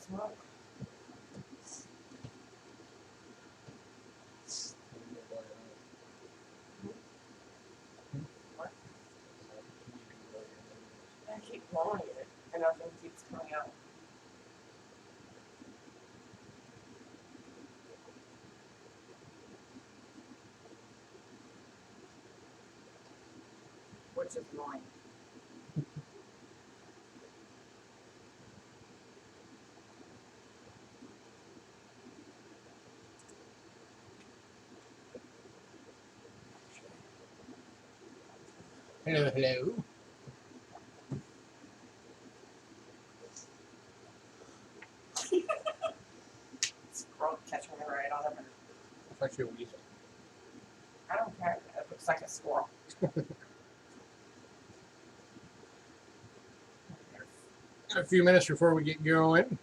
smoke. What? I keep blowing it, and nothing keeps coming out. Which is annoying. Hello, hello. Squirrel catching me right on the bird. It's actually a weasel. I don't care. It looks like a squirrel. A few minutes before we get going.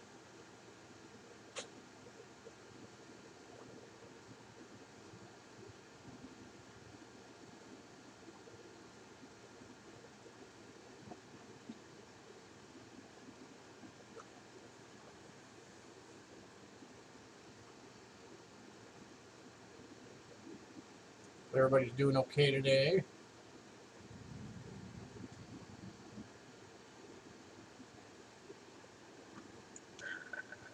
Everybody's doing okay today.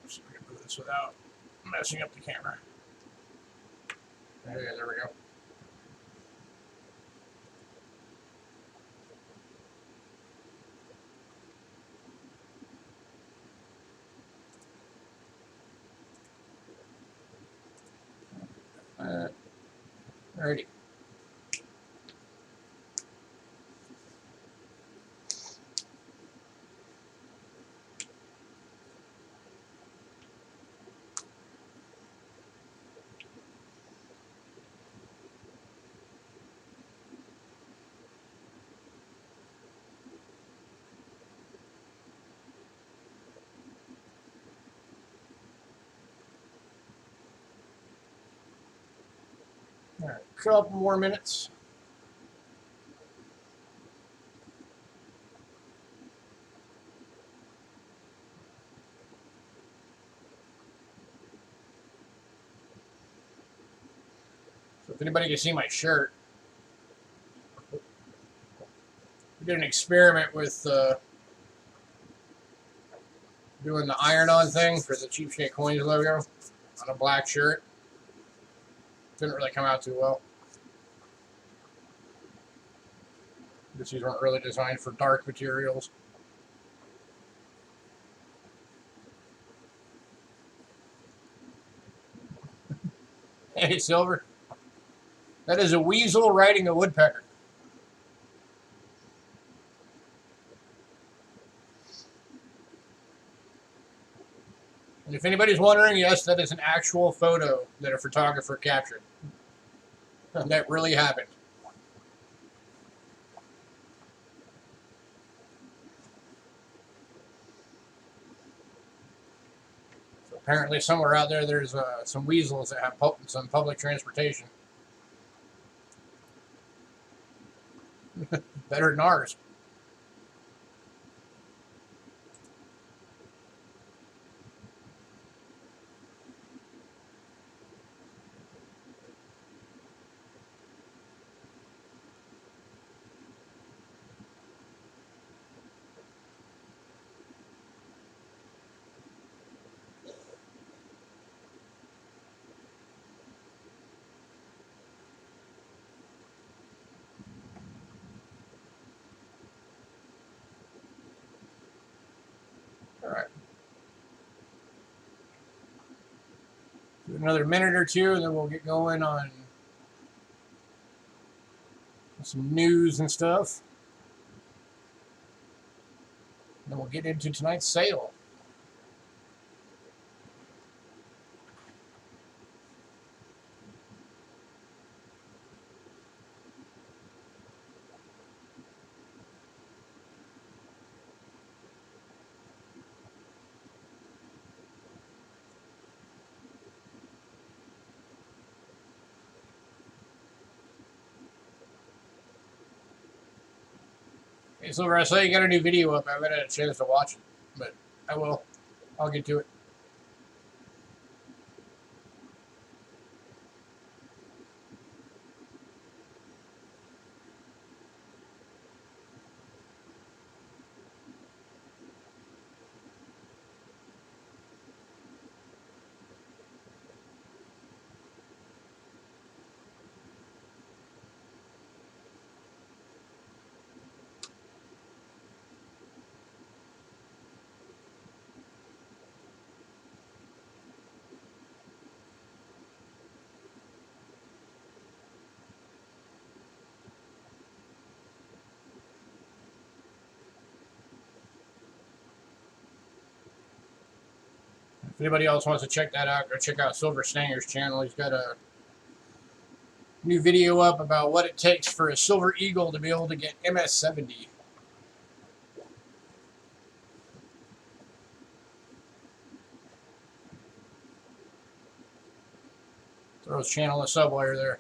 Let's see if we can move this without messing up the camera. There we go. Alrighty. All right, a couple more minutes. So if anybody can see my shirt, we did an experiment with doing the iron-on thing for the Cheapskate Coins logo on a black shirt. Didn't really come out too well. Because these weren't really designed for dark materials. Hey, Silver. That is a weasel riding a woodpecker. And if anybody's wondering, yes, that is an actual photo that a photographer captured. That really happened. So apparently somewhere out there, there's some weasels that have some public transportation. Better than ours. All right. Do another minute or two, and then we'll get going on some news and stuff. And then we'll get into tonight's sale. Hey, Silver, I saw you got a new video up. I haven't had a chance to watch it, but I will. I'll get to it. anybody else wants to check that out, go check out Silver Stanger's channel. He's got a new video up about what it takes for a Silver Eagle to be able to get MS-70. Throw his channel a sub while you're there.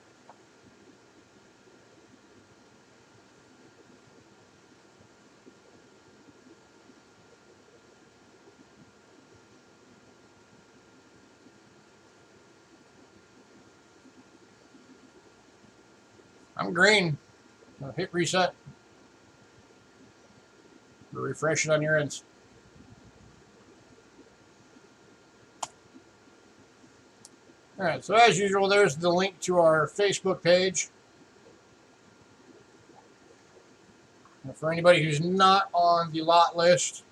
I'm green. I'll hit reset. Refresh it on your ends. Alright, so as usual, there's the link to our Facebook page. And for anybody who's not on the lot list,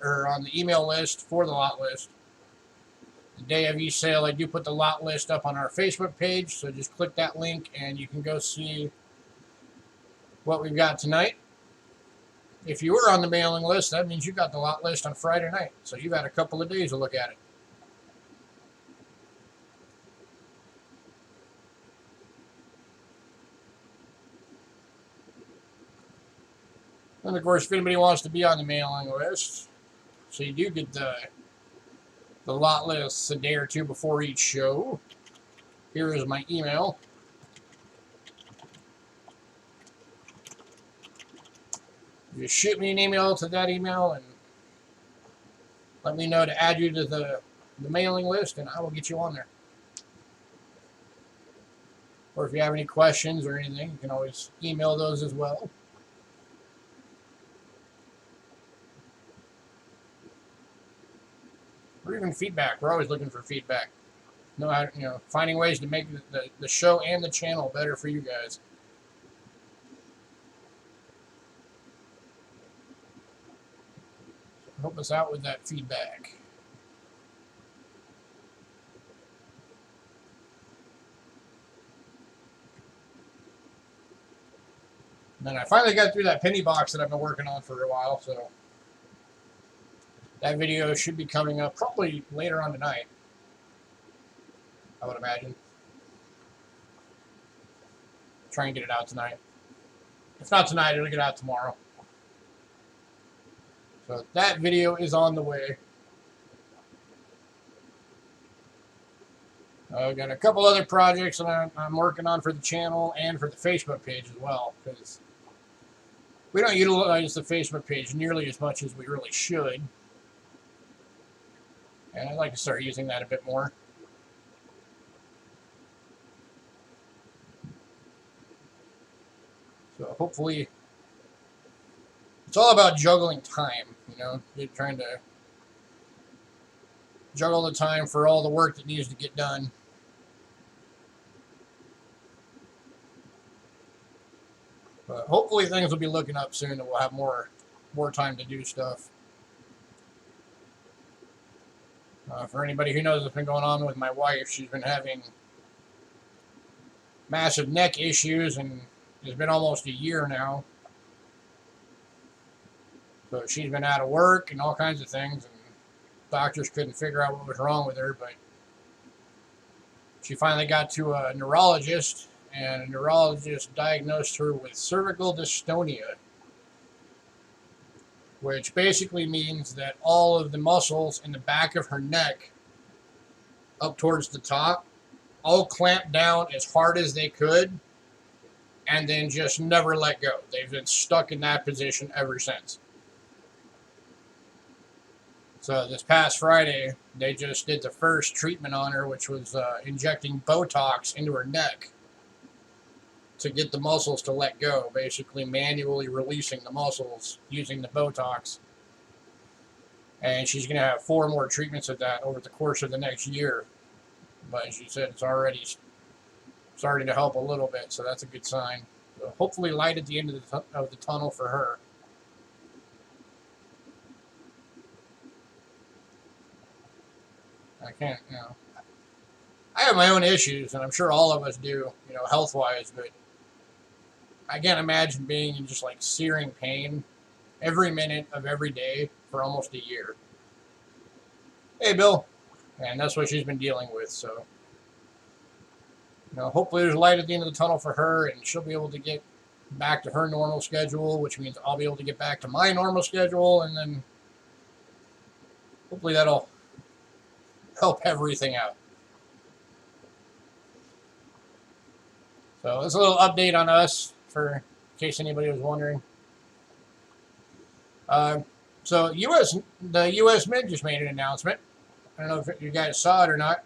or on the email list for the lot list, the day of each sale, I do put the lot list up on our Facebook page, so just click that link and you can go see what we've got tonight. If you were on the mailing list, that means you got the lot list on Friday night, so you've had a couple of days to look at it. And of course, if anybody wants to be on the mailing list, so you do get the lot lists a day or two before each show. Here is my email. Just shoot me an email to that email and let me know to add you to the mailing list, and I will get you on there. Or if you have any questions or anything, you can always email those as well. Or even feedback. We're always looking for feedback. Finding ways to make the show and the channel better for you guys. So help us out with that feedback. And then I finally got through that penny box that I've been working on for a while, so that video should be coming up probably later on tonight, I would imagine. Try and get it out tonight. If not tonight, it'll get out tomorrow. So that video is on the way. I've got a couple other projects that I'm working on for the channel and for the Facebook page as well, because we don't utilize the Facebook page nearly as much as we really should. And I'd like to start using that a bit more. So hopefully, it's all about juggling time, You're trying to juggle the time for all the work that needs to get done. But hopefully things will be looking up soon and we'll have more time to do stuff. For anybody who knows what's been going on with my wife, she's been having massive neck issues, and it's been almost a year now. So she's been out of work and all kinds of things, and doctors couldn't figure out what was wrong with her, but she finally got to a neurologist, and a neurologist diagnosed her with cervical dystonia, which basically means that all of the muscles in the back of her neck up towards the top all clamped down as hard as they could and then just never let go. They've been stuck in that position ever since. So this past Friday, they just did the first treatment on her, which was injecting Botox into her neck to get the muscles to let go, basically manually releasing the muscles using the Botox. And she's going to have 4 more treatments of that over the course of the next year. But she said it's already starting to help a little bit, so that's a good sign. So hopefully light at the end of the tunnel for her. I can't, I have my own issues, and I'm sure all of us do, health-wise, but I can't imagine being in just like searing pain every minute of every day for almost a year. Hey, Bill. And that's what she's been dealing with. So, hopefully there's light at the end of the tunnel for her, and she'll be able to get back to her normal schedule, which means I'll be able to get back to my normal schedule, and then hopefully that'll help everything out. So that's a little update on us, for in case anybody was wondering. So the U.S. Mint just made an announcement. I don't know if you guys saw it or not.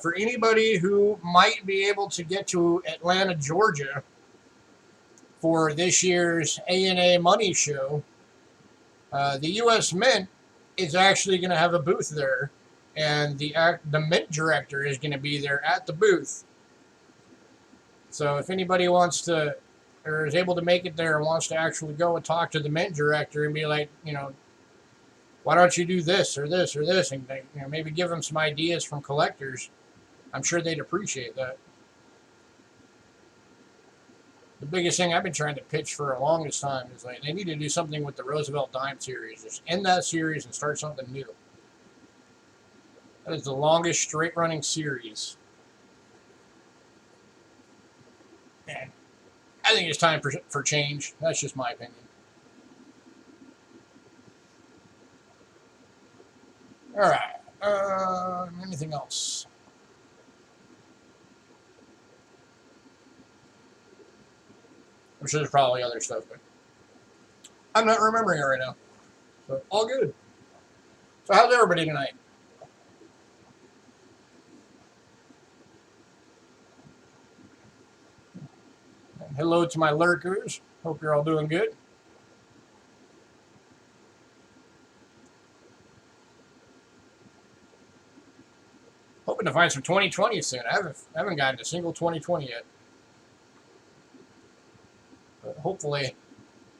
For anybody who might be able to get to Atlanta, Georgia for this year's A&A Money Show, the U.S. Mint is actually going to have a booth there, and the Mint director is going to be there at the booth. So if anybody wants to, or is able to make it there and wants to actually go and talk to the Mint director and be like, why don't you do this or this or this, and maybe give them some ideas from collectors, I'm sure they'd appreciate that. The biggest thing I've been trying to pitch for the longest time is they need to do something with the Roosevelt Dime series. Just end that series and start something new. That is the longest straight running series. And I think it's time for change. That's just my opinion. All right. Anything else? I'm sure there's probably other stuff, but I'm not remembering it right now. So all good. So how's everybody tonight? Hello to my lurkers. Hope you're all doing good. Hoping to find some 2020 soon. I haven't gotten a single 2020 yet. But hopefully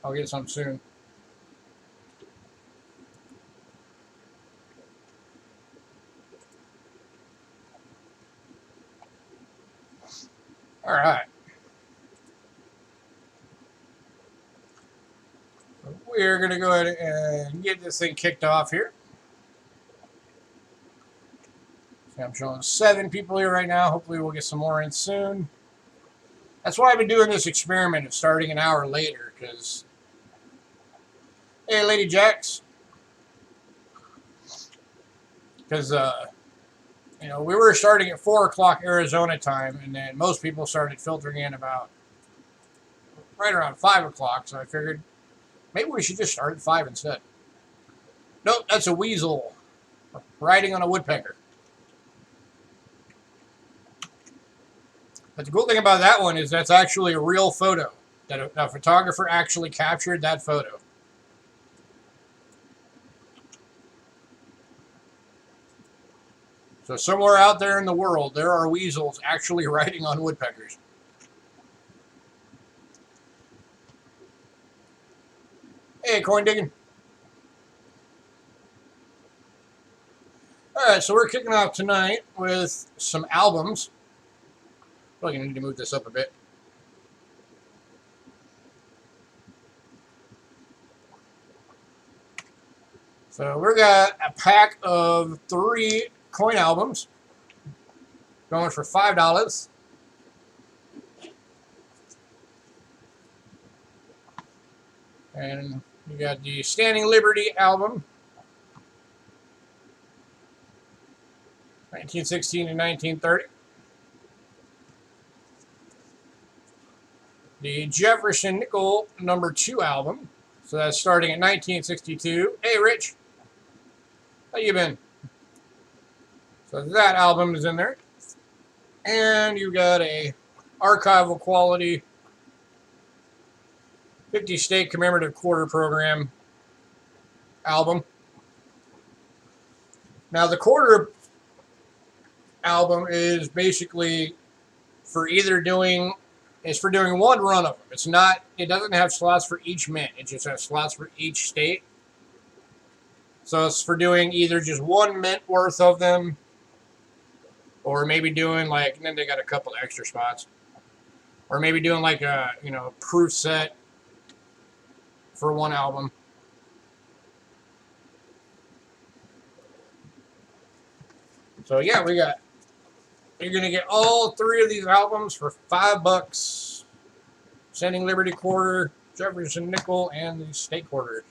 I'll get some soon. All right. We're going to go ahead and get this thing kicked off here. So I'm showing 7 people here right now. Hopefully we'll get some more in soon. That's why I've been doing this experiment of starting an hour later, because... Hey, Lady Jax. Because, we were starting at 4 o'clock Arizona time, and then most people started filtering in about right around 5 o'clock, so I figured maybe we should just start at 5 instead. Nope, that's a weasel riding on a woodpecker. But the cool thing about that one is that's actually a real photo. That a photographer actually captured that photo. So somewhere out there in the world, there are weasels actually riding on woodpeckers. Hey, coin digging. All right, so we're kicking off tonight with some albums. Probably gonna need to move this up a bit. So we got a pack of 3 coin albums going for $5. And you got the Standing Liberty album, 1916 to 1930. The Jefferson Nickel number 2 album. So that's starting at 1962. Hey, Rich. How you been? So that album is in there. And you got a archival quality 50 State Commemorative Quarter Program album. Now the quarter album is basically for either doing one run of them. It doesn't have slots for each mint. It just has slots for each state. So it's for doing either just one mint worth of them, or maybe doing and then they got a couple extra spots, or maybe doing like a proof set for one album. So yeah, you're gonna get all 3 of these albums for $5. Standing Liberty Quarter, Jefferson Nickel, and the State Quarter.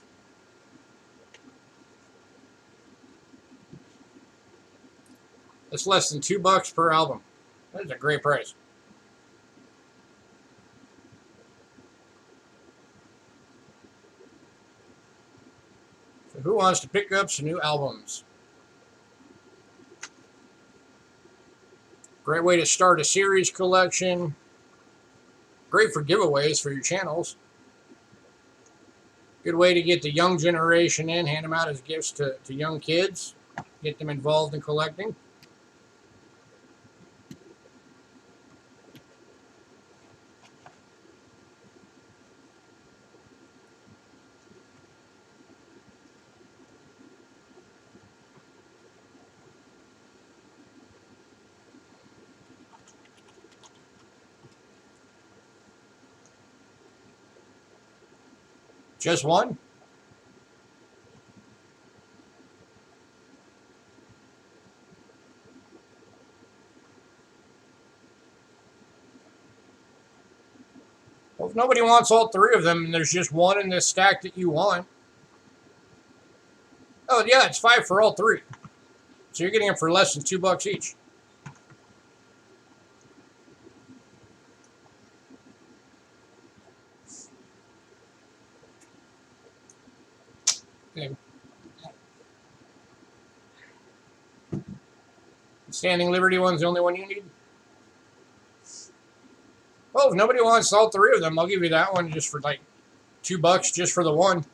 It's less than $2 per album. That's a great price. So who wants to pick up some new albums? Great way to start a series collection. Great for giveaways for your channels. Good way to get the young generation in, hand them out as gifts to young kids. Get them involved in collecting. Just one? Well, if nobody wants all 3 of them, and there's just one in this stack that you want. Oh, yeah, it's 5 for all 3. So you're getting them for less than $2 each. Okay. Standing Liberty one's the only one you need? Well, if nobody wants all 3 of them, I'll give you that one just for like $2 just for the one.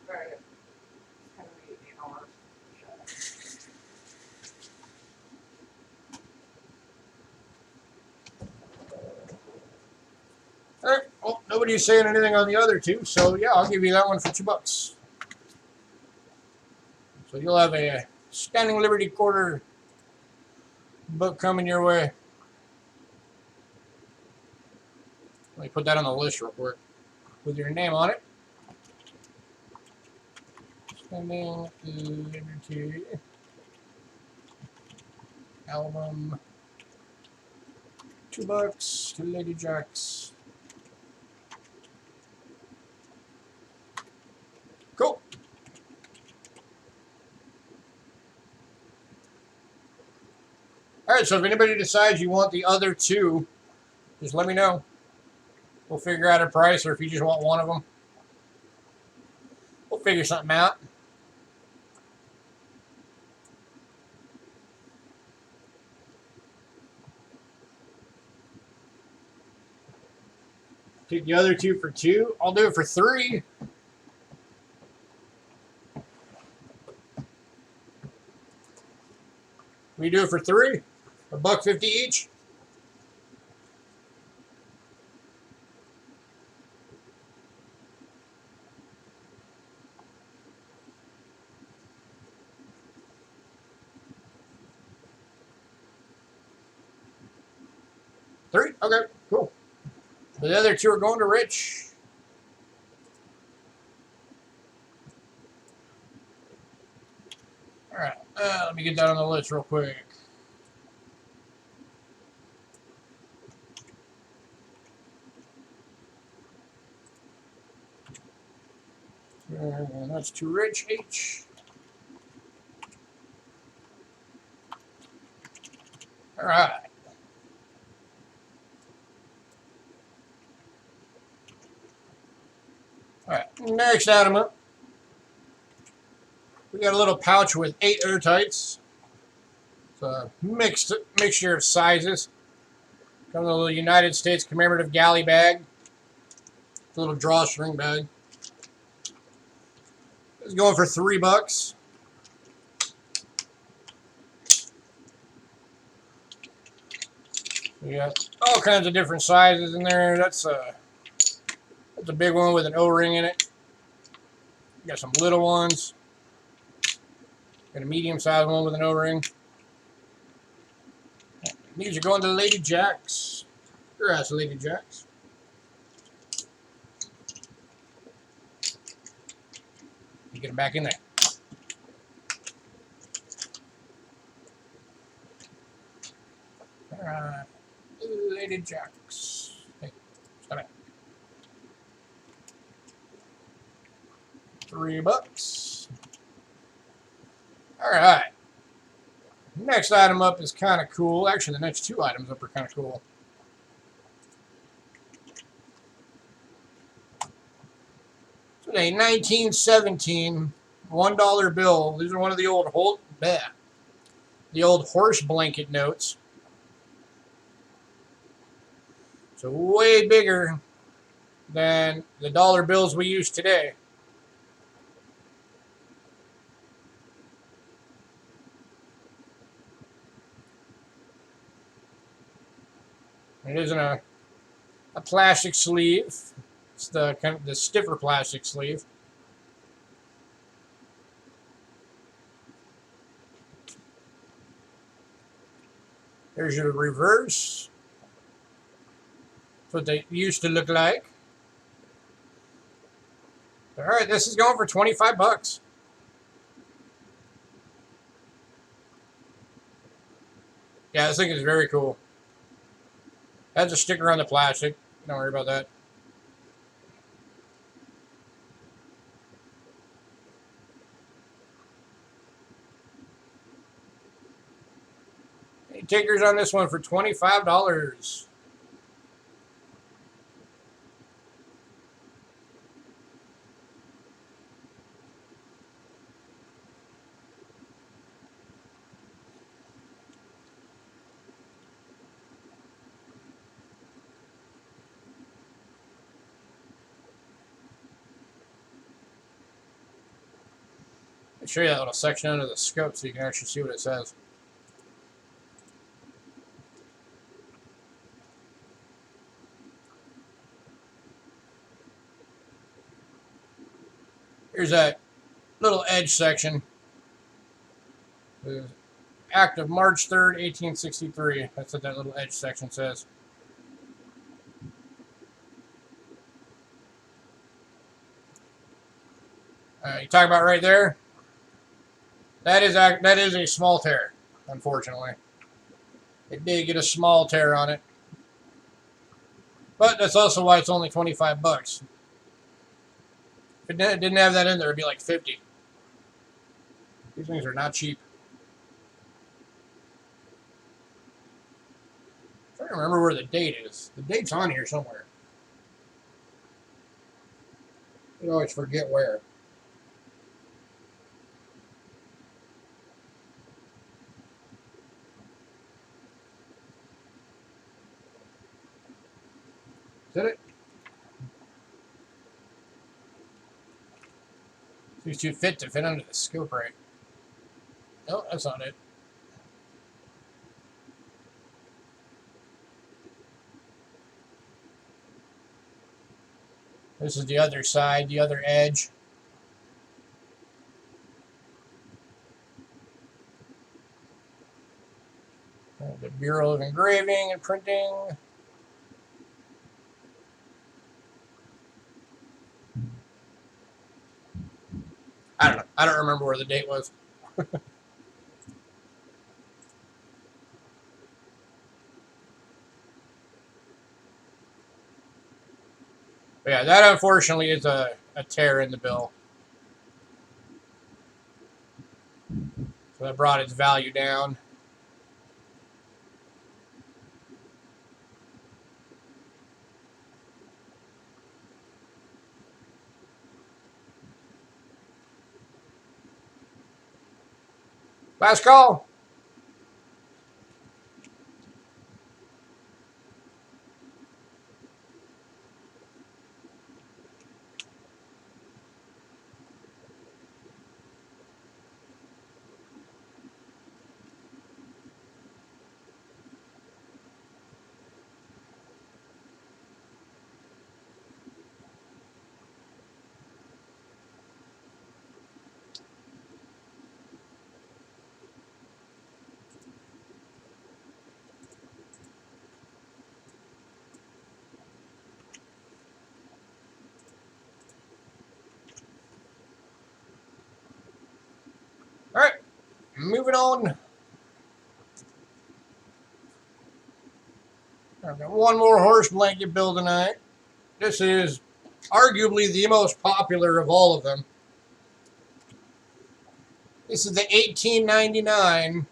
Right. Kind of be 8 hours. All right. Well, nobody's saying anything on the other 2, so yeah, I'll give you that one for $2. So you'll have a Standing Liberty Quarter book coming your way. Let me put that on the list real quick with your name on it. Standing Liberty album, $2 to Lady Jacks. Cool. All right, so if anybody decides you want the other 2, just let me know. We'll figure out a price, or if you just want one of them, we'll figure something out. Take the other 2 for 2. I'll do it for 3. We do it for 3, $1.50 each. $3? Okay, cool. The other 2 are going to Rich. All right, let me get that on the list real quick. And that's to Rich H. All right. All right, next item up. We got a little pouch with 8 airtights. It's a mixture of sizes. Comes with a little United States commemorative galley bag. It's a little drawstring bag. It's going for $3. We got all kinds of different sizes in there. That's a big one with an O-ring in it. We got some little ones. Got a medium-sized one with an O-ring. These are going to Lady Jacks. Grass Lady Jacks. You get them back in there. Alright. Lady Jacks. Hey, stop it. $3. Alright. Next item up is kind of cool. Actually, the next two items up are kind of cool. So a 1917 $1 bill. These are one of the old horse blanket notes. So way bigger than the dollar bills we use today. It isn't a plastic sleeve. It's the kind of the stiffer plastic sleeve. There's your reverse. That's what they used to look like. All right, this is going for $25. Yeah, this thing is very cool. Has a sticker on the plastic. Don't worry about that. Any takers on this one for $25? I'll show you that little section under the scope so you can actually see what it says. Here's that little edge section. The Act of March 3rd, 1863. That's what that little edge section says. You talk about right there. That is a small tear, unfortunately. It did get a small tear on it. But that's also why it's only $25. If it didn't have that in there, it'd be like $50. These things are not cheap. I'm trying to remember where the date is. The date's on here somewhere. I always forget where. Is that it? These too fit to fit under the scope right. No, that's not it. This is the other side, the other edge. The Bureau of Engraving and Printing. I don't know. I don't remember where the date was. But yeah, that unfortunately is a tear in the bill. So that brought its value down. Last call. moving on. I've got one more horse blanket bill tonight. This is arguably the most popular of all of them. This is the $18.99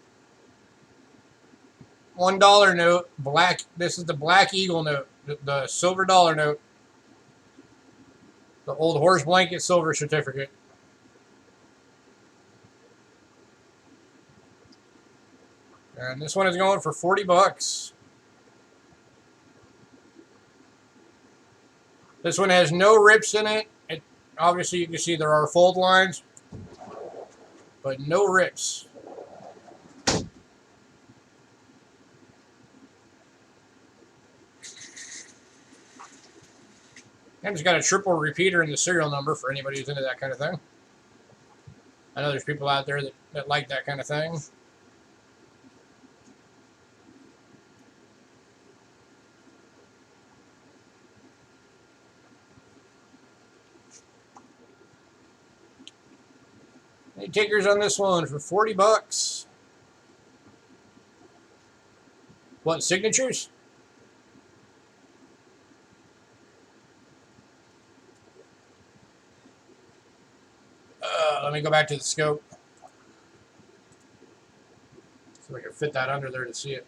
$1 note. Black. This is the Black Eagle note, the silver dollar note, the old horse blanket silver certificate. And this one is going for $40. This one has no rips in it. Obviously, you can see there are fold lines, but no rips. And it's got a triple repeater in the serial number for anybody who's into that kind of thing. I know there's people out there that like that kind of thing. Any takers on this one for $40? What, signatures? Let me go back to the scope. So I can fit that under there to see it.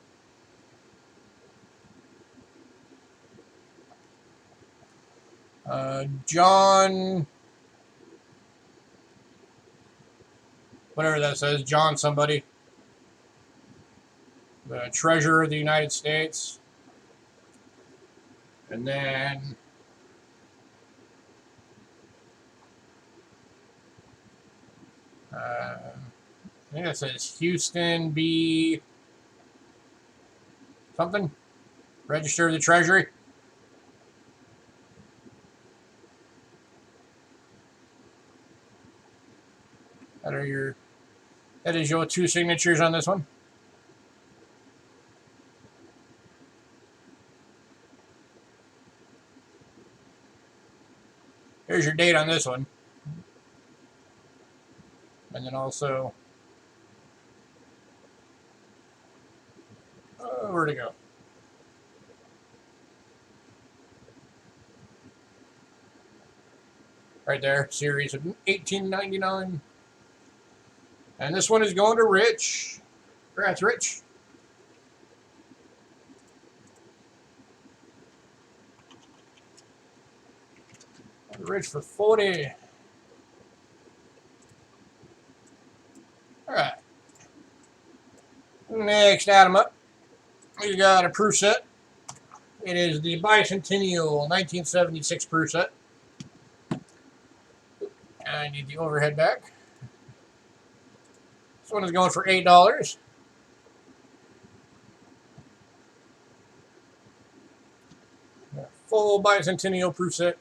John, whatever that says, John somebody. The Treasurer of the United States. And then I think it says Houston B. something. Register of the Treasury. That is your two signatures on this one. Here's your date on this one. And then also, where'd it go? Right there, series of 1899. And this one is going to Rich. Congrats, Rich. Rich for 40. All right. Next item up, we got a proof set. It is the Bicentennial 1976 proof set. I need the overhead back. This one is going for $8. Full Bicentennial proof set.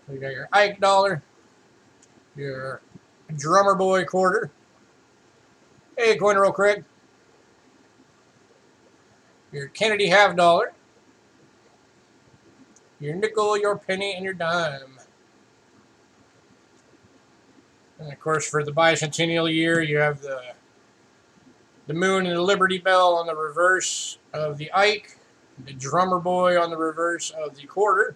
So you got your Ike dollar, your Drummer Boy quarter. Hey, coin roll, Craig. Your Kennedy half dollar. Your nickel, your penny, and your dime. And of course, for the bicentennial year, you have the moon and the Liberty Bell on the reverse of the Ike, the Drummer Boy on the reverse of the quarter,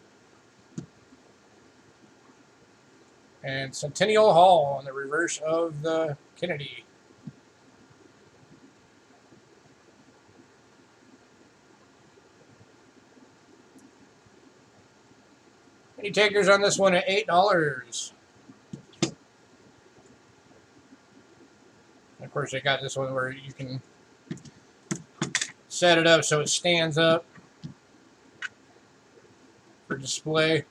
and Centennial Hall on the reverse of the Kennedy. Any takers on this one at $8? Of course, they got this one where you can set it up so it stands up for display.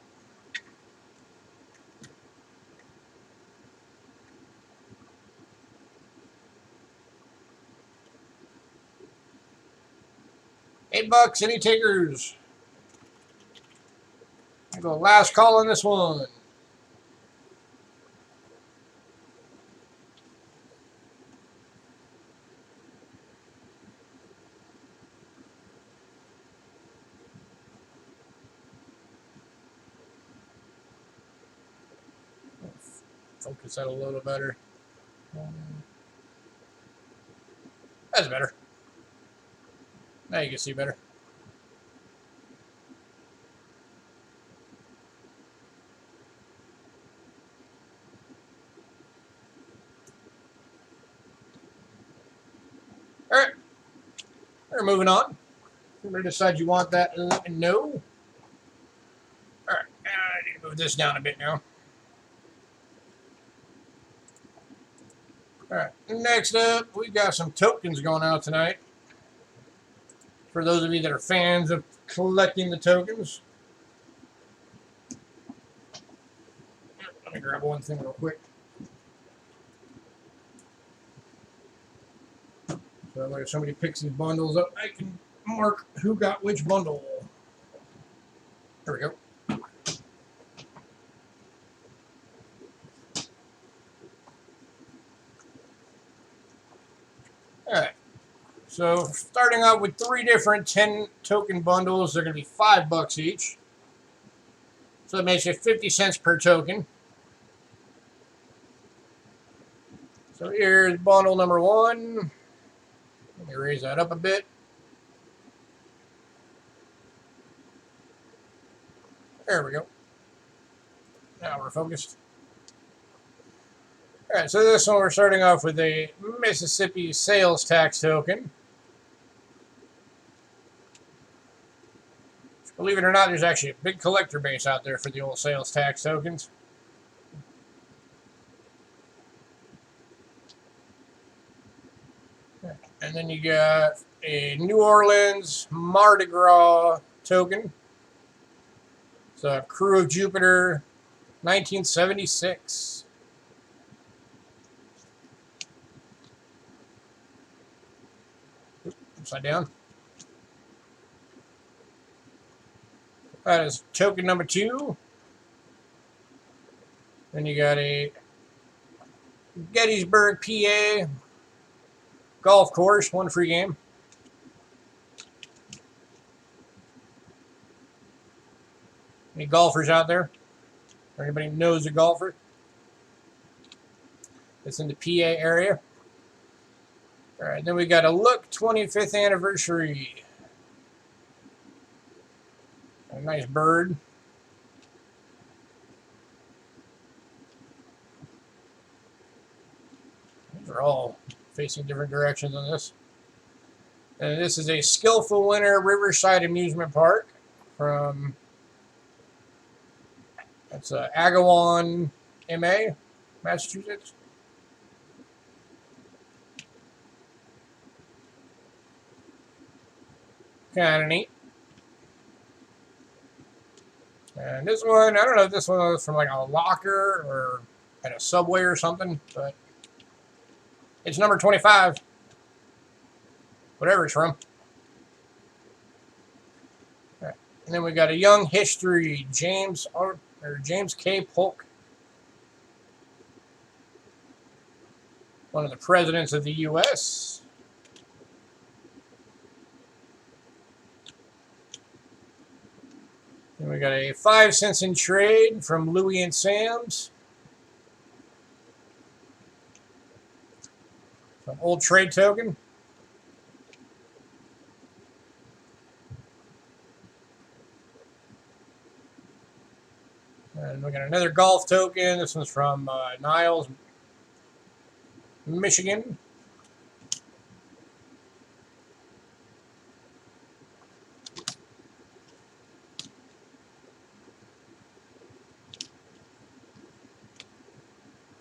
$8. Any takers? I go last call on this one. focus that a little better. That's better. Now you can see better. All right, we're moving on. Everybody decide you want that, let me know. All right, I need to move this down a bit now. All right, next up, we got some tokens going out tonight. For those of you that are fans of collecting the tokens. Let me grab one thing real quick. So that way if somebody picks these bundles up, I can mark who got which bundle. There we go. Alright. So starting out with 3 different 10 token bundles, they're going to be $5 each. So that makes it 50 cents per token. So here's bundle number 1. Let me raise that up a bit. There we go. Now we're focused. Alright, so this one we're starting off with a Mississippi sales tax token. Believe it or not, there's actually a big collector base out there for the old sales tax tokens. And then you got a New Orleans Mardi Gras token. It's a Crew of Jupiter, 1976. Upside down. That is token number 2. Then you got a Gettysburg, PA golf course, 1 free game. Any golfers out there? Or anybody knows a golfer that's in the PA area? All right, then we got a Look 25th anniversary. A nice bird. These are all facing different directions on this. And this is a Skillful Winner Riverside Amusement Park from, that's Agawam, MA, Massachusetts. Kind of neat. And this one, I don't know if this one was from like a locker or at a Subway or something, but it's number 25. Whatever it's from. Right. And then we got a Young History, James K. Polk. One of the presidents of the U.S. Then we got a 5 cents in trade from Louis and Sam's. Some old trade token. And we got another golf token. This one's from Niles, Michigan.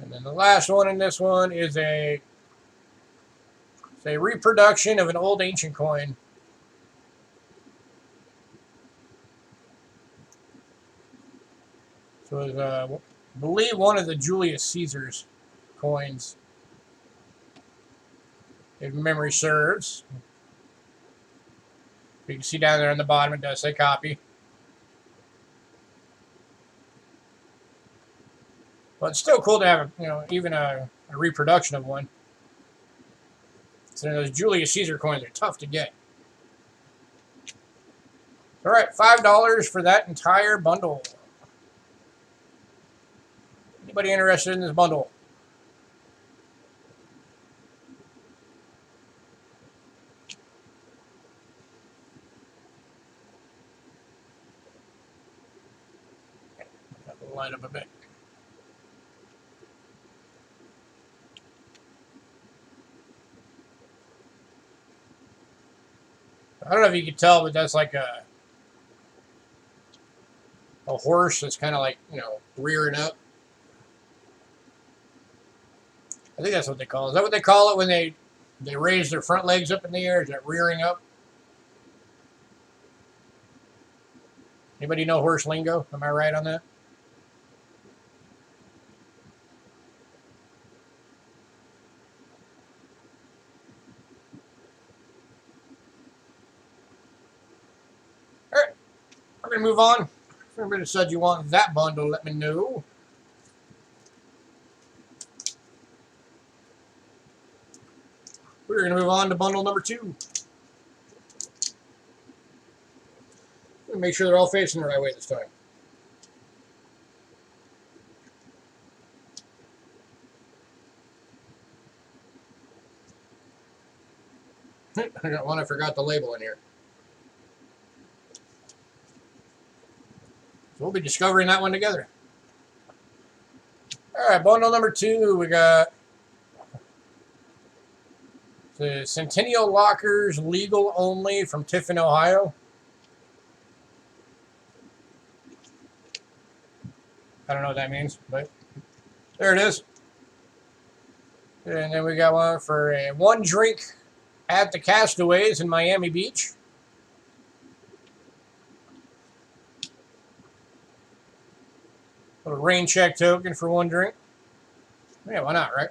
And then the last one in this one is a reproduction of an old ancient coin. So it's, I believe, one of the Julius Caesar's coins, if memory serves. You can see down there on the bottom it does say copy. But it's still cool to have, even a reproduction of one. So those Julius Caesar coins are tough to get. All right, $5 for that entire bundle. Anybody Anybody interested in this bundle? Line up a bit. I don't know if you can tell, but that's like a horse that's kind of like, you know, rearing up. I think that's what they call it. Is that what they call it when they raise their front legs up in the air? Is that rearing up? Anybody know horse lingo? Am I right on that? All right, we're going to move on. If anybody said you want that bundle, let me know. We're going to move on to bundle number 2. Make sure they're all facing the right way this time. I got one I forgot the label in here. So we'll be discovering that one together. All right, bundle number 2, we got the Centennial Lockers, legal only, from Tiffin, Ohio. I don't know what that means, but there it is. And then we got one for a 1 drink at the Castaways in Miami Beach. A rain check token for 1 drink. Yeah, why not, right?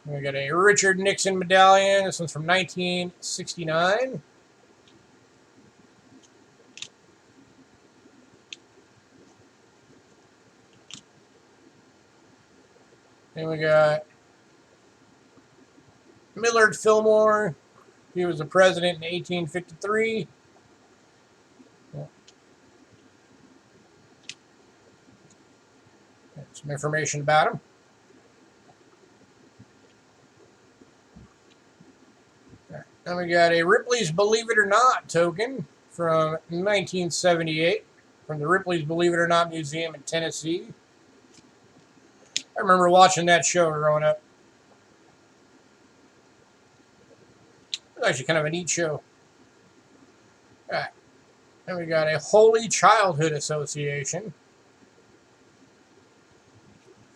We got a Richard Nixon medallion. This one's from 1969. Then we got Millard Fillmore. He was the president in 1853. Some information about him. Then we got a Ripley's Believe It or Not token from 1978 from the Ripley's Believe It or Not Museum in Tennessee. I remember watching that show growing up. It was actually kind of a neat show. All right. Then we got a Holy Childhood Association.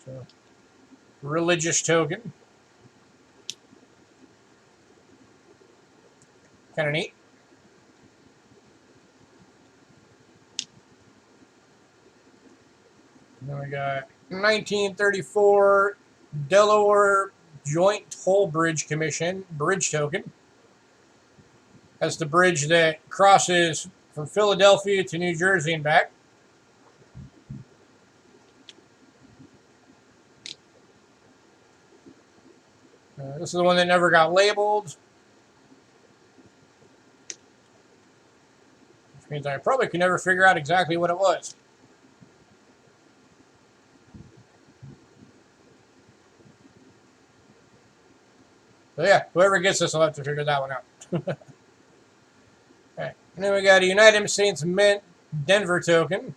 So, religious token. Kind of neat. And then we got 1934 Delaware Joint Toll Bridge Commission bridge token. That's the bridge that crosses from Philadelphia to New Jersey and back. This is the one that never got labeled. Which means I probably could never figure out exactly what it was. So yeah, whoever gets this will have to figure that one out. Alright, and then we got a United States Mint Denver token.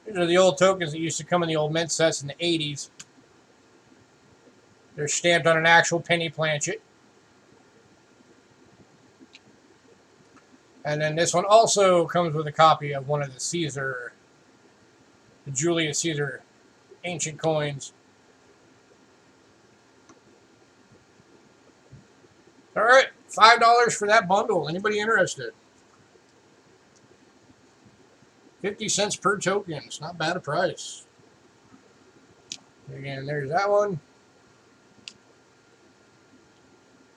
These are the old tokens that used to come in the old mint sets in the 80s. They're stamped on an actual penny planchet. And then this one also comes with a copy of one of the Caesar, the Julius Caesar ancient coins. All right, $5 for that bundle. Anybody interested? 50 cents per token. It's not bad a price. Again, there's that one.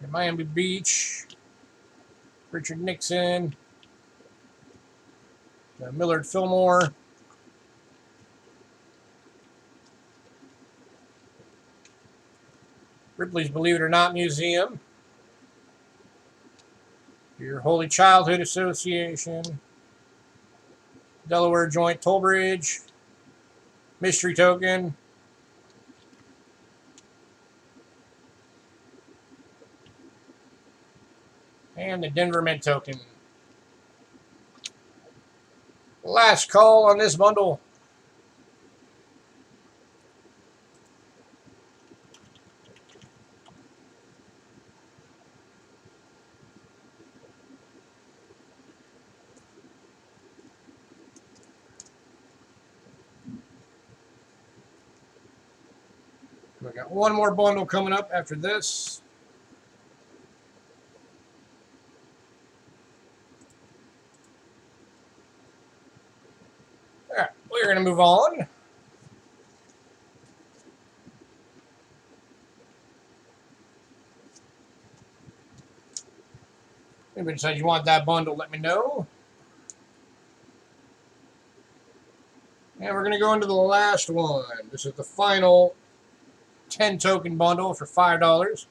Miami Beach. Richard Nixon. Millard Fillmore. Ripley's Believe It or Not Museum. Your Holy Childhood Association. Delaware Joint Toll Bridge. mystery token. And the Denver Mint token. Last call on this bundle. We got one more bundle coming up after this. All right, we're going to move on. If you decide you want that bundle, let me know. And we're going to go into the last one. This is the final 10 token bundle for $5.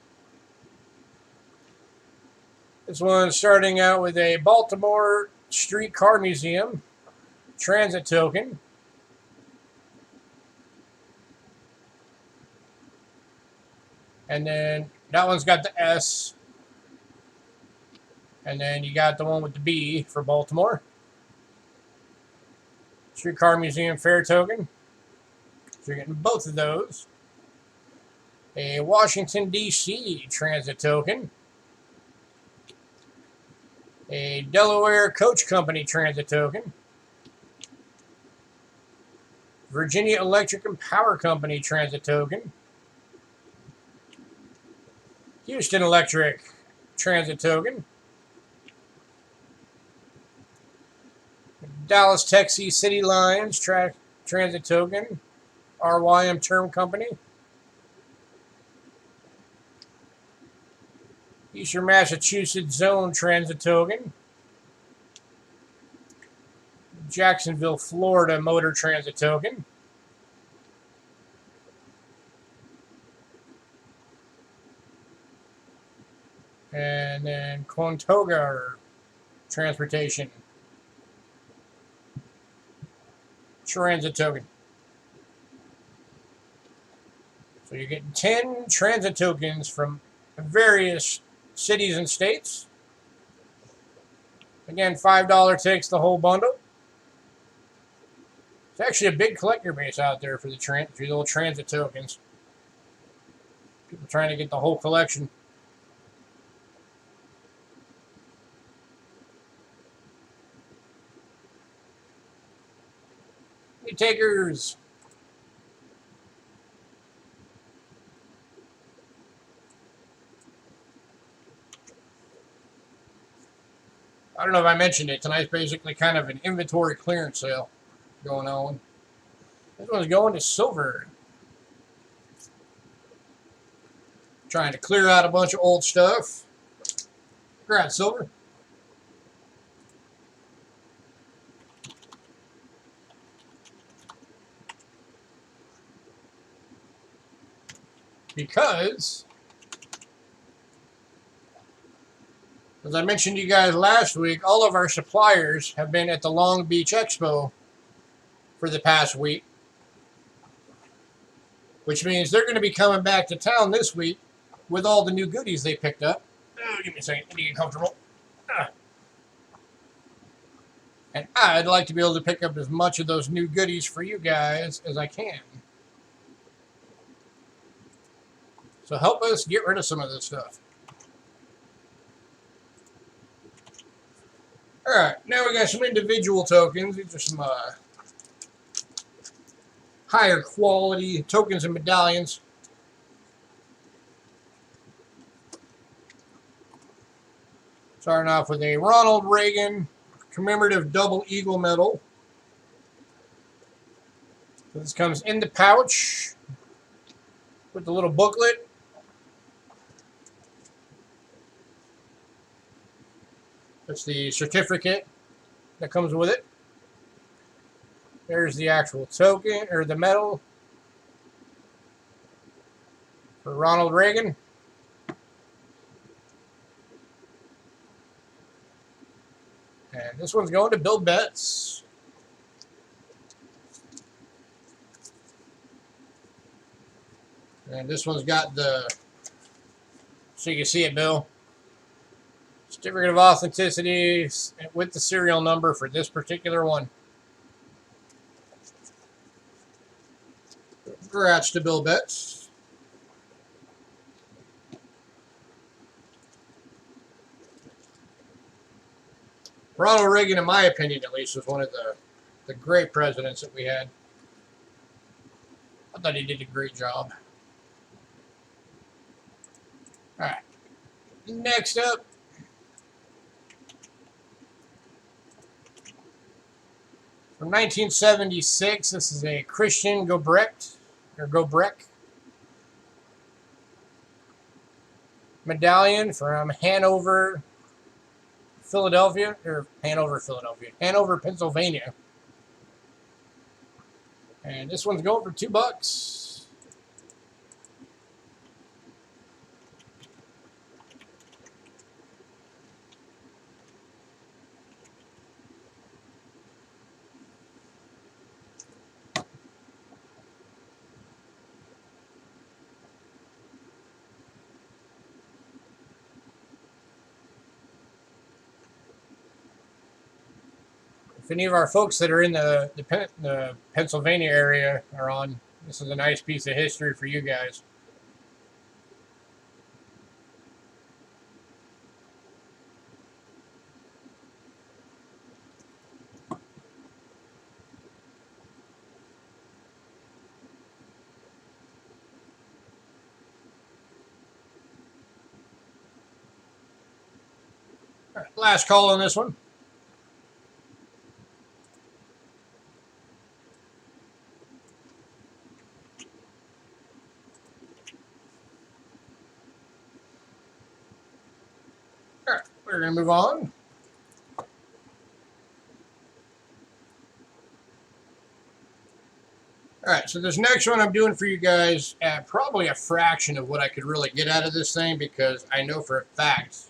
This one's starting out with a Baltimore Streetcar Museum transit token. And then that one's got the S. And then you got the one with the B for Baltimore. Streetcar Museum Fair token. So you're getting both of those. A Washington, D.C. transit token. A Delaware Coach Company transit token. Virginia Electric and Power Company transit token. Houston Electric transit token. Dallas, Texas City Lines transit token. RYM Term Company. Eastern Massachusetts Zone transit token. Jacksonville, Florida Motor transit token. And then Conestoga Transportation transit token. So you're getting 10 transit tokens from various cities and states. Again, $5 takes the whole bundle. It's actually a big collector base out there for the little transit tokens. People trying to get the whole collection. Hey, takers. I don't know if I mentioned it. Tonight's basically kind of an inventory clearance sale going on. This one's going to silver. Trying to clear out a bunch of old stuff. Grab silver. Because, as I mentioned to you guys last week, all of our suppliers have been at the Long Beach Expo for the past week, which means they're going to be coming back to town this week with all the new goodies they picked up. Give me a second, I need to get comfortable. And I'd like to be able to pick up as much of those new goodies for you guys as I can. So help us get rid of some of this stuff. Alright, now we got some individual tokens. These are some higher quality tokens and medallions. Starting off with a Ronald Reagan commemorative double eagle medal. This comes in the pouch with the little booklet. That's the certificate that comes with it. There's the actual token, or the medal for Ronald Reagan. And this one's going to Bill Betts. And this one's got the, so you can see it, Bill, certificate of authenticity with the serial number for this particular one. Congrats to Bill Betts. Ronald Reagan, in my opinion at least, was one of the great presidents that we had. I thought he did a great job. All right. Next up, from 1976, this is a Christian Gobrecht medallion from Hanover, Pennsylvania. And this one's going for $2. If any of our folks that are in the Pennsylvania area are on, this is a nice piece of history for you guys. All right, last call on this one. All right, we're going to move on. All right, so this next one I'm doing for you guys at probably a fraction of what I could really get out of this thing, because I know for a fact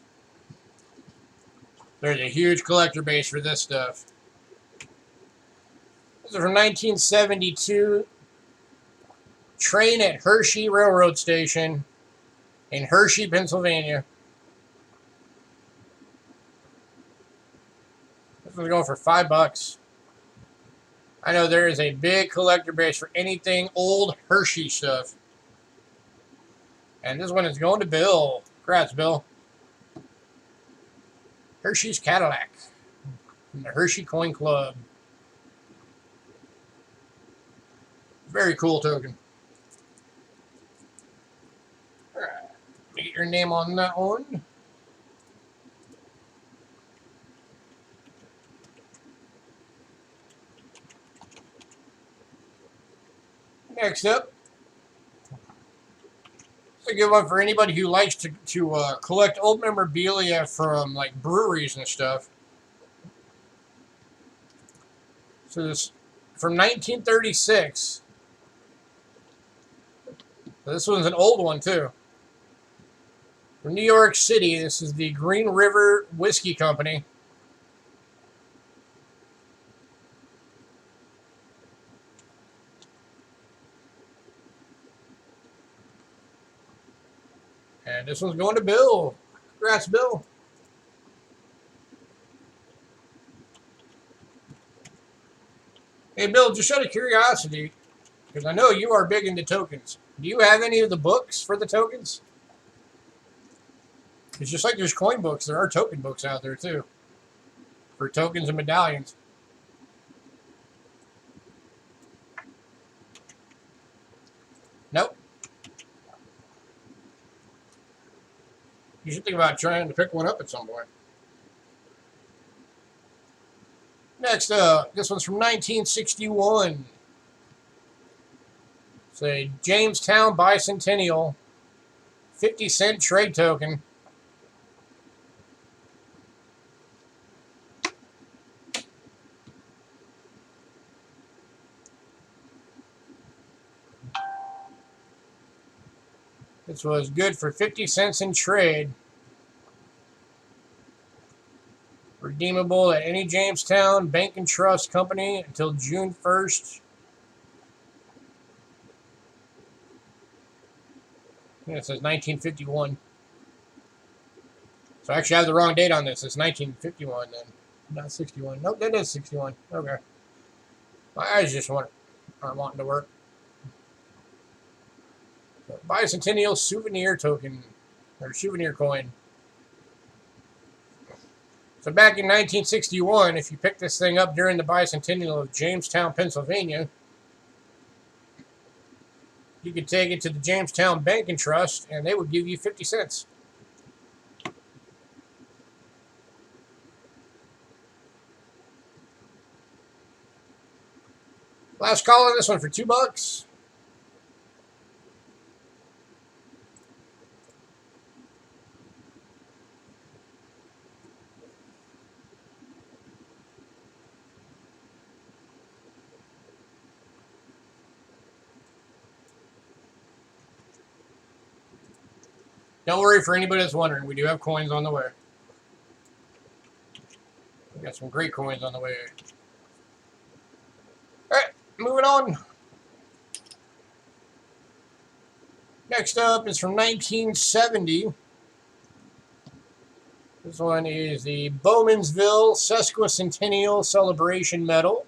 there's a huge collector base for this stuff. This is from 1972. Train at Hershey Railroad Station in Hershey, Pennsylvania. This one's going for $5. I know there is a big collector base for anything old Hershey stuff. And this one is going to Bill. Congrats, Bill. Hershey's Cadillac from the Hershey Coin Club. Very cool token. All right. Get your name on that one. Next up, it's a good one for anybody who likes to collect old memorabilia from like breweries and stuff. So this from 1936. So this one's an old one too. From New York City, this is the Green River Whiskey Company. And this one's going to Bill. Congrats, Bill. Hey, Bill, just out of curiosity, because I know you are big into tokens, do you have any of the books for the tokens? It's just like there's coin books, there are token books out there too, for tokens and medallions. Nope. You should think about trying to pick one up at some point. Next up, this one's from 1961. It's a Jamestown Bicentennial 50-cent trade token. This was good for 50 cents in trade. Redeemable at any Jamestown Bank and Trust Company until June 1st. Yeah, it says 1951. So actually I have the wrong date on this. It's 1951 then. Not 61. Nope, that is 61. Okay. My eyes just aren't wanting to work. So, bicentennial souvenir token. Or souvenir coin. So back in 1961, if you picked this thing up during the bicentennial of Jamestown, Pennsylvania, you could take it to the Jamestown Bank and Trust, and they would give you 50 cents. Last call on this one for $2. Don't worry, for anybody that's wondering, we do have coins on the way. We got some great coins on the way. Alright, moving on. Next up is from 1970. This one is the Bowmansville Sesquicentennial Celebration Medal.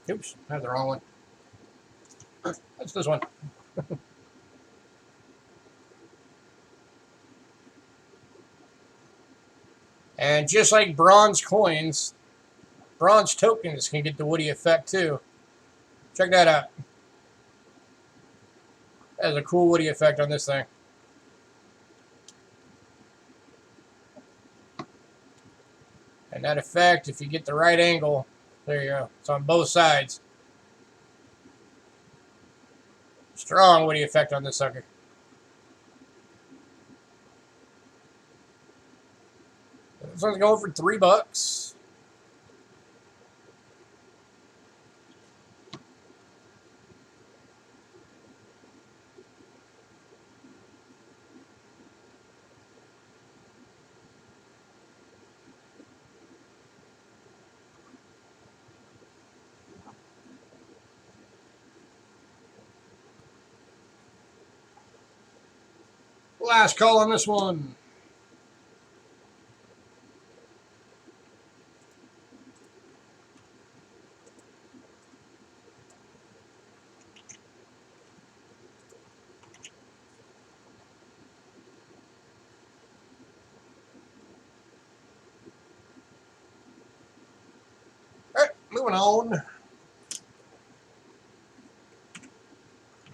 Oops, I have the wrong one. That's this one. And just like bronze coins, bronze tokens can get the Woody effect too. Check that out. That has a cool Woody effect on this thing. And that effect, if you get the right angle, there you go. It's on both sides. Strong Woody effect on this sucker. This one's going for $3. Last call on this one. Alright, moving on.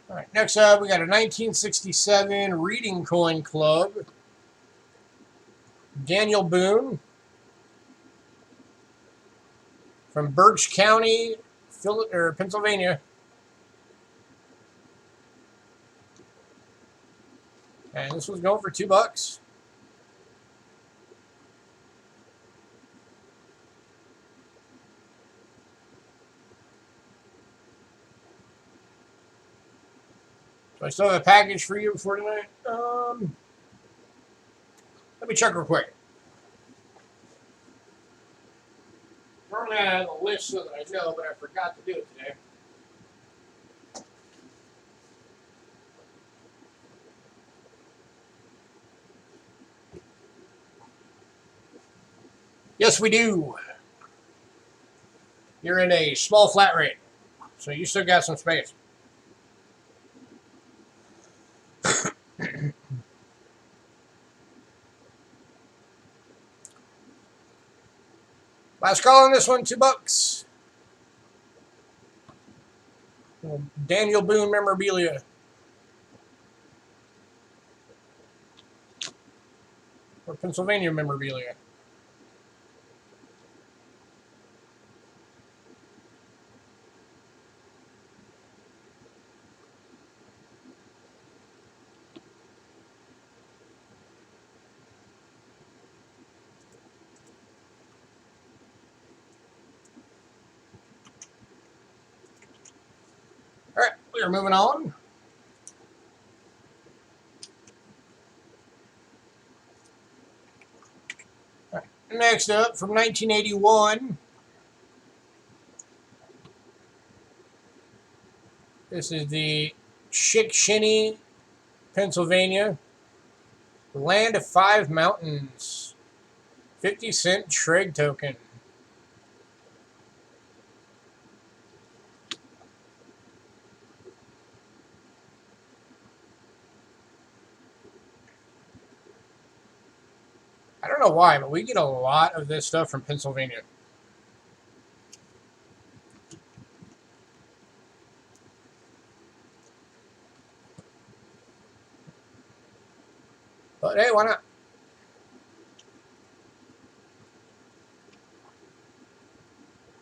Alright, next up we got a 1967 Reading Coin Club. Daniel Boone from Berks County, Pennsylvania. And this was going for $2. So I still have a package for you for tonight. Let me check real quick. Normally I have a list so that I know, but I forgot to do it today. Yes, we do. You're in a small flat rate, so you still got some space. Last call on this one, $2. Daniel Boone memorabilia. Or Pennsylvania memorabilia. Alright, we are moving on. Alright, next up, from 1981, This is the Chickasha, Pennsylvania. Land of Five Mountains. 50-cent Treg token. I don't know why, but we get a lot of this stuff from Pennsylvania. But hey, why not?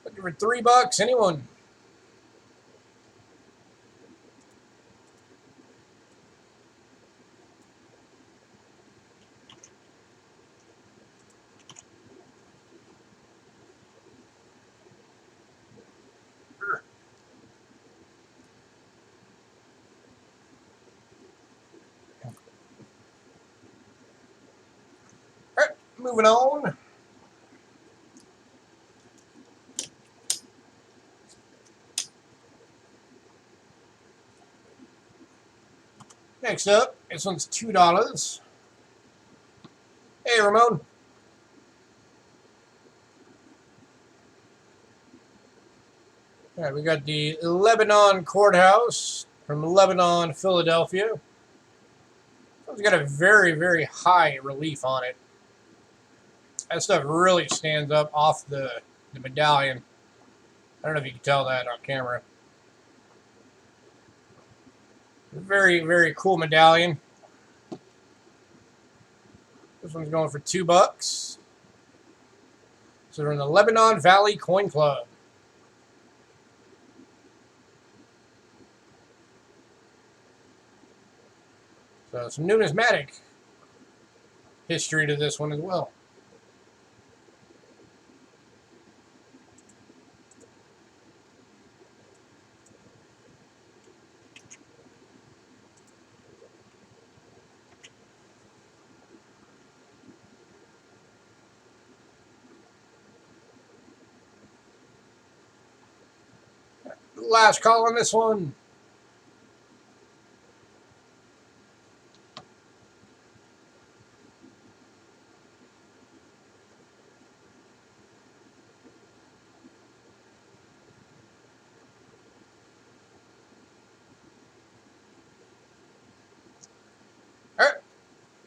Looking for $3, anyone? Alright, moving on. Next up, this one's $2. Hey, Ramon. All right, we got the Lebanon Courthouse from Lebanon, Philadelphia. It's got a very, very high relief on it. That stuff really stands up off the medallion. I don't know if you can tell that on camera. Very, very cool medallion. This one's going for $2. So we're in the Lebanon Valley Coin Club. So some numismatic history to this one as well. Last call on this one. All right,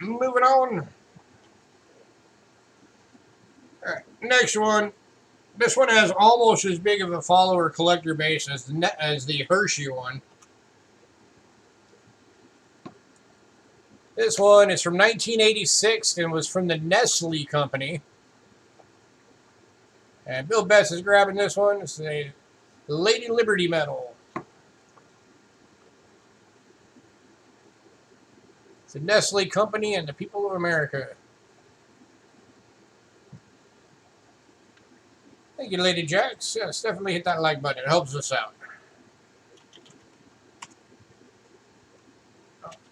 moving on. All right, next one. This one has almost as big of a follower collector base as the Hershey one. This one is from 1986 and was from the Nestle company. And Bill Betts is grabbing this one. It's a Lady Liberty medal. It's the Nestle company and the people of America. Thank you, Lady Jax. Yes, definitely hit that like button. It helps us out.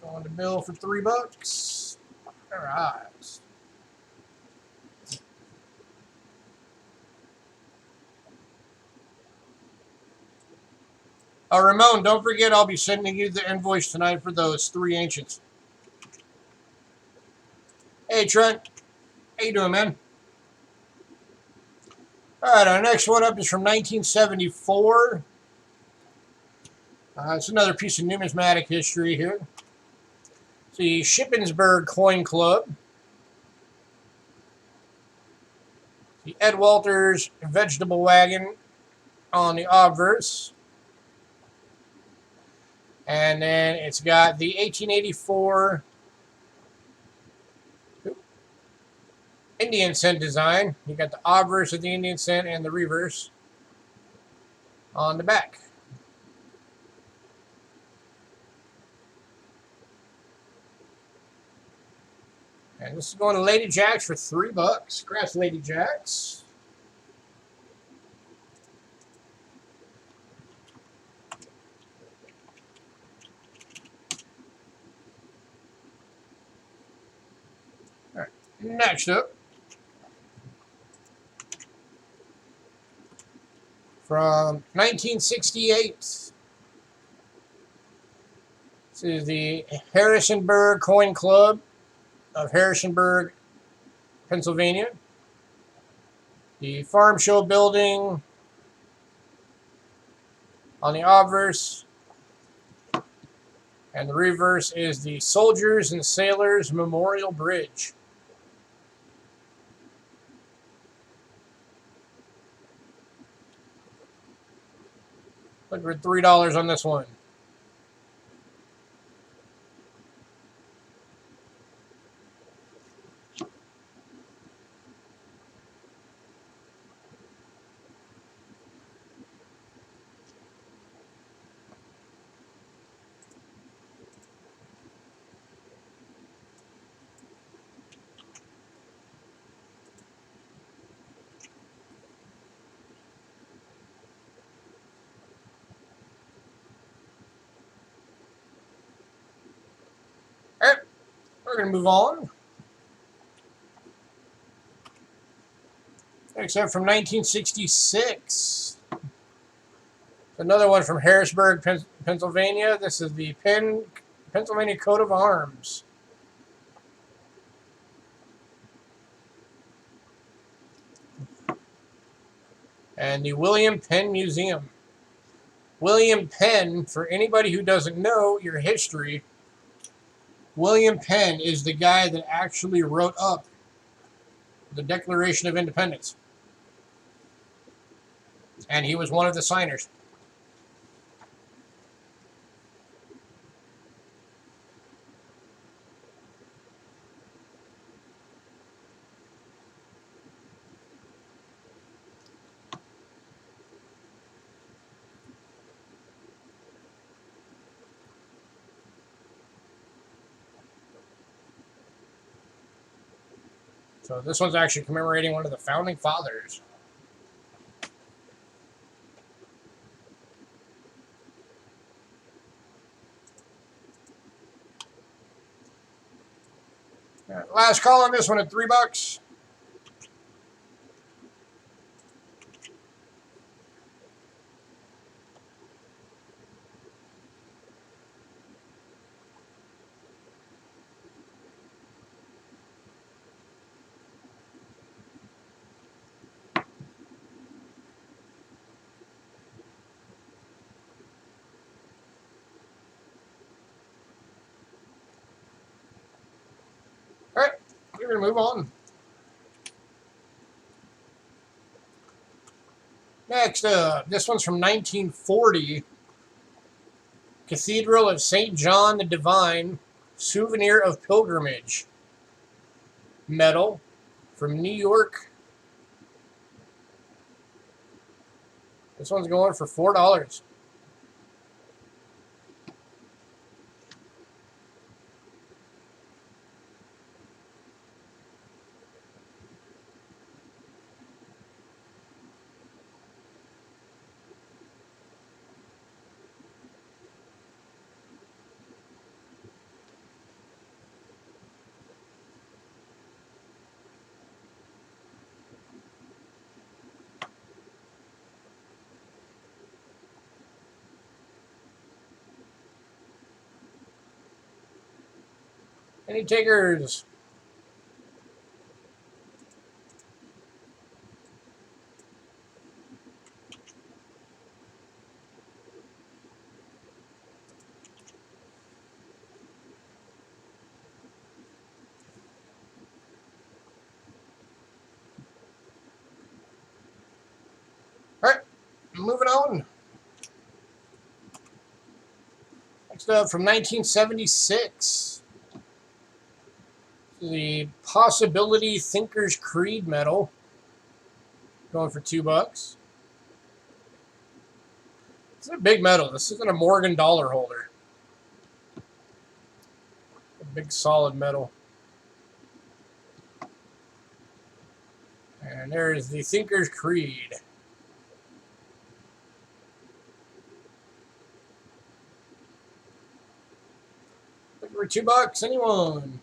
Going to Bill for $3. All right. Oh, Ramon, don't forget I'll be sending you the invoice tonight for those 3 ancients. Hey, Trent. How you doing, man? All right, our next one up is from 1974. It's another piece of numismatic history here. It's the Shippensburg Coin Club. The Ed Walters vegetable wagon on the obverse. And then it's got the 1884 Indian cent design. You got the obverse of the Indian cent and the reverse on the back. And this is going to Lady Jax for $3. Congrats, Lady Jax. All right, next up. From 1968. This is the Harrisonburg Coin Club of Harrisonburg, Pennsylvania. The Farm Show building on the obverse. And the reverse is the Soldiers and Sailors Memorial Bridge. Looking for $3 on this one. All right, we're going to move on. Next up from 1966. Another one from Harrisburg, Pennsylvania. This is the Pennsylvania coat of arms. And the William Penn Museum. William Penn, for anybody who doesn't know your history, William Penn is the guy that actually wrote up the Declaration of Independence. And he was one of the signers. So this one's actually commemorating one of the founding fathers. Last call on this one at $3. All right, we're going to move on. Next up, this one's from 1940. Cathedral of St. John the Divine, Souvenir of Pilgrimage. Medal from New York. This one's going for $4. Any takers? All right, moving on. Next up from 1976. The Possibility Thinker's Creed medal. Going for $2. This is a big medal. This isn't a Morgan dollar holder. A big solid medal. And there is the Thinker's Creed. Looking for $2. Anyone?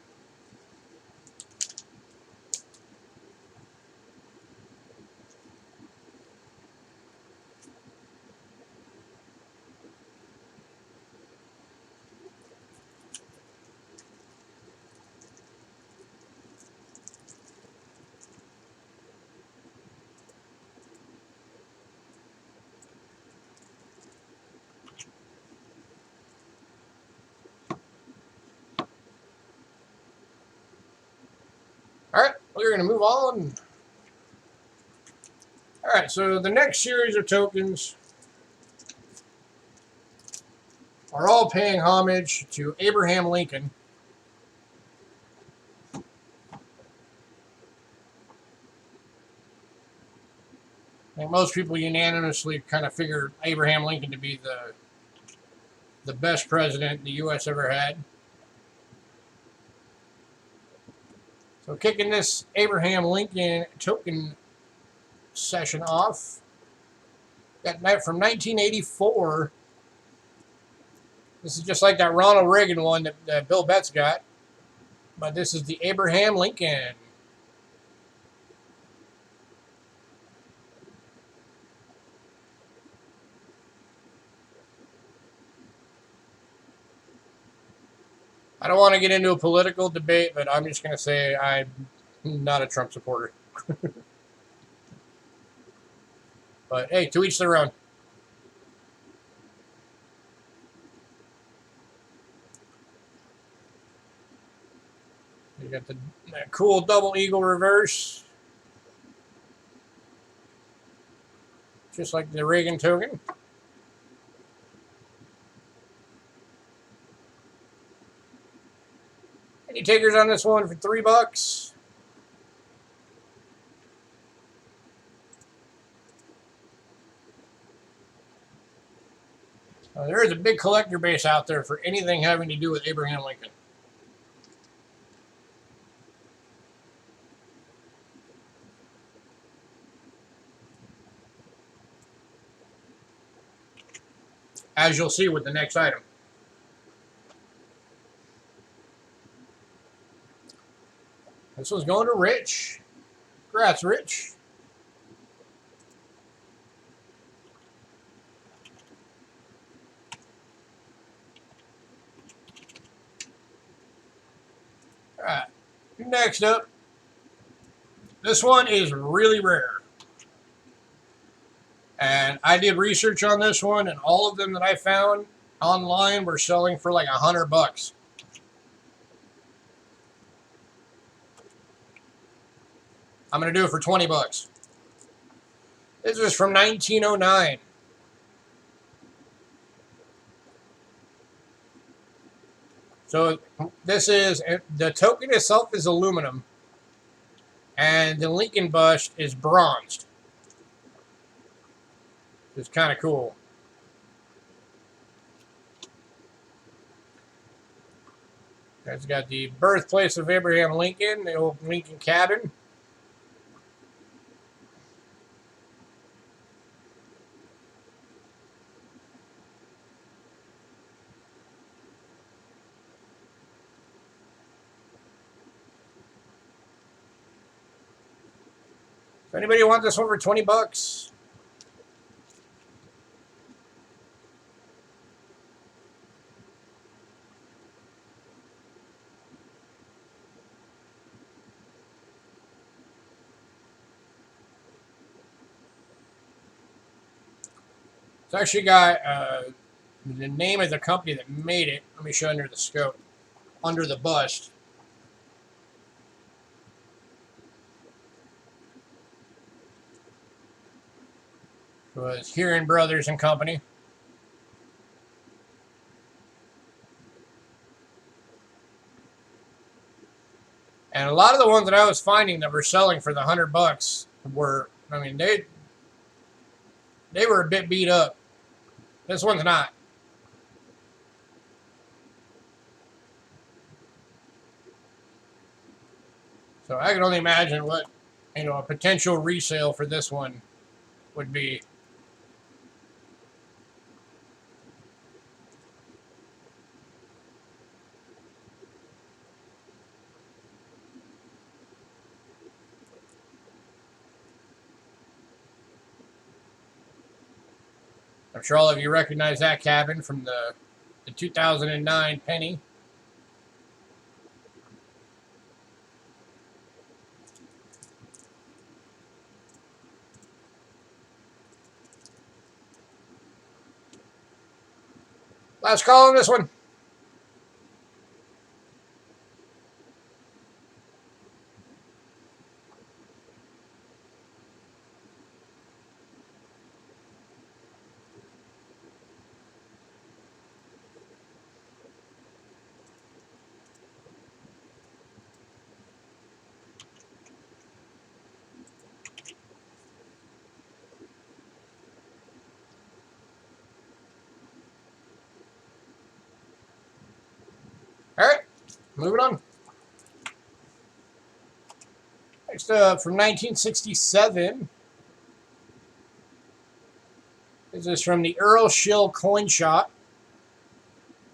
All right, we're going to move on. All right, so the next series of tokens are all paying homage to Abraham Lincoln. I think most people unanimously kind of figure Abraham Lincoln to be the best president the U.S. ever had. So kicking this Abraham Lincoln token session off, got that from 1984. This is just like that Ronald Reagan one that Bill Betts got, but this is the Abraham Lincoln. I don't want to get into a political debate, but I'm just going to say I'm not a Trump supporter. But hey, to each their own. You got that cool double eagle reverse, just like the Reagan token. Any takers on this one for $3? There is a big collector base out there for anything having to do with Abraham Lincoln. As you'll see with the next item. This one's going to Rich. Congrats, Rich. All right. Next up, this one is really rare. And I did research on this one, and all of them that I found online were selling for like $100. I'm going to do it for $20. This is from 1909. So this is, the token itself is aluminum, and the Lincoln bust is bronzed. It's kind of cool. It's got the birthplace of Abraham Lincoln, the old Lincoln cabin. If anybody wants this one for $20, it's actually got the name of the company that made it. Let me show under the scope, under the bust. It was Huron Brothers and Company. And a lot of the ones that I was finding that were selling for the $100 were, I mean, they were a bit beat up. This one's not. So I can only imagine what, a potential resale for this one would be. I'm sure all of you recognize that cabin from the 2009 penny. Last call on this one. Alright, moving on. Next up, from 1967. This is from the Earl Schill Coin Shop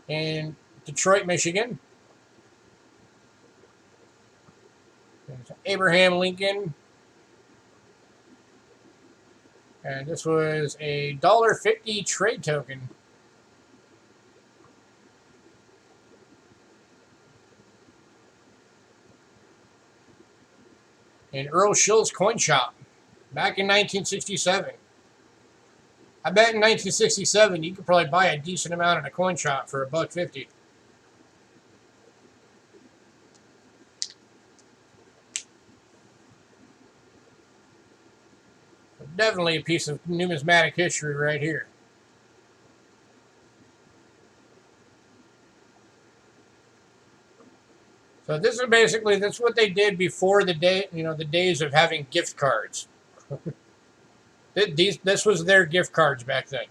in Detroit, Michigan. There's Abraham Lincoln. And this was a $1.50 trade token. In Earl Schill's Coin Shop back in 1967. I bet in 1967 you could probably buy a decent amount in a coin shop for $1.50. Definitely a piece of numismatic history right here. So this is basically, that's what they did before the day, the days of having gift cards. This was their gift cards back then.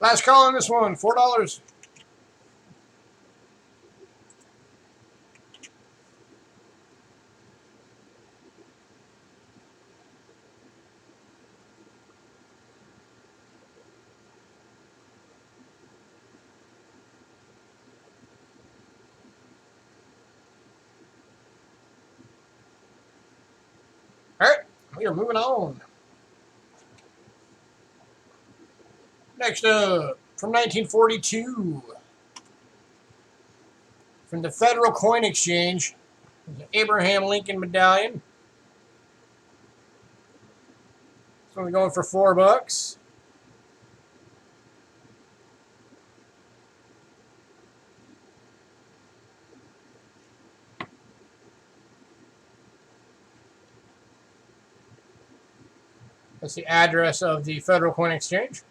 Last call on this one, $4. All right, we are moving on. Next up, from 1942, from the Federal Coin Exchange, the Abraham Lincoln Medallion. This one's going for $4. That's the address of the Federal Coin Exchange.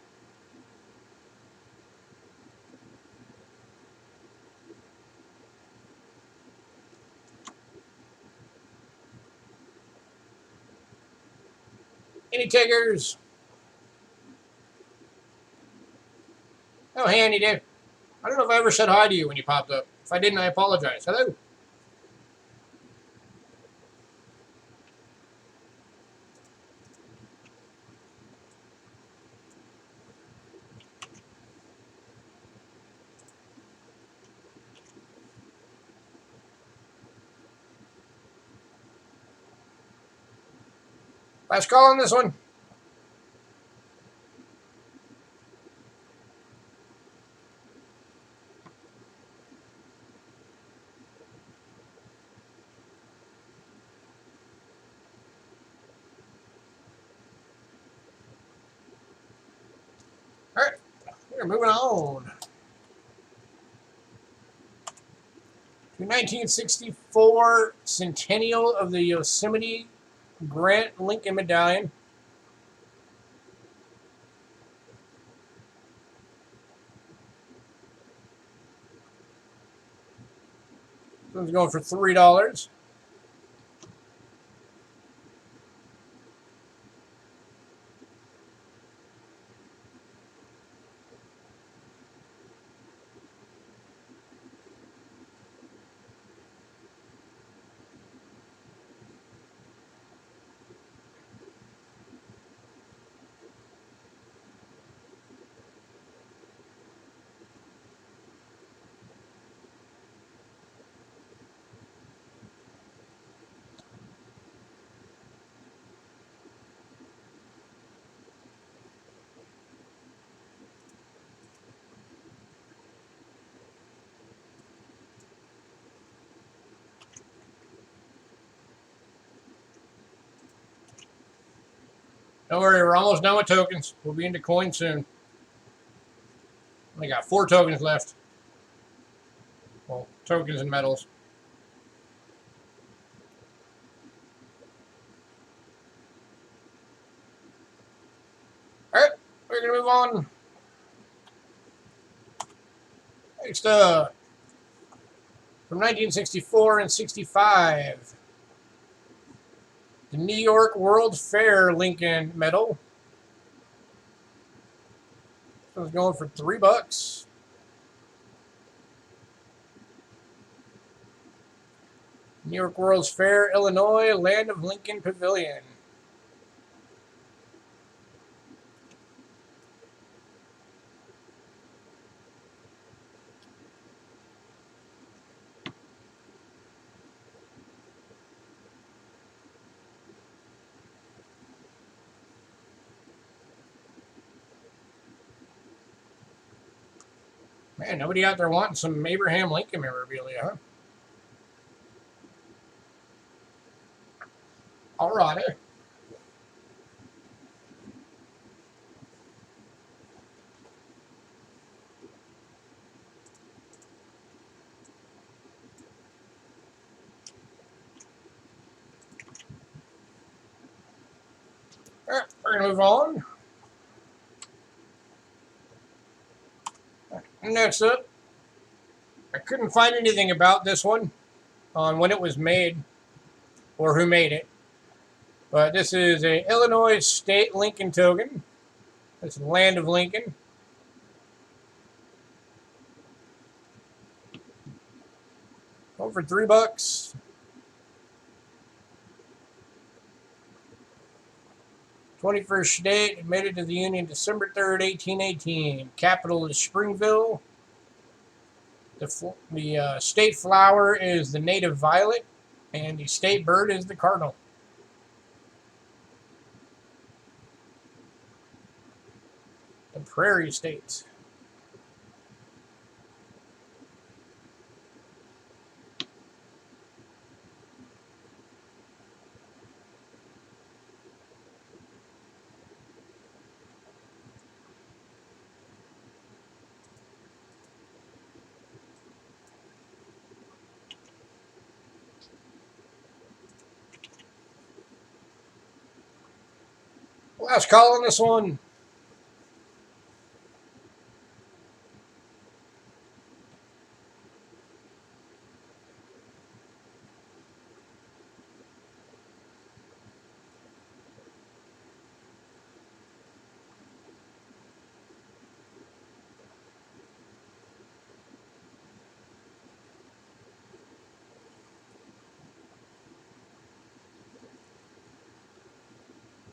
Any takers? Oh, hey, Andy Dave. I don't know if I ever said hi to you when you popped up. If I didn't, I apologize. Hello. Last call on this one. All right, we're moving on to 1964 centennial of the Yosemite Grant Lincoln Medallion. This one's going for $3. Don't worry, we're almost done with tokens. We'll be into coins soon. Only got 4 tokens left. Well, tokens and metals. All right, we're going to move on. Next up, from 1964 and 65, the New York World Fair Lincoln Medal. This one's going for $3. New York World's Fair, Illinois, Land of Lincoln Pavilion. Man, nobody out there wanting some Abraham Lincoln memorabilia, huh? All righty. All right, we're going to move on. Next up, I couldn't find anything about this one on when it was made or who made it. But this is a Illinois State Lincoln token. It's the Land of Lincoln. Over $3. 21st state, admitted to the Union December 3rd, 1818. Capital is Springville. The state flower is the native violet, and the state bird is the cardinal. The Prairie States. Last call on this one.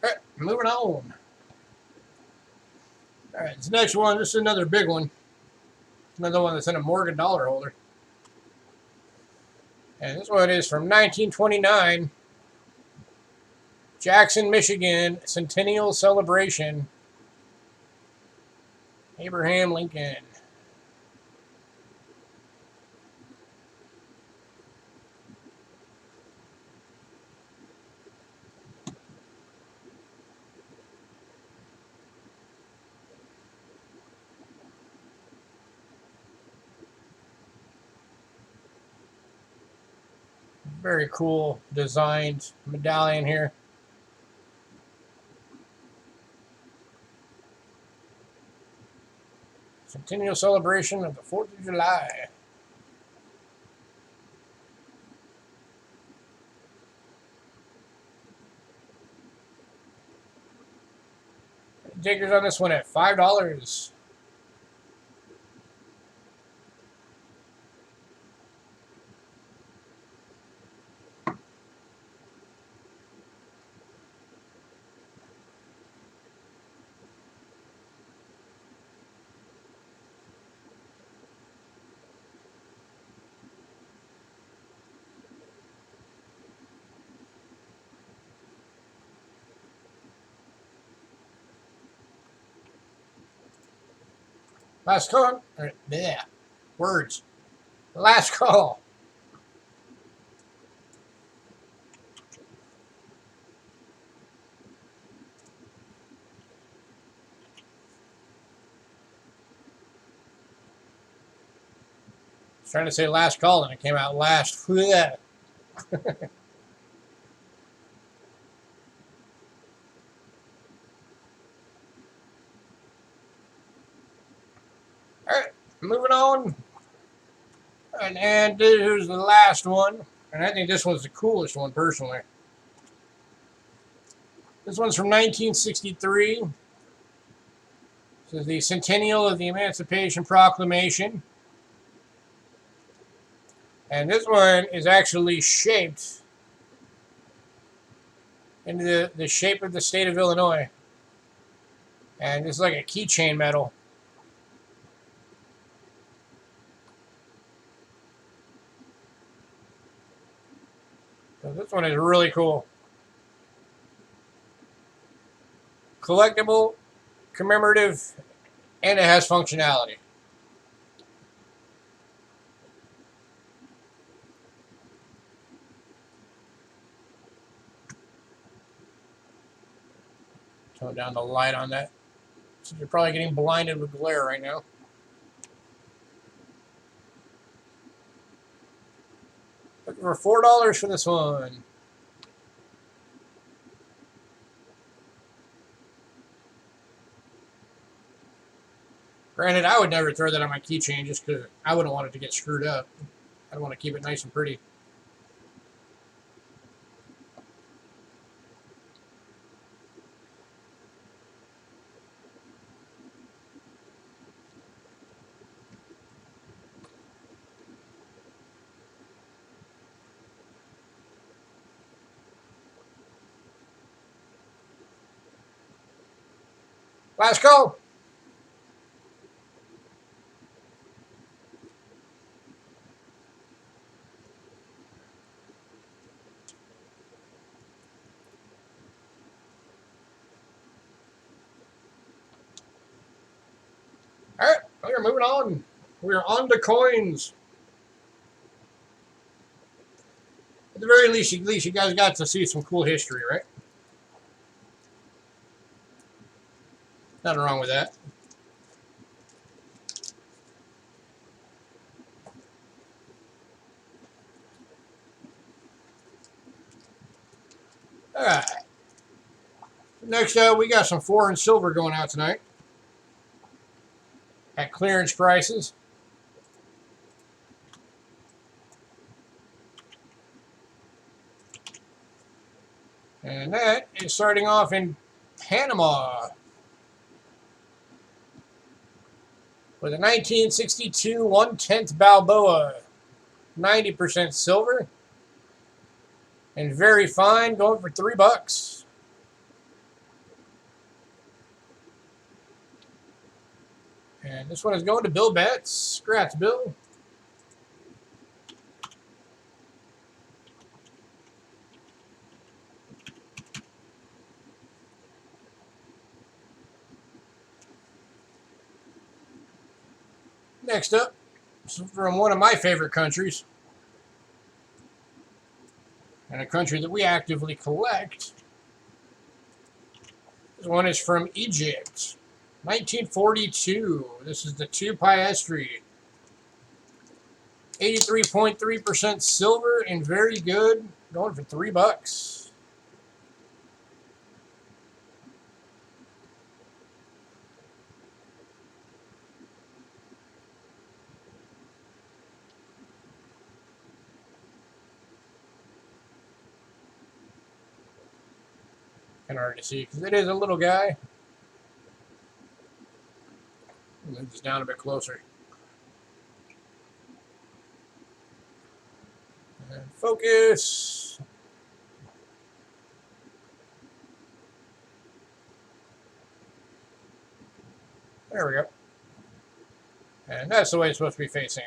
All right, moving on. All right, this next one, this is another big one. Another one that's in a Morgan dollar holder. And this one is from 1929. Jackson, Michigan, Centennial Celebration. Abraham Lincoln. Very cool designed medallion here. Centennial celebration of the 4th of July. Takers on this one at $5. Last call. Yeah. Words. Last call. I was trying to say last call and it came out last. Yeah. All right, moving on. And here's the last one. And I think this one's the coolest one, personally. This one's from 1963. This is the centennial of the Emancipation Proclamation. And this one is actually shaped into the shape of the state of Illinois. And it's like a keychain medal. So this one is really cool. Collectible, commemorative, and it has functionality. Tone down the light on that. So you're probably getting blinded with glare right now. Looking for $4 for this one. Granted, I would never throw that on my keychain just because I wouldn't want it to get screwed up. I want to keep it nice and pretty. Last call. All right, we're moving on. We're on to coins. At the very least, you guys got to see some cool history, right? Nothing wrong with that. All right. Next up, we got some foreign silver going out tonight at clearance prices. And that is starting off in Panama with a 1962 1/10 Balboa, 90% silver, and very fine, going for $3. And this one is going to Bill Betts. Congrats, Bill. Next up, from one of my favorite countries, and a country that we actively collect. This one is from Egypt, 1942. This is the 2 Piastri. 83.3% silver and very good, going for $3. Kind of hard to see because it is a little guy. Move this down a bit closer. And focus. There we go. And that's the way it's supposed to be facing.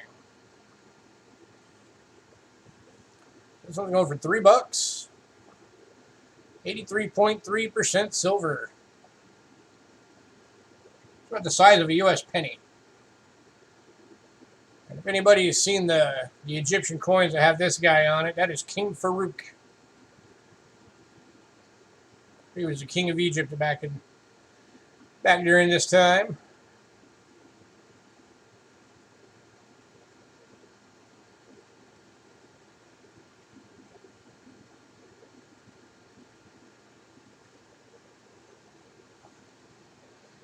This one's going for $3. 83.3% silver. It's about the size of a U.S. penny. And if anybody has seen the Egyptian coins that have this guy on it, that is King Farouk. He was the king of Egypt back during this time.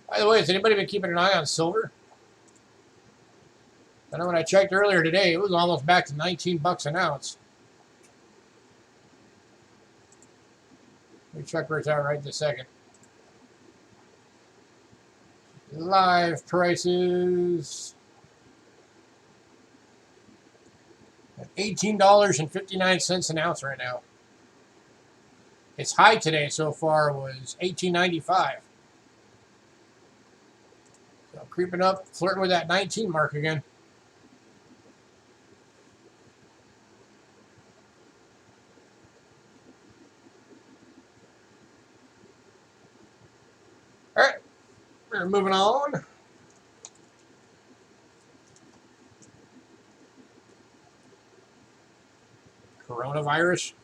By the way, has anybody been keeping an eye on silver? I know when I checked earlier today, it was almost back to 19 bucks an ounce. Let me check where it's at right this second. Live prices at $18.59 an ounce right now. Its high today so far was $18.95. So creeping up, flirting with that 19 mark again. All right, we're moving on. Coronavirus.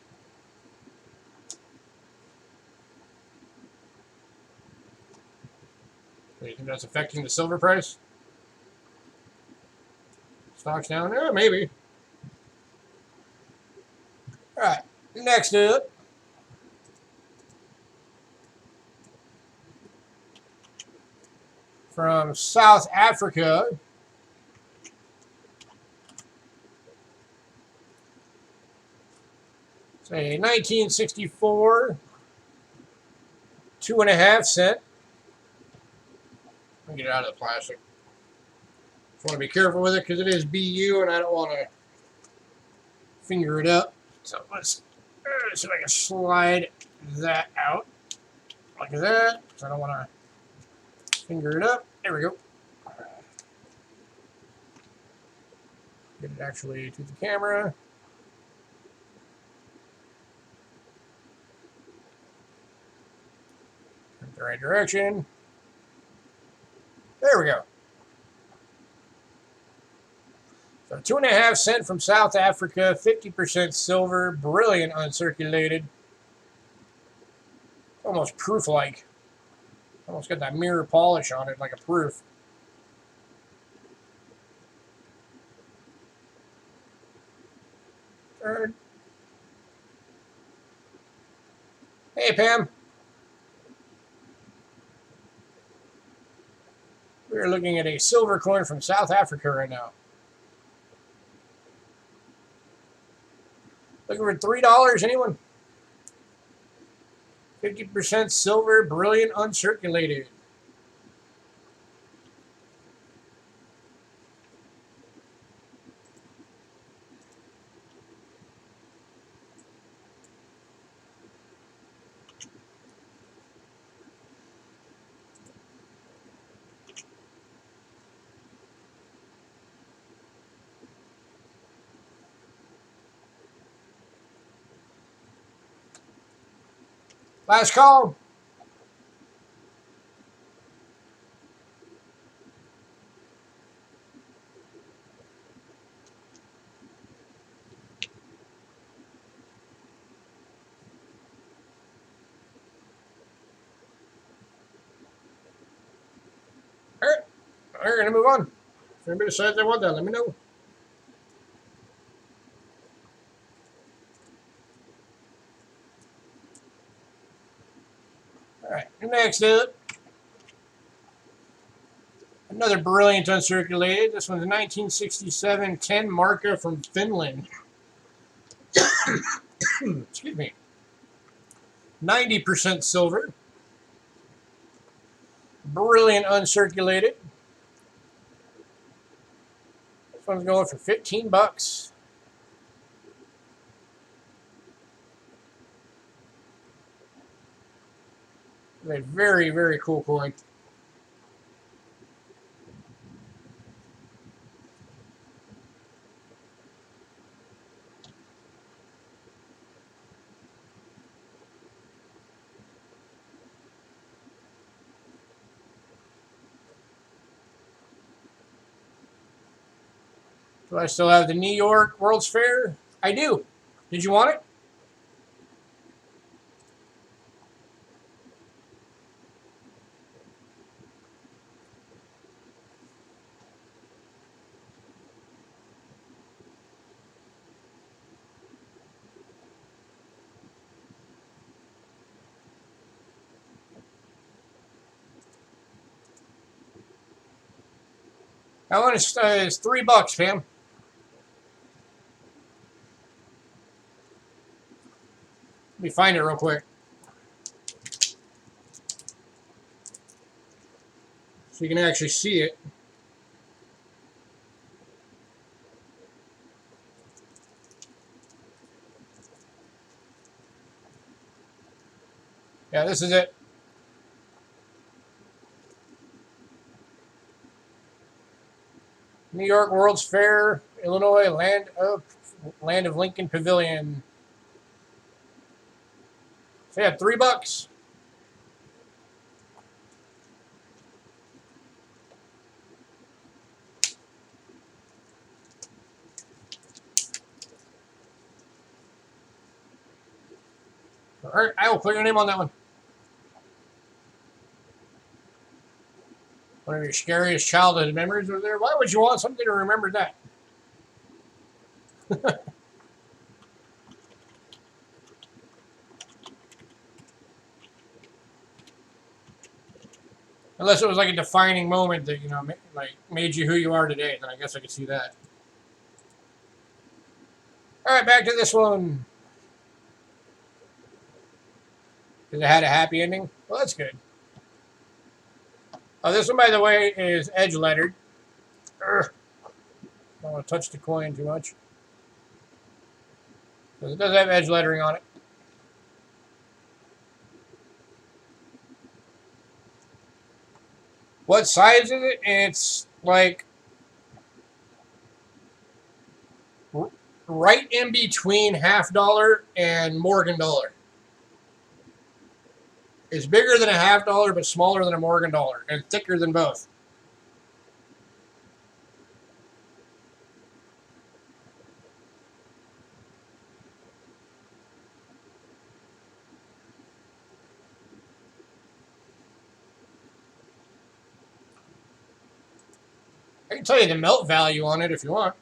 Do you think that's affecting the silver price? Stocks down? Yeah, maybe. All right, next up. From South Africa. It's a 1964 2.5 cent. Let me get it out of the plastic. Just want to be careful with it because it is BU and I don't want to finger it up. So let's see if I can slide that out like that. So I don't want to finger it up. There we go. Get it actually to the camera. The right direction. There we go. So 2.5 cent from South Africa, 50% silver, brilliant uncirculated. Almost proof-like. Almost got that mirror polish on it, like a proof. Third. Hey, Pam. We're looking at a silver coin from South Africa right now. Looking for $3, anyone? 50% silver, brilliant uncirculated. Last call. All right, we're going to move on. If anybody decides they want that, let me know. All right, next up, another brilliant uncirculated. This one's a 1967 10 marca from Finland. Excuse me. 90% silver. Brilliant uncirculated. This one's going for 15 bucks. A very, very cool coin. Do I still have the New York World's Fair? I do. Did you want it? That one is $3, fam. Let me find it real quick. So you can actually see it. Yeah, this is it. New York World's Fair, Illinois, Land of Lincoln Pavilion. So yeah, $3. All right, I will put your name on that one. One of your scariest childhood memories over there. Why would you want something to remember that? Unless it was like a defining moment that, you know, like made you who you are today, then I guess I could see that. All right, back to this one. Because it had a happy ending. Well, that's good. Oh, this one, by the way, is edge lettered. Don't want to touch the coin too much. Because it does have edge lettering on it. What size is it? It's like right in between $half and Morgan dollar. It's bigger than a $half, but smaller than a Morgan dollar, and thicker than both. I can tell you the melt value on it if you want.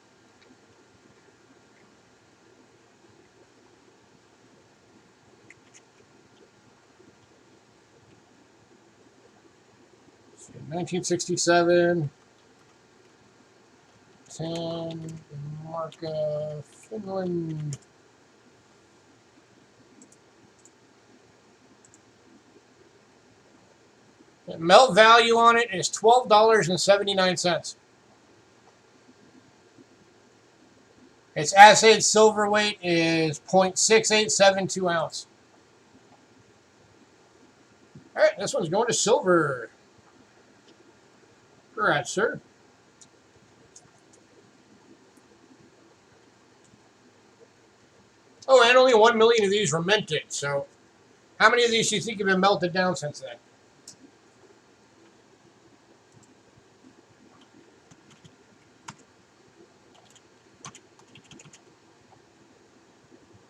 Let's see, 1967, 10, Marka, Finland. The melt value on it is $12.79. Its assayed silver weight is 0.6872 ounce. All right, this one's going to silver. Congrats, sir. Oh, and only 1 million of these were minted. So, how many of these do you think have been melted down since then?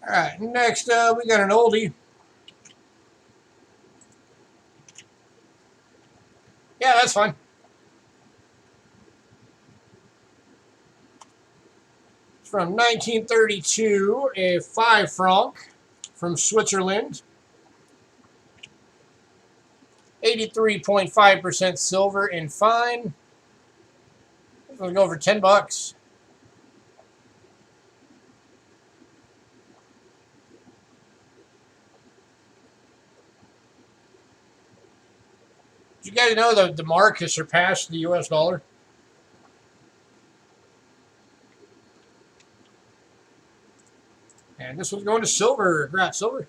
All right, next we got an oldie. Yeah, that's fine. It's from 1932, a 5 franc from Switzerland. 83.5% silver and fine. This one's going for $10. Did you guys know that the mark has surpassed the US dollar? And this one's going to silver. Congrats, silver.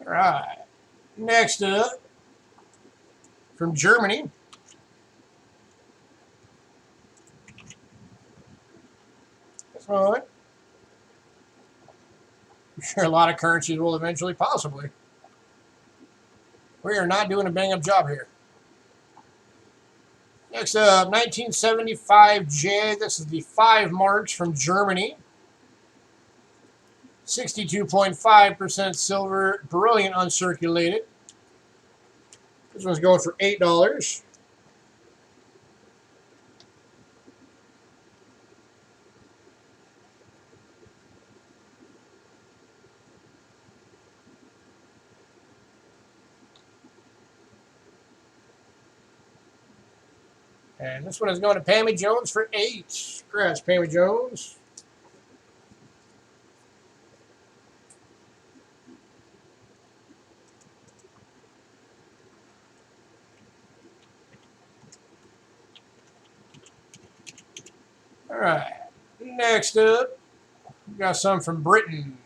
All right. Next up, from Germany. This one. I'm sure a lot of currencies will eventually, possibly. We are not doing a bang-up job here. Next up, 1975J. This is the 5 marks from Germany. 62.5% silver, brilliant uncirculated. This one's going for $8. And this one is going to Pammy Jones for 8. Congrats, Pammy Jones. All right. Next up, we got some from Britain.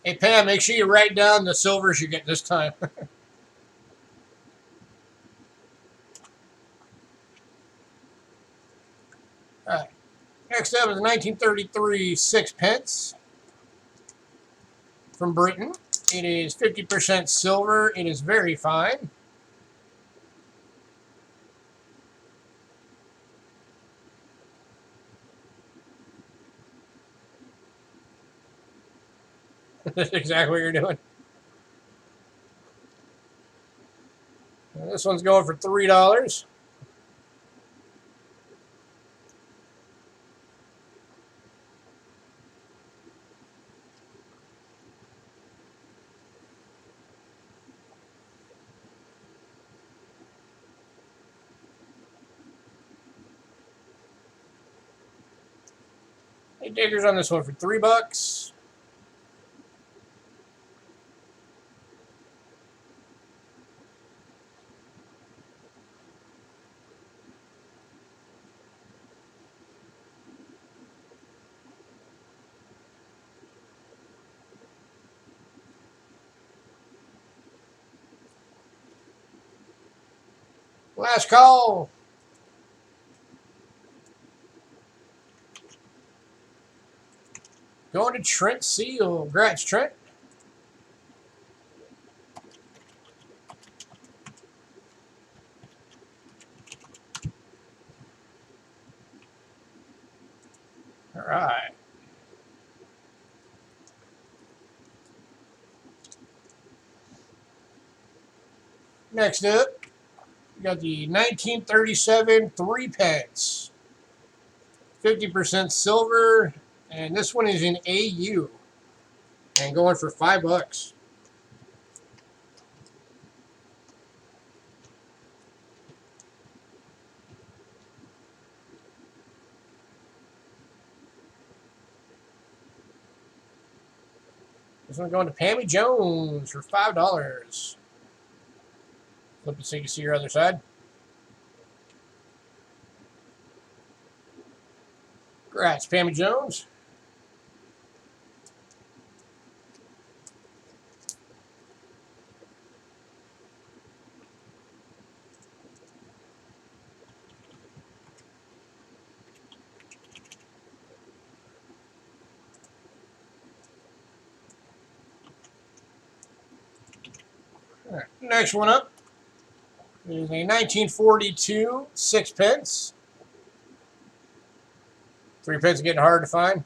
Hey, Pam, make sure you write down the silvers you get this time. All right. Next up is 1933 sixpence from Britain. It is 50% silver. It is very fine. That's exactly what you're doing. And this one's going for $3. Hey, Diggers on this one for $3. Last call. Going to Trent Seal. Congrats, Trent. All right. Next up, we got the 1937 3-pence. 50% silver. And this one is in AU. And going for $5. This one going to Pammy Jones for $5. Flip it so you can see your other side. Congrats, Pammy Jones. All right. Next one up is a 1942 sixpence. 3-pence getting hard to find.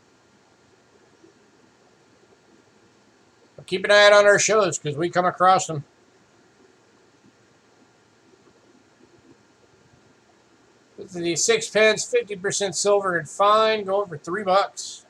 But keep an eye out on our shows because we come across them. This is the 6-pence, 50% silver and fine, going for $3.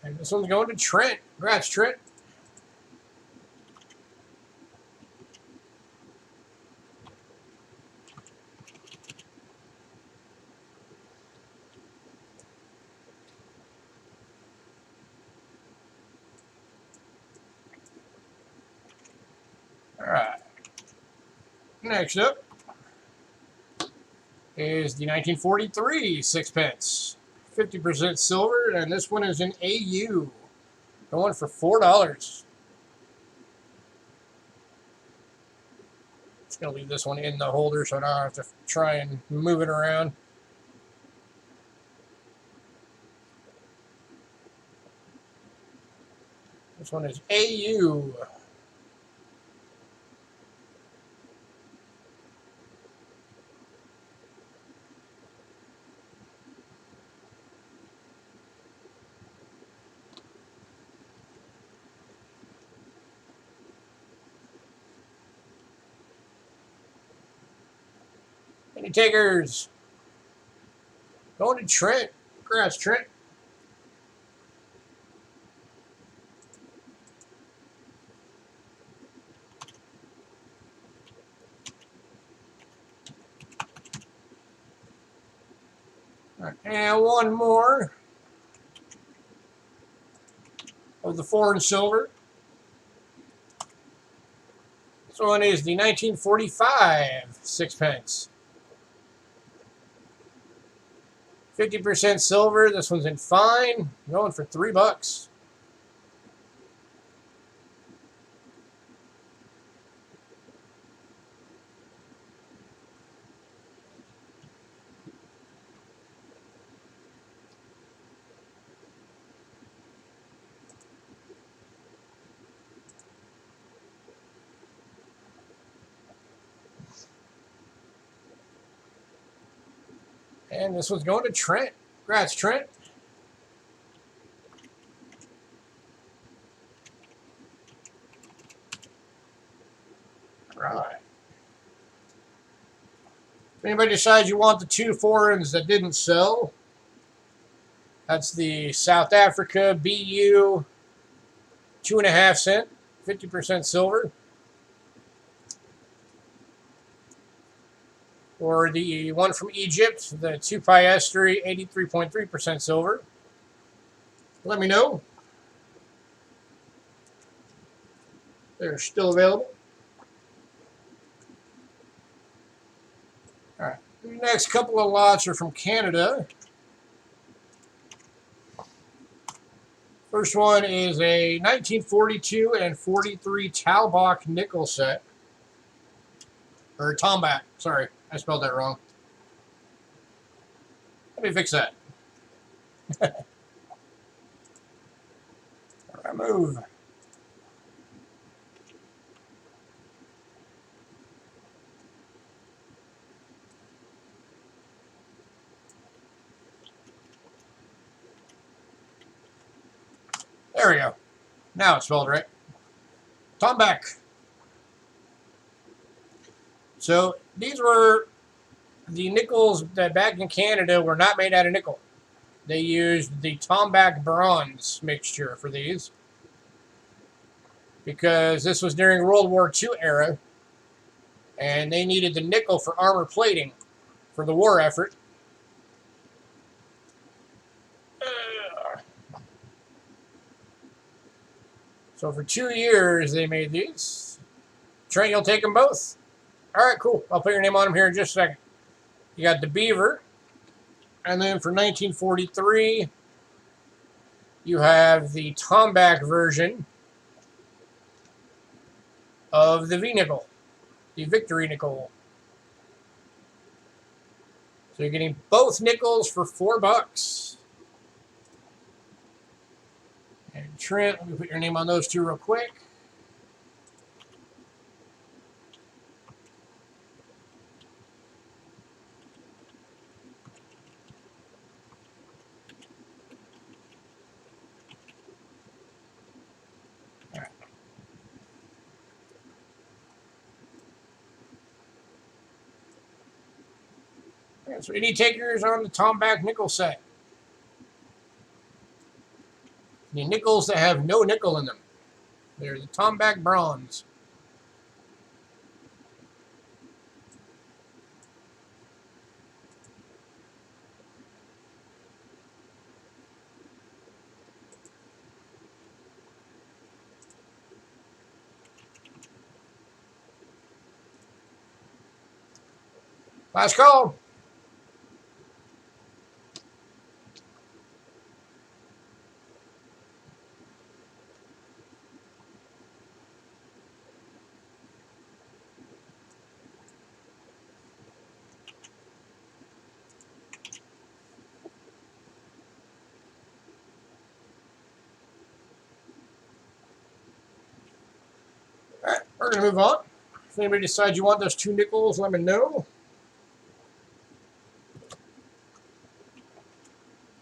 And this one's going to Trent. Congrats, Trent. All right. Next up is the 1943 sixpence. 50% silver, and this one is in AU. Going for $4. Just going to leave this one in the holder so I don't have to try and move it around. This one is AU. Any takers? Going to Trent. Congrats, Trent. All right, and one more of the 4 and silver. This one is the 1945 sixpence. 50% silver. This one's in fine. Going for $3. And this one's going to Trent. Congrats, Trent. All right. If anybody decides you want the 2 foreigns that didn't sell, that's the South Africa BU 2.5 cent, 50% silver. Or the one from Egypt, the 2 Piastri, 83.3% silver. Let me know. They're still available. All right. The next couple of lots are from Canada. First one is a 1942 and 43 Talbot nickel set. Or Tomback. Sorry, I spelled that wrong. Let me fix that. All right, move. There we go. Now it's spelled right. Tomback. So these were the nickels that back in Canada were not made out of nickel. They used the Tomback bronze mixture for these because this was during World War II era and they needed the nickel for armor plating for the war effort. So for 2 years they made these. Trent, you'll take them both? All right, cool. I'll put your name on them here in just a second. You got the Beaver. And then for 1943, you have the Tomback version of the V-nickel, the Victory nickel. So you're getting both nickels for $4. And Trent, let me put your name on those two real quick. So any takers on the Tomback nickel set? The nickels that have no nickel in them. They're the Tomback bronze. Last call. All right, we're going to move on. If anybody decides you want those 2 nickels, let me know.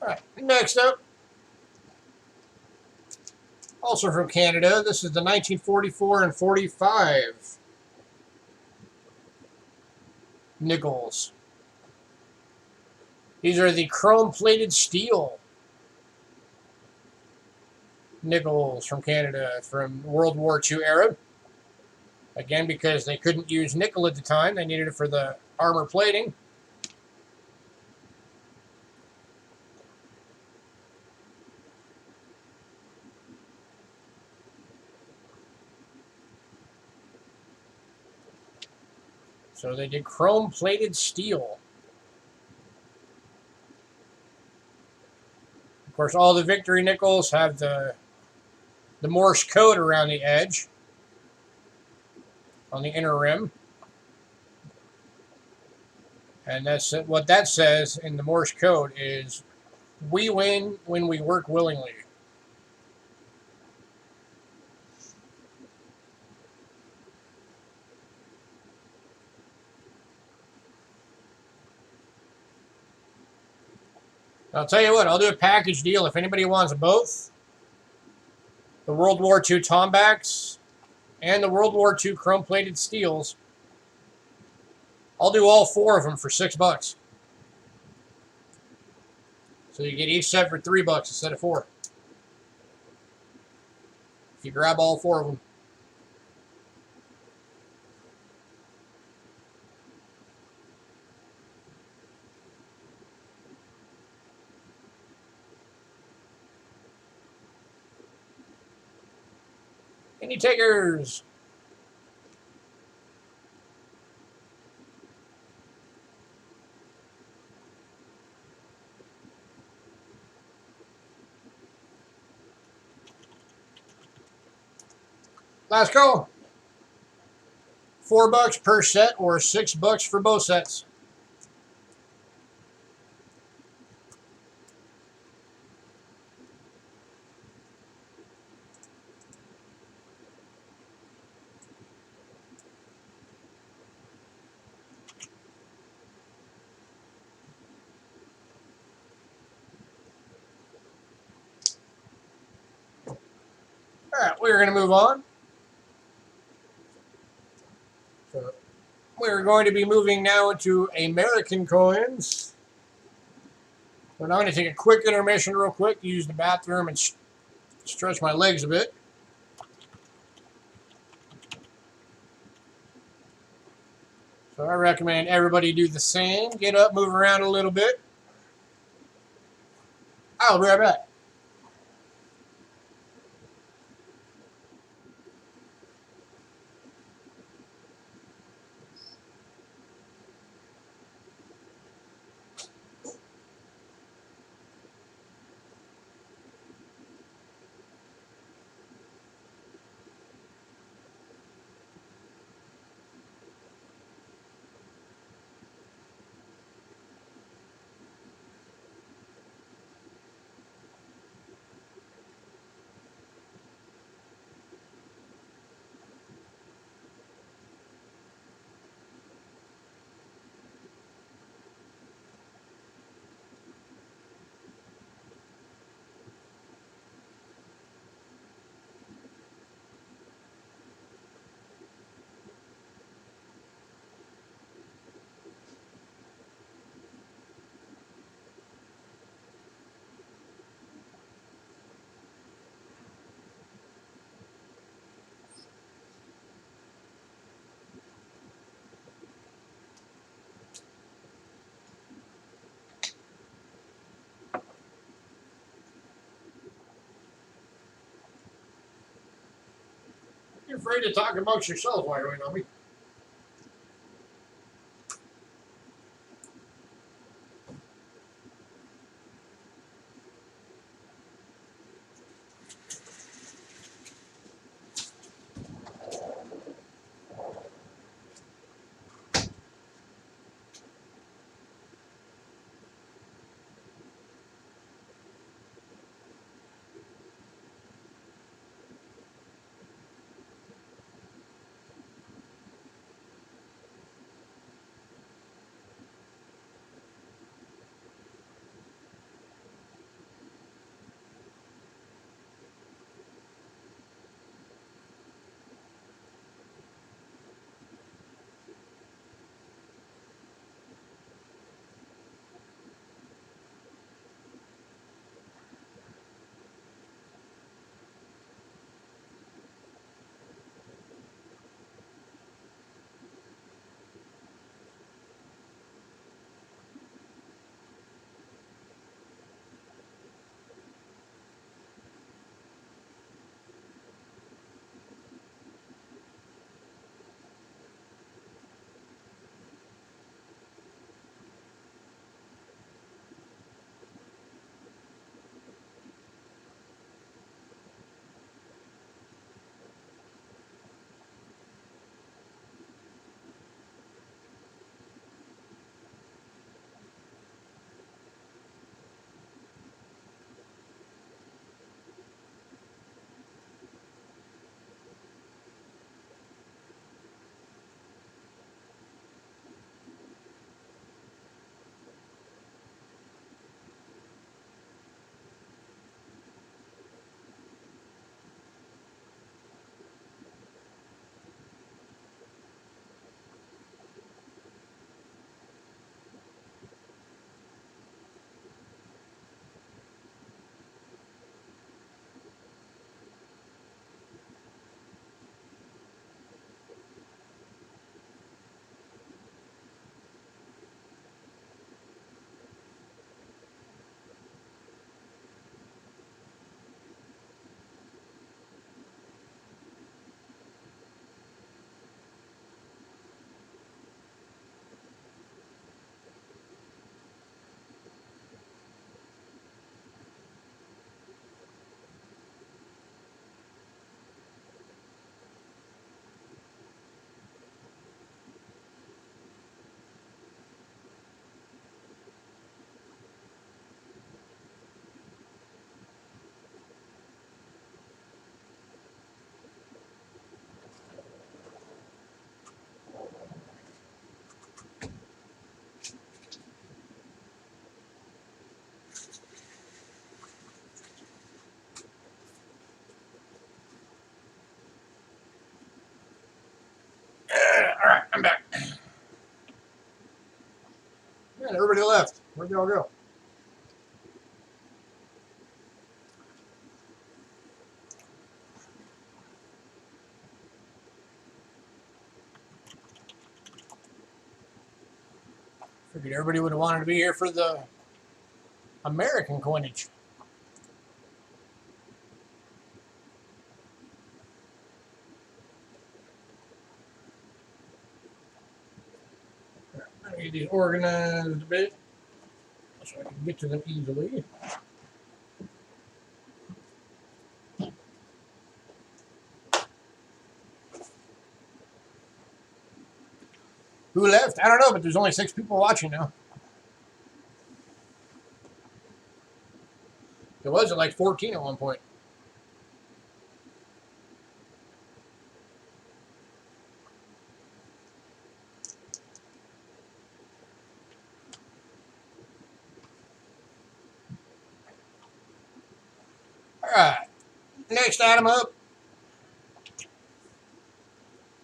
All right, next up, also from Canada, this is the 1944 and 45 nickels. These are the chrome-plated steel nickels from Canada from World War II era. Again, because they couldn't use nickel at the time, they needed it for the armor plating. So they did chrome-plated steel. Of course, all the Victory nickels have the Morse code around the edge on the inner rim. And that's what that says in the Morse code is, we win when we work willingly. I'll tell you what, I'll do a package deal if anybody wants both. The World War II Tombacks and the World War II chrome-plated steels. I'll do all 4 of them for $6. So you get each set for $3 instead of 4. If you grab all 4 of them. Any takers? Last go. $4 per set or $6 for both sets. All right, we're going to move on. So we're going to be moving now into American coins. So now I'm going to take a quick intermission real quick, use the bathroom and stretch my legs a bit. So I recommend everybody do the same. Get up, move around a little bit. I'll be right back. You're afraid to talk amongst yourselves while you're waiting on me. And everybody left. Where'd they all go? Figured everybody would have wanted to be here for the American coinage. Let me get these organized a bit so I can get to them easily. Who left? I don't know, but there's only 6 people watching now. It was at like 14 at one point. All right. Next item up.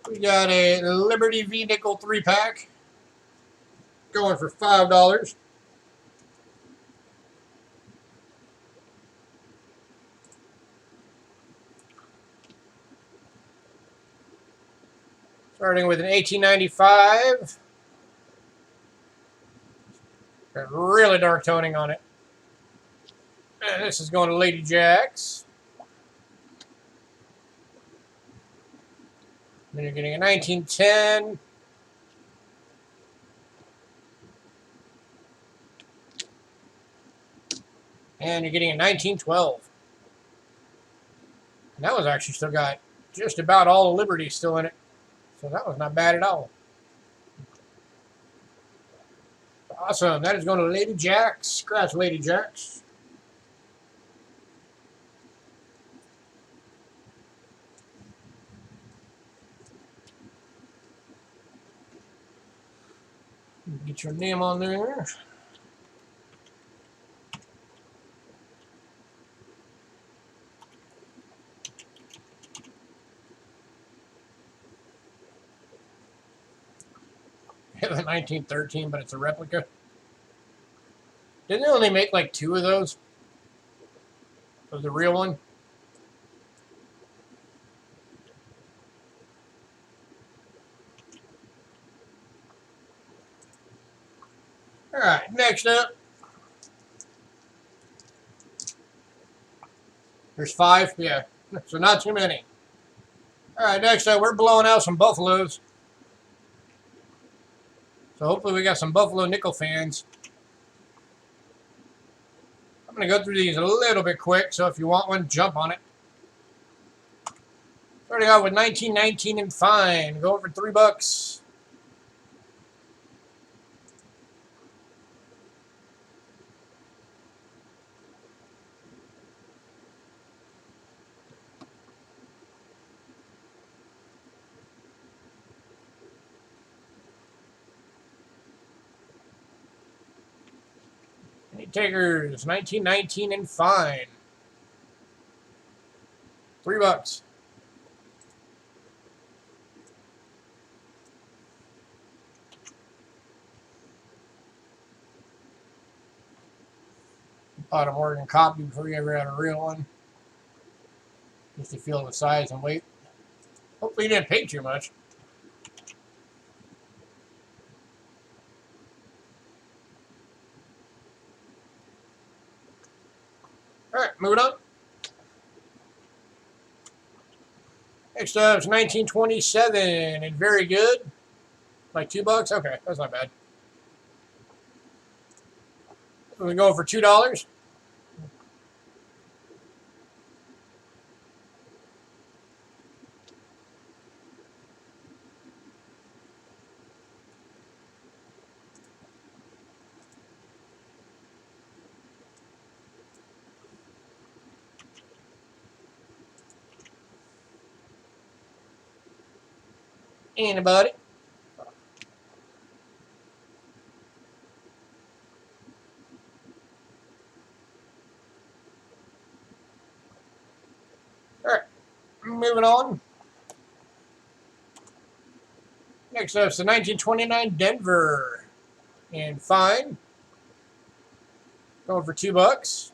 We got a Liberty V Nickel 3-pack. Going for $5. Starting with an 1895. Got really dark toning on it. And this is going to Lady Jacks. Then you're getting a 1910. And you're getting a 1912. And that was actually still got just about all the Liberty still in it. So that was not bad at all. Awesome. That is going to Lady Jacks. Scratch Lady Jacks. Get your name on there. The 1913, but it's a replica. Didn't they only make like 2 of those? Of the real one? Alright, next up. There's 5? Yeah. So not too many. Alright, next up, we're blowing out some Buffaloes. So hopefully we got some Buffalo nickel fans. I'm going to go through these a little bit quick, so if you want one, jump on it. Starting out with 1919 and fine. Go over $3. Any takers? 1919 and fine. $3. Bought a Morgan copy before you ever had a real one. Just to feel the size and weight. Hopefully you didn't pay too much. Alright, moving on. Next up is 1927 and very good. Like $2? Okay, that's not bad. We're going for $2. Anybody? Alright, moving on. Next up is the 1929 Denver and fine. Going for $2.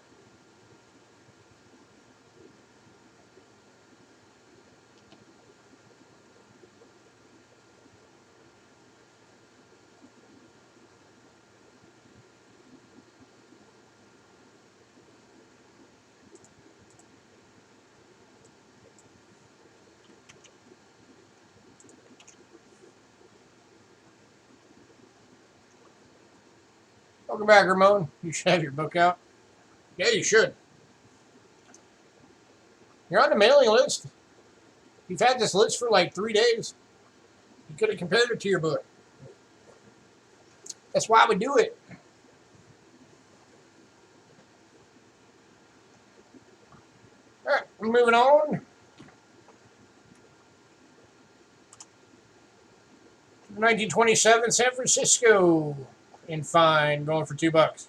Welcome back, Ramon. You should have your book out. Yeah, you should. You're on the mailing list. You've had this list for like 3 days. You could have compared it to your book. That's why we do it. All right, we're moving on. 1927 San Francisco in fine, going for $2.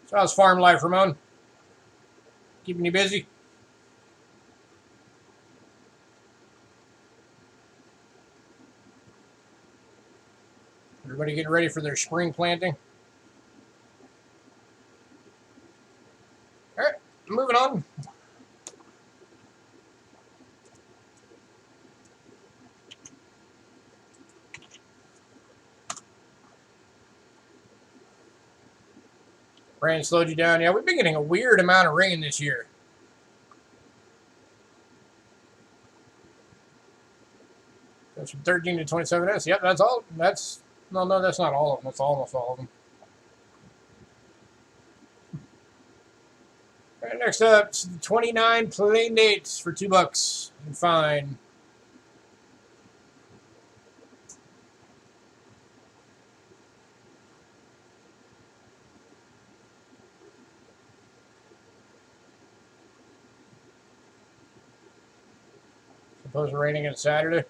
So how's farm life, Ramon? Keeping you busy? Everybody getting ready for their spring planting? All right, moving on. Rain slowed you down. Yeah, we've been getting a weird amount of rain this year. That's from 13 to 27S. Yep, that's all. That's no, that's not all of them. That's almost all of them. All right, next up, 29 plain dates for $2 and fine. Supposed to rain again Saturday.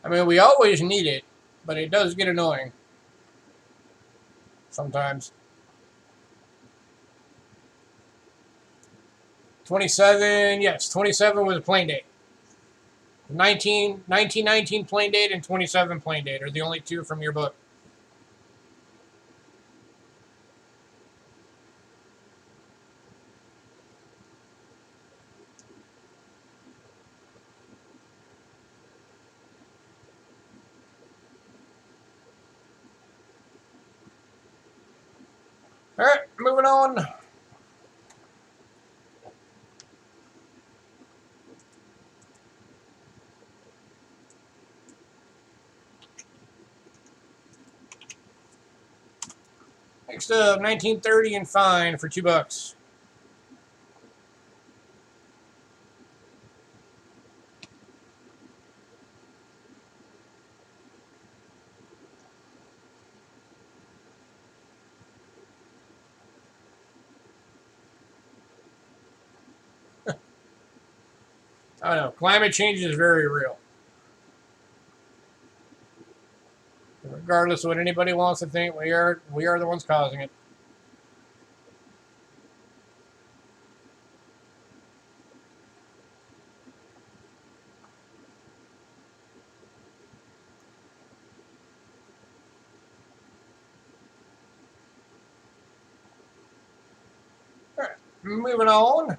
I mean, we always need it, but it does get annoying sometimes. 27, yes, 27 was a plain date. 1919 plain date and 27 plain date are the only two from your book. All right, moving on. Next up, 1930 and fine for $2. I don't know. Climate change is very real. Regardless of what anybody wants to think, we are the ones causing it. All right, moving on.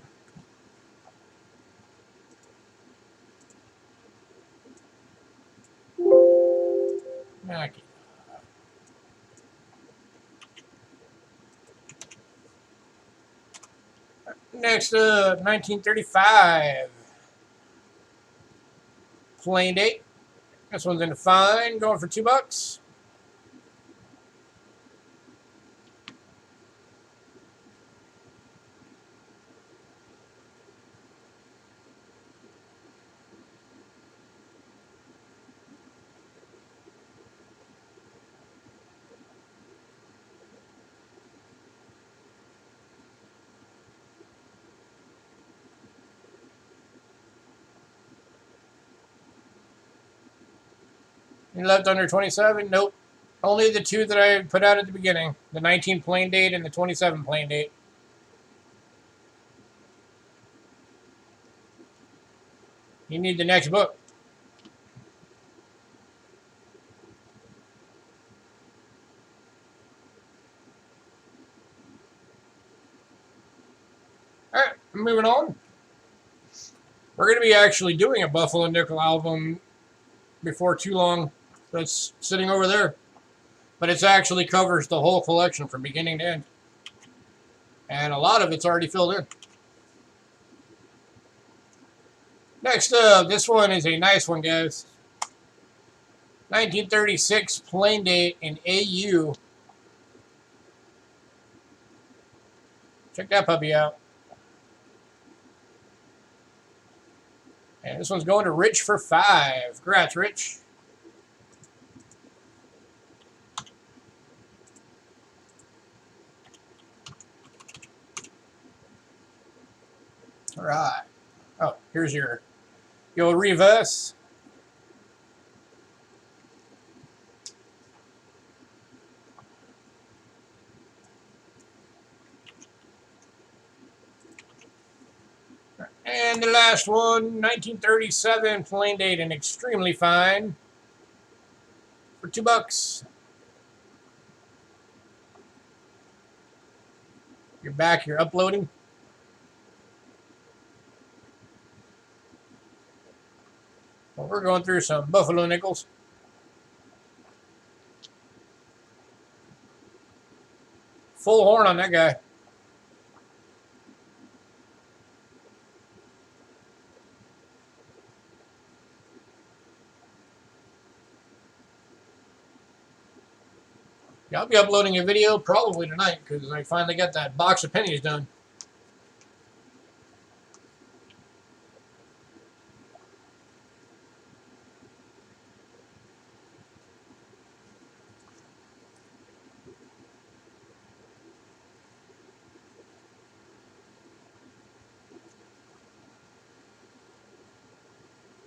Okay. Next up, 1935. Plain date. This one's in the fine, going for $2. Any left under 27? Nope. Only the two that I put out at the beginning. The 19 plain date and the 27 plain date. You need the next book. Alright, moving on. We're going to be actually doing a Buffalo Nickel album before too long. That's sitting over there. But it actually covers the whole collection from beginning to end. And a lot of it's already filled in. Next up, this one is a nice one, guys. 1936 plain date in AU. Check that puppy out. And this one's going to Rich for 5. Congrats, Rich. All right. Oh, here's your reverse. And the last one, 1937, plain date and extremely fine for $2. You're back, you're uploading. Well, we're going through some Buffalo Nickels. Full horn on that guy. Yeah, I'll be uploading a video probably tonight because I finally got that box of pennies done.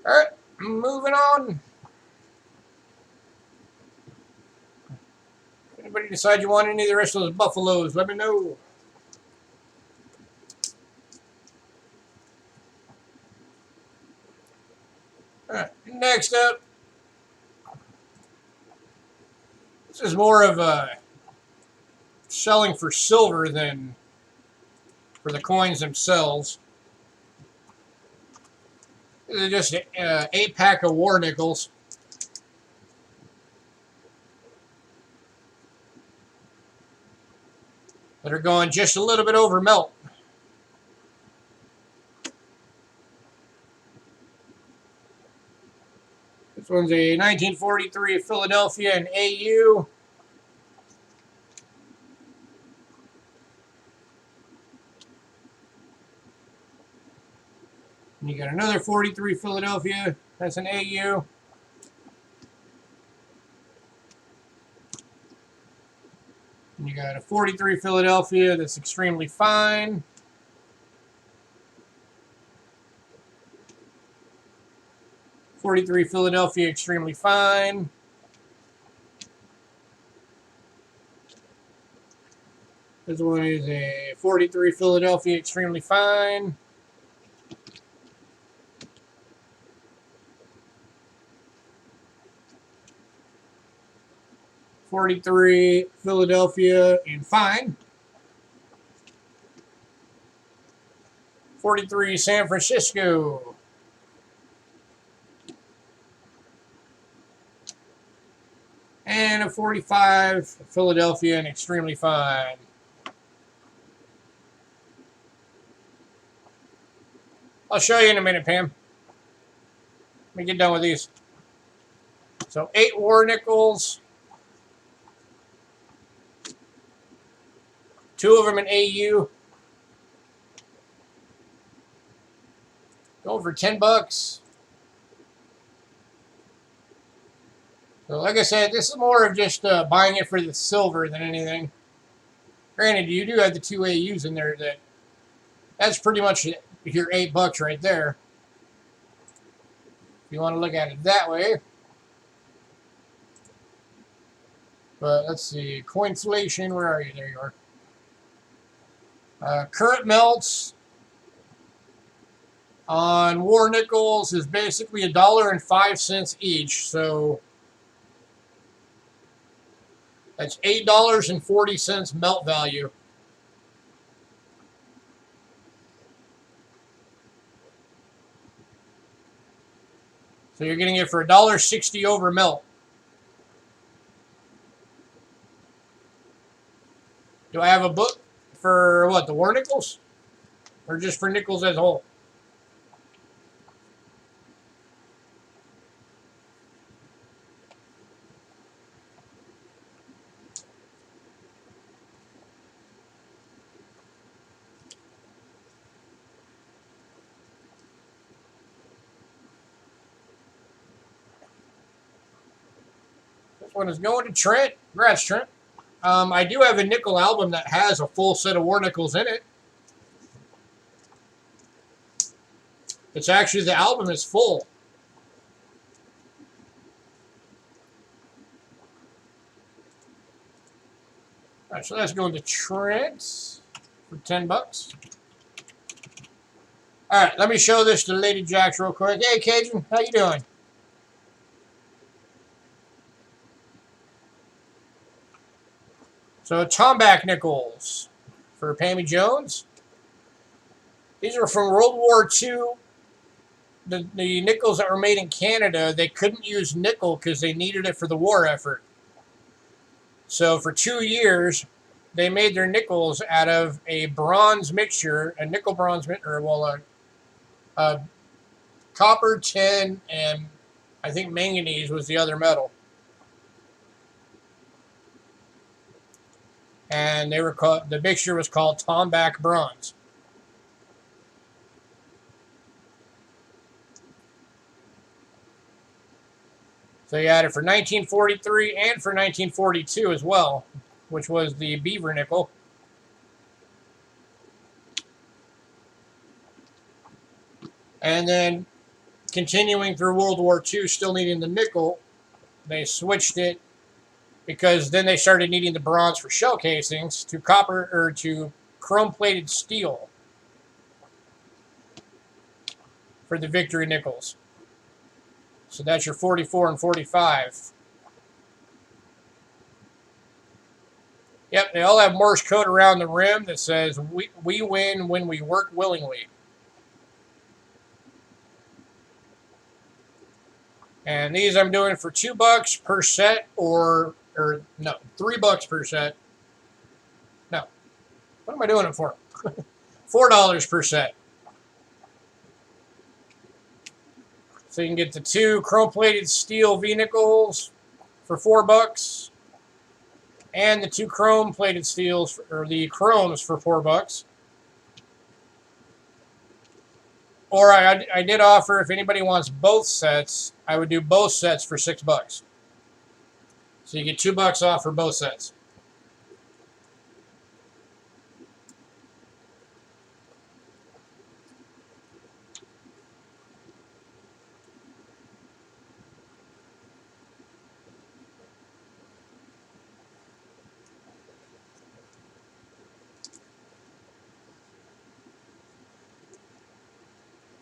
Alright, moving on. Anybody decide you want any of the rest of those Buffaloes, let me know. Alright, next up. This is more of a selling for silver than for the coins themselves. This is just an 8-pack of war nickels. That are going just a little bit over melt. This one's a 1943 Philadelphia and AU. And you got another 43 Philadelphia. That's an AU. And you got a 43 Philadelphia that's extremely fine. .43 Philadelphia extremely fine. This one is a 43 Philadelphia extremely fine. .43 Philadelphia in fine. .43 San Francisco. And a 45 Philadelphia and extremely fine. I'll show you in a minute, Pam. Let me get done with these. So 8 war nickels. 2 of them in AU. Go for $10. So like I said, this is more of just buying it for the silver than anything. Granted, you do have the 2 AUs in there. That's pretty much your $8 right there. If you want to look at it that way. But let's see, coinflation, where are you? There you are. Current melts on war nickels is basically $1.05 each. So that's $8.40 melt value. So you're getting it for $1.60 over melt. Do I have a book for what, the war nickels? Or just for nickels as a whole? This one is going to Trent. Congrats, Trent. I do have a nickel album that has a full set of war nickels in it. It's actually, the album is full. All right, so that's going to Trent for $10. All right, let me show this to Lady Jacks real quick. Hey, Cajun, how you doing? So Tomback nickels for Pammy Jones. These are from World War II. The nickels that were made in Canada, they couldn't use nickel because they needed it for the war effort. So for 2 years, they made their nickels out of a bronze mixture, a nickel bronze, or well, copper, tin, and I think manganese was the other metal. And they were called, the mixture was called Tomback bronze. So you had it for 1943 and for 1942 as well, which was the beaver nickel. And then continuing through World War II, still needing the nickel, they switched it because then they started needing the bronze for shell casings to copper or to chrome-plated steel for the Victory nickels. So that's your 44 and 45. Yep, they all have Morse code around the rim that says, we win when we work willingly. And these I'm doing for $2 per set, or no, $3 per set. No, what am I doing it for? $4 per set. So you can get the 2 chrome-plated steel V-nickels for $4, and the 2 chrome-plated steels, or the chromes, for $4. Or I did offer, if anybody wants both sets, I would do both sets for $6. So you get $2 off for both sets.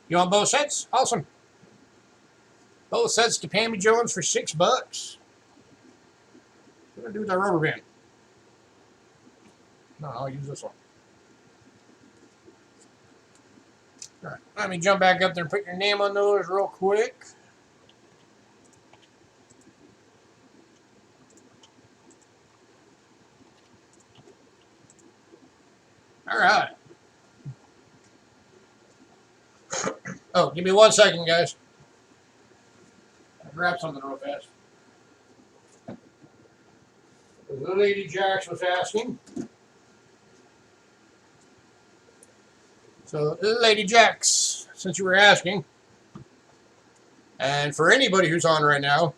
You want both sets? Awesome. Both sets to Pammy Jones for $6. What do I do with that rubber band? No, I'll use this one. All right, let me jump back up there and put your name on those real quick. All right. Oh, give me 1 second, guys. I'll grab something real fast. The Lady Jacks was asking. So, Lady Jacks, since you were asking, and for anybody who's on right now,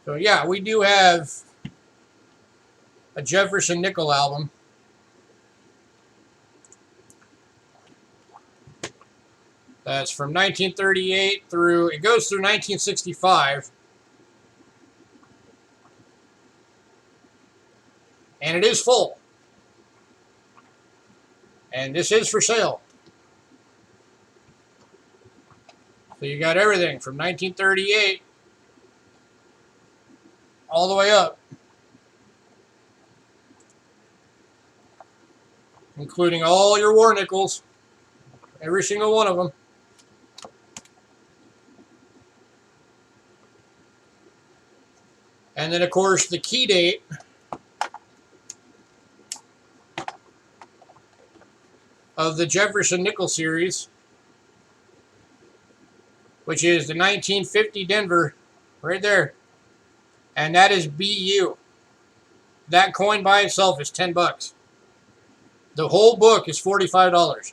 so yeah, we do have a Jefferson nickel album. That's from 1938 through, it goes through 1965. And it is full. And this is for sale. So you got everything from 1938 all the way up, including all your war nickels, every single one of them. And then, of course, the key date of the Jefferson nickel series, which is the 1950 Denver, right there. And that is BU. That coin by itself is $10. The whole book is $45.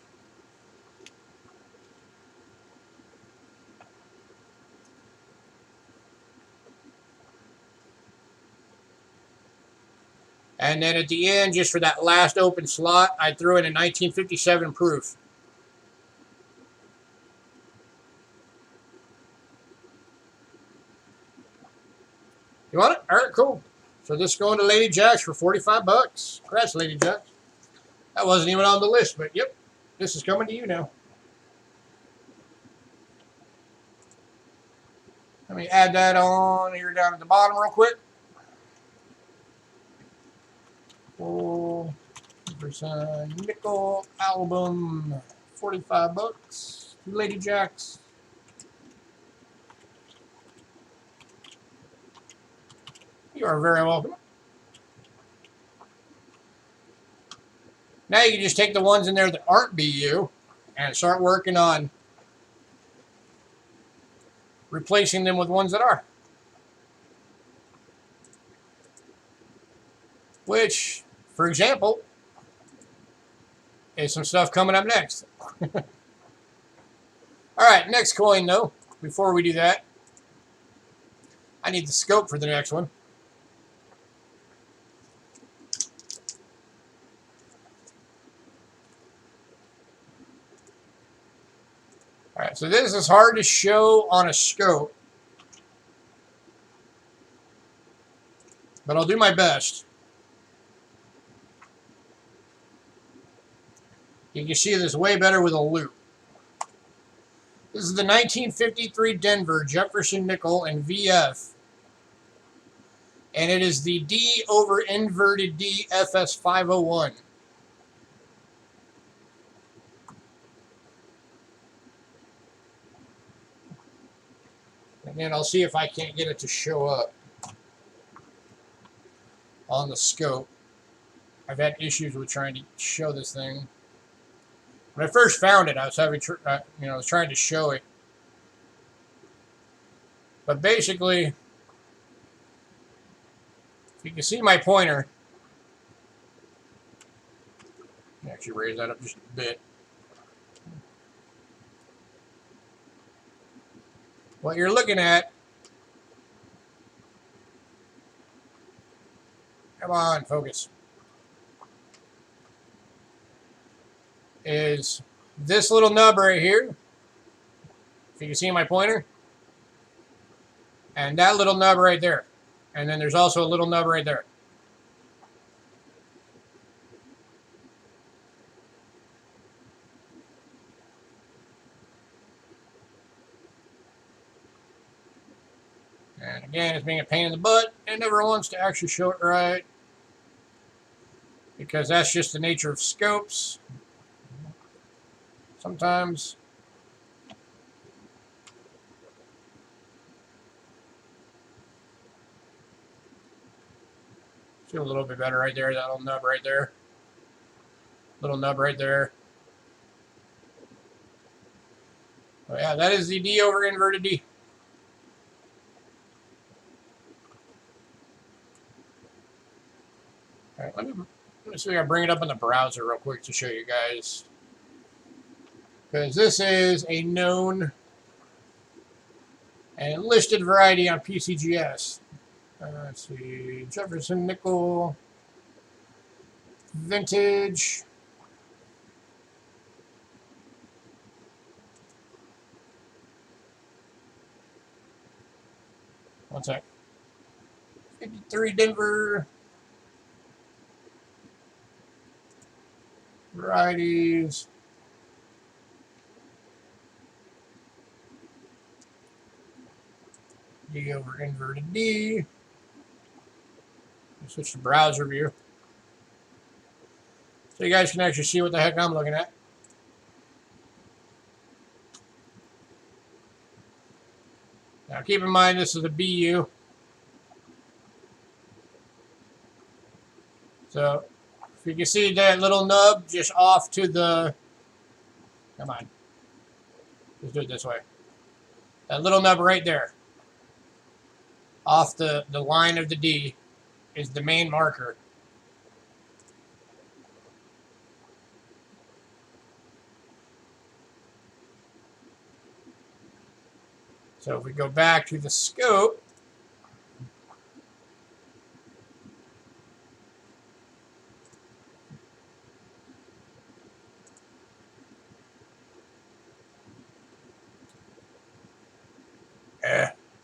And then at the end, just for that last open slot, I threw in a 1957 proof. You want it? All right, cool. So this is going to Lady Jack's for $45. Congrats, Lady Jack's. That wasn't even on the list, but yep, this is coming to you now. Let me add that on here down at the bottom real quick. 4% nickel album, $45. Lady Jack's. You are very welcome. Now you can just take the ones in there that aren't BU and start working on replacing them with ones that are. Which, for example, is some stuff coming up next. All right, next coin though. Before we do that, I need the scope for the next one. All right, so this is hard to show on a scope, but I'll do my best. You can see this way better with a loop. This is the 1953 Denver Jefferson nickel and VF. And it is the D over inverted D FS 501. Again, I'll see if I can't get it to show up on the scope. I've had issues with trying to show this thing. When I first found it, I was having, I was trying to show it. But basically, if you can see my pointer, let me actually raise that up just a bit. What you're looking at, come on, focus, is this little nub right here. If you can see my pointer. And that little nub right there. And then there's also a little nub right there. And again, it's being a pain in the butt. It never wants to actually show it right, because that's just the nature of scopes. Sometimes see a little bit better right there, that little nub right there. Little nub right there. Oh yeah, that is the D over inverted D. All right, let me see if I can bring it up in the browser real quick to show you guys. Because this is a known and listed variety on PCGS. Let's see, Jefferson nickel, vintage. One sec. 53 Denver. Varieties. D over inverted D. Switch to browser view. So you guys can actually see what the heck I'm looking at. Now keep in mind this is a BU. So if you can see that little nub just off to the, come on, let's do it this way. That little nub right there, off the line of the D, is the main marker. So if we go back to the scope,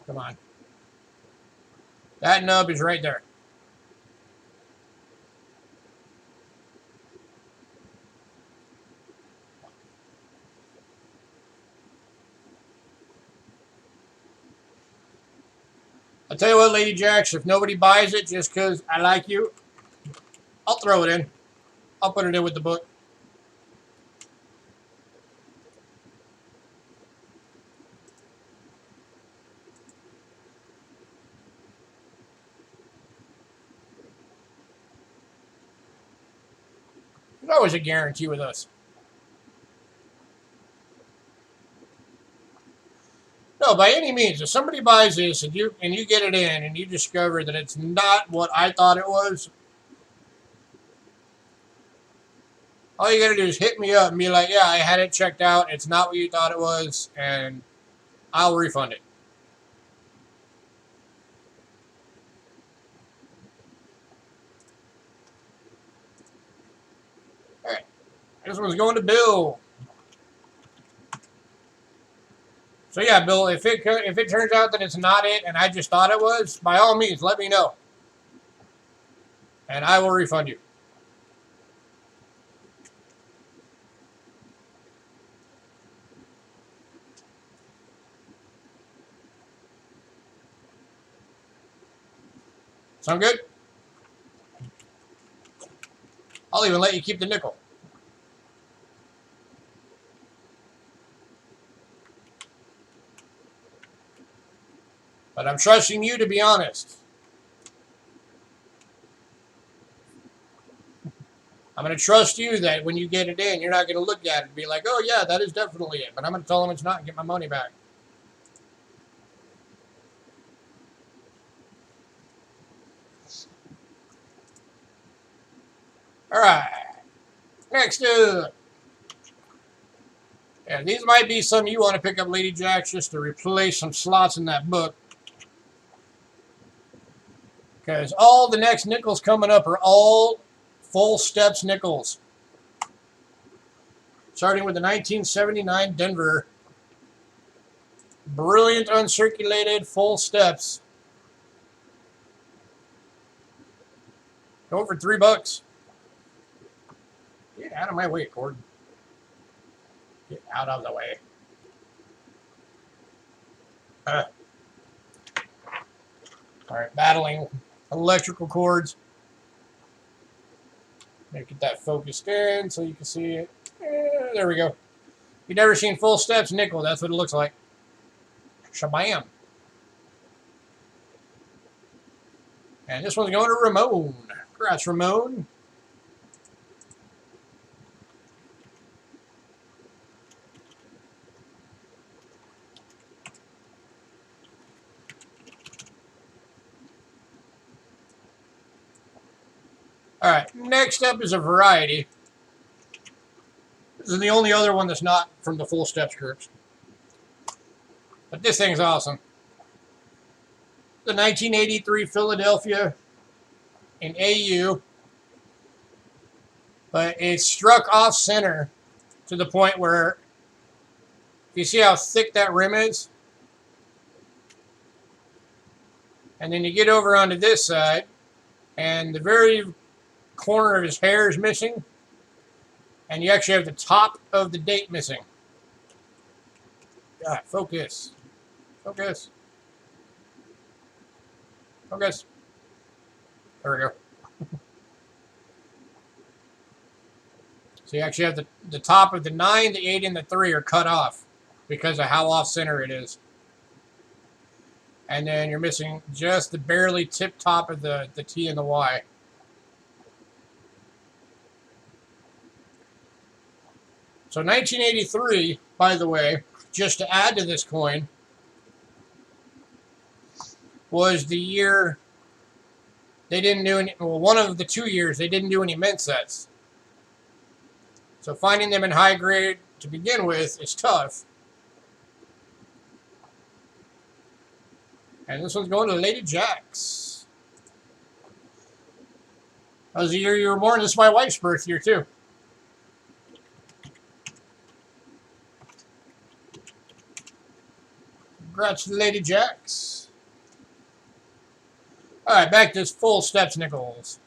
come on. That nub is right there. I'll tell you what, Lady Jacks, if nobody buys it just because I like you, I'll throw it in. I'll put it in with the book. There's always a guarantee with us. No, by any means, if somebody buys this and you get it in and you discover that it's not what I thought it was, all you gotta do is hit me up and be like, yeah, I had it checked out, it's not what you thought it was, and I'll refund it. Alright, this one's going to Bill. So yeah, Bill, if it turns out that it's not it and I just thought it was, by all means, let me know. And I will refund you. Sound good? I'll even let you keep the nickel. But I'm trusting you to be honest. I'm going to trust you that when you get it in, you're not going to look at it and be like, oh yeah, that is definitely it. But I'm going to tell them it's not and get my money back. Alright. Next up. Yeah, these might be some you want to pick up, Lady Jacks, just to replace some slots in that book. Because all the next nickels coming up are all full steps nickels. Starting with the 1979 Denver. Brilliant uncirculated full steps. Go for $3. Get out of my way, Cord. Get out of the way. Alright, battling electrical cords. Get that focused in so you can see it. There we go. You've never seen full steps nickel. That's what it looks like. Shabam. And this one's going to Ramon. Congrats, Ramon. Alright, next up is a variety. This is the only other one that's not from the full steps groups. But this thing's awesome. The 1983 Philadelphia in AU. But it's struck off center to the point where, you see how thick that rim is? And then you get over onto this side, and the very corner of his hair is missing, and you actually have the top of the date missing. God, focus. Focus. Focus. There we go. So you actually have the top of the 9, the 8, and the 3 are cut off because of how off center it is. And then you're missing just the barely tip top of the T and the Y. So 1983, by the way, just to add to this coin, was the year they didn't do any, well, one of the 2 years they didn't do any mint sets. So finding them in high grade to begin with is tough. And this one's going to Lady Jacks. That was the year you were born. This is my wife's birth year, too. Congrats to Lady Jacks. All right, back to this full steps nickels.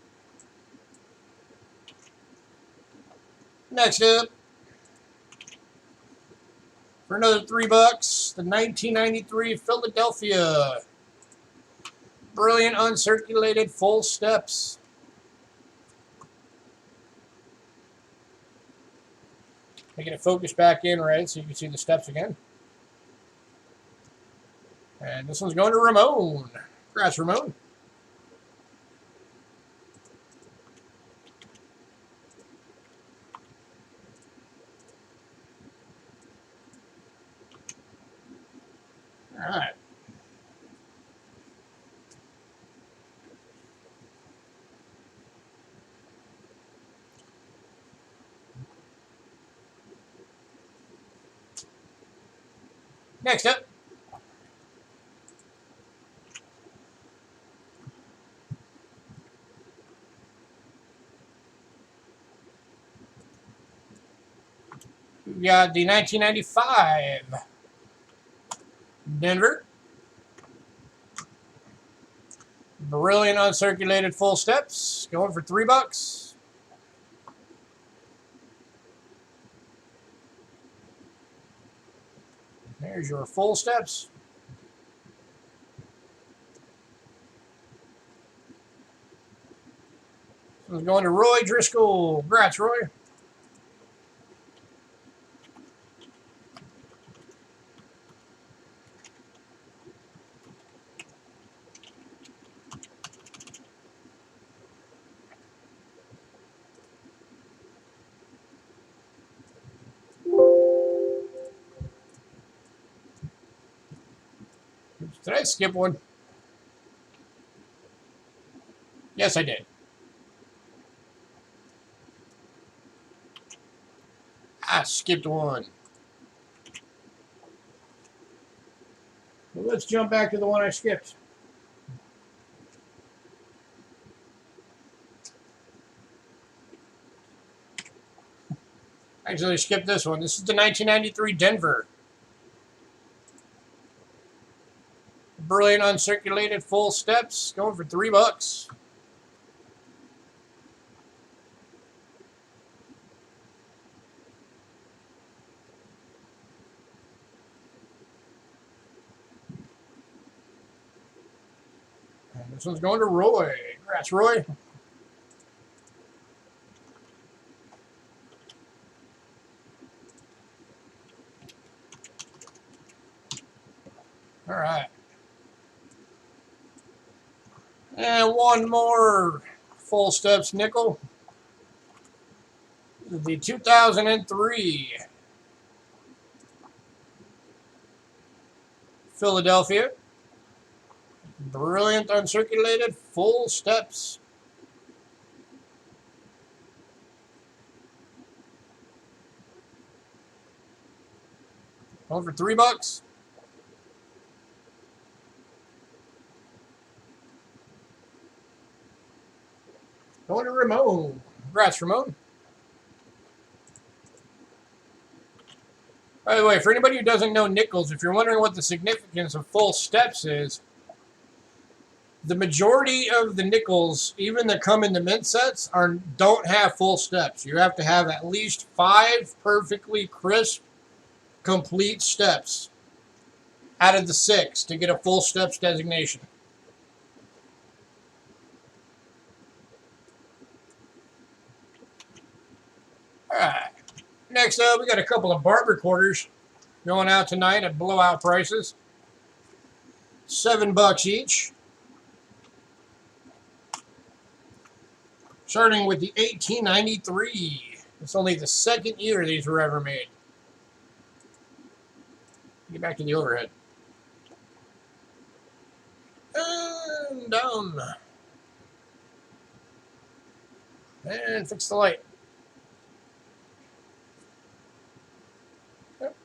Next up, for another $3, the 1993 Philadelphia Brilliant Uncirculated Full Steps. Making it focus back in right so you can see the steps again. And this one's going to Ramon. Congrats, Ramon. All right. Next up, we got the 1995 Denver Brilliant Uncirculated Full Steps, going for $3. There's your full steps. This one's going to Roy Driscoll. Congrats, Roy. Did I skip one? Yes, I did. I skipped one. Well, let's jump back to the one I skipped. Actually, I skipped this one. This is the 1993 Denver Brilliant Uncirculated Full Steps, going for $3. And this one's going to Roy. Congrats, Roy. All right. And one more full steps nickel. This is the 2003 Philadelphia Brilliant Uncirculated Full Steps. Going for $3. Going to Ramon. Congrats, Ramon. By the way, for anybody who doesn't know nickels, if you're wondering what the significance of full steps is, The majority of the nickels, even that come in the mint sets, don't have full steps. You have to have at least 5 perfectly crisp, complete steps out of the 6 to get a full steps designation. All right. Next up, we got a couple of barber quarters going out tonight at blowout prices. $7 each. Starting with the 1893. It's only the 2nd year these were ever made. Get back to the overhead. And down. And fix the light.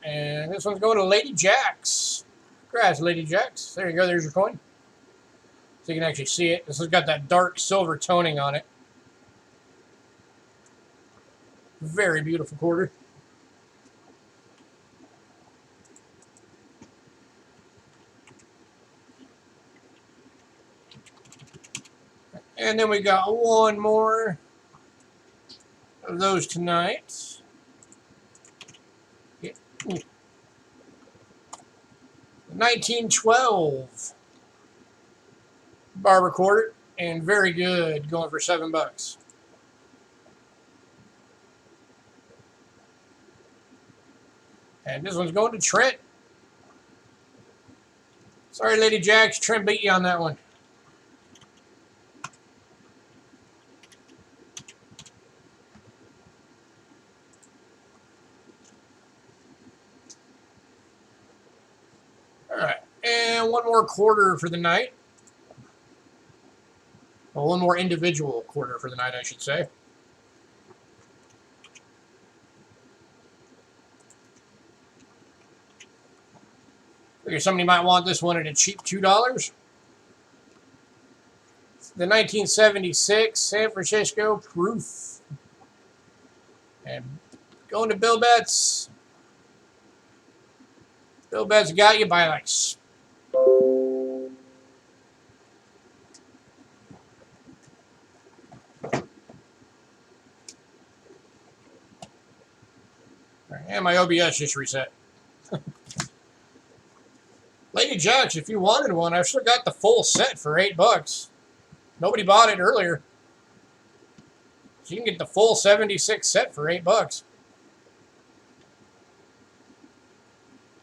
And this one's going to Lady Jack's. Congrats, Lady Jack's. There you go. There's your coin. So you can actually see it. This has got that dark silver toning on it. Very beautiful quarter. And then we got one more of those tonight. 1912 barber quarter, and very good, going for $7. And this one's going to Trent. Sorry, Lady Jacks, Trent beat you on that one. All right, and one more quarter for the night. Well, one more individual quarter for the night, I should say. Figure somebody might want this one at a cheap $2. The 1976 San Francisco Proof. And going to Bill Betts. Bill Betts got you by like... And my OBS just reset. Lady Jacks, if you wanted one, I've still got the full set for $8. Nobody bought it earlier. So you can get the full 76 set for $8.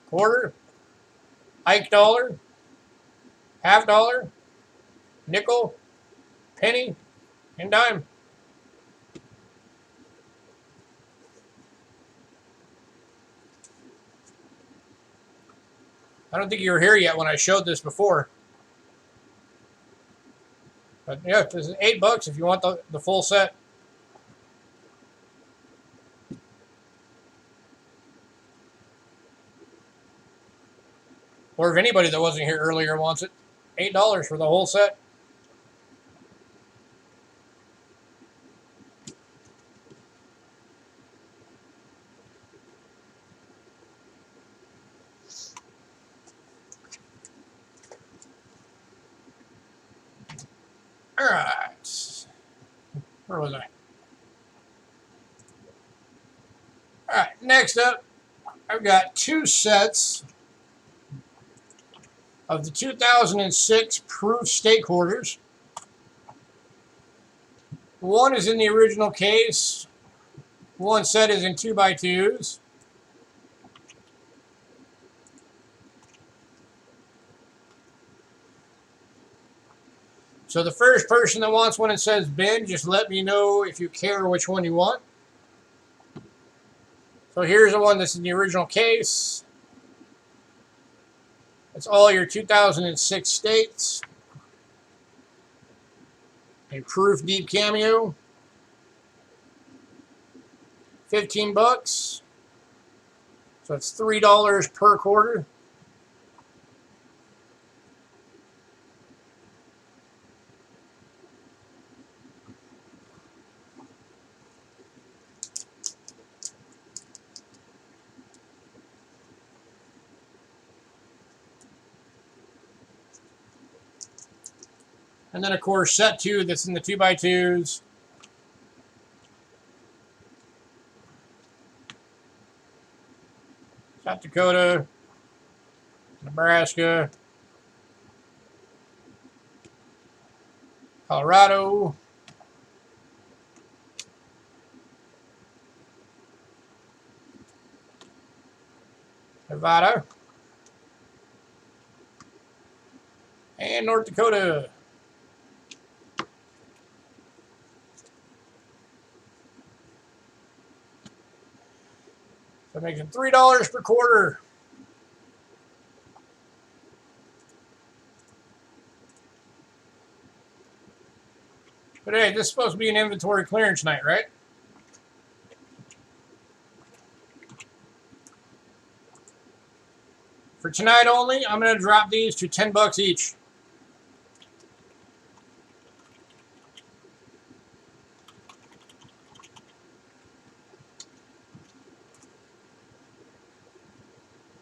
Quarter, Ike dollar, half dollar, nickel, penny, and dime. I don't think you were here yet when I showed this before. But yeah, this is $8 if you want the full set. Or if anybody that wasn't here earlier wants it, $8 for the whole set. All right. Where was I? All right. Next up, I've got 2 sets of the 2006 Proof Stake Hoarders. One is in the original case. One set is in 2x2s. So the first person that wants one that says Ben, just let me know if you care which one you want. So here's the one that's in the original case. It's all your 2006 stakes. A Proof Deep Cameo. $15. So it's $3 per quarter. And then, of course, set 2 that's in the 2x2s. South Dakota, Nebraska, Colorado, Nevada, and North Dakota. So making $3 per quarter. But hey, this is supposed to be an inventory clearance night, right? For tonight only, I'm going to drop these to $10 each.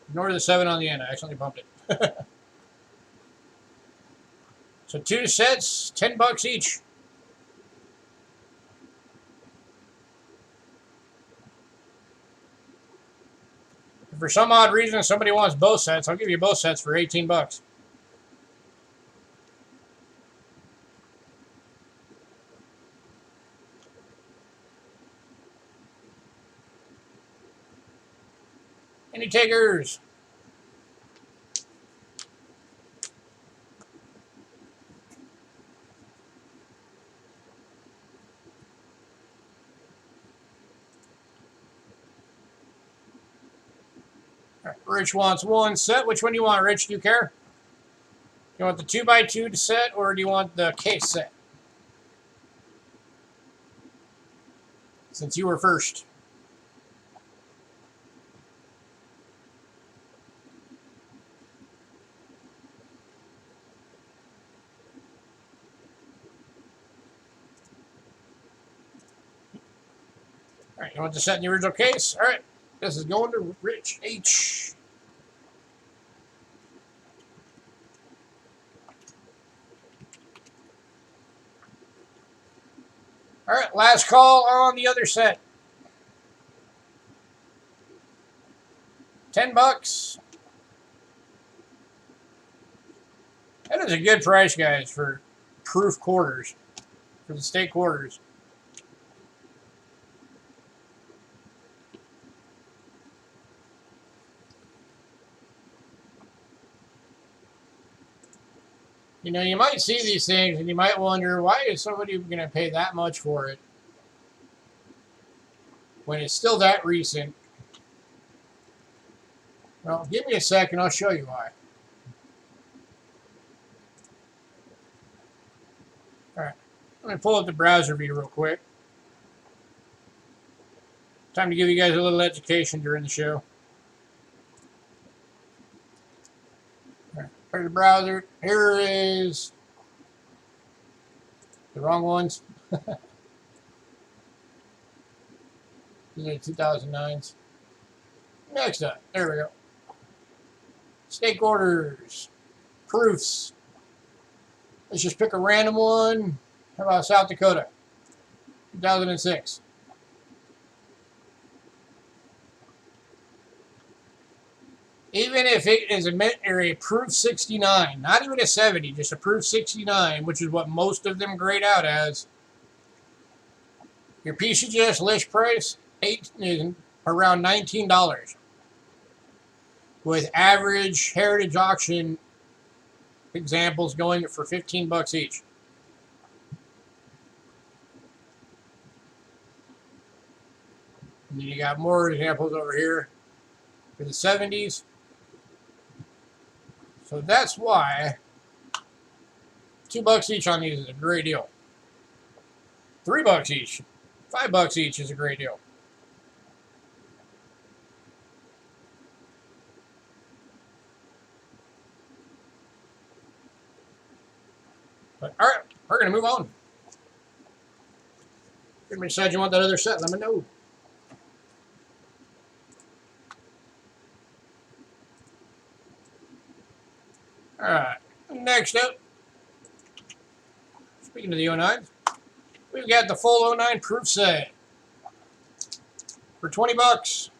Ignore the 7 on the end. I accidentally bumped it. So 2 sets, $10 each. If for some odd reason somebody wants both sets, I'll give you both sets for $18. Any takers? All right, Rich wants 1 set. Which one do you want, Rich? Do you care? You want the 2x2 set, or do you want the case set? Since you were first. All right, you want the set in the original case? All right, this is going to Rich H. All right, last call on the other set. $10. That is a good price, guys, for proof quarters, for the state quarters. You know, you might see these things and you might wonder, why is somebody going to pay that much for it when it's still that recent? Well, give me a second, I'll show you why. All right, let me pull up the browser view real quick. Time to give you guys a little education during the show. All right, there's the browser. Here is the wrong ones. These are 2009s. Next up, there we go. Stake orders, proofs. Let's just pick a random one. How about South Dakota, 2006? Even if it is a proof 69, not even a 70, just a proof 69, which is what most of them grade out as, your PCGS list price is around $19, with average Heritage Auction examples going for $15 each. And then you got more examples over here for the 70s. So that's why $2 each on these is a great deal. $3 each, $5 each is a great deal. But all right, we're gonna move on. If you decide you want that other set, let me know. All right, next up, Speaking of the 09s, we've got the full 09 proof set for 20 bucks.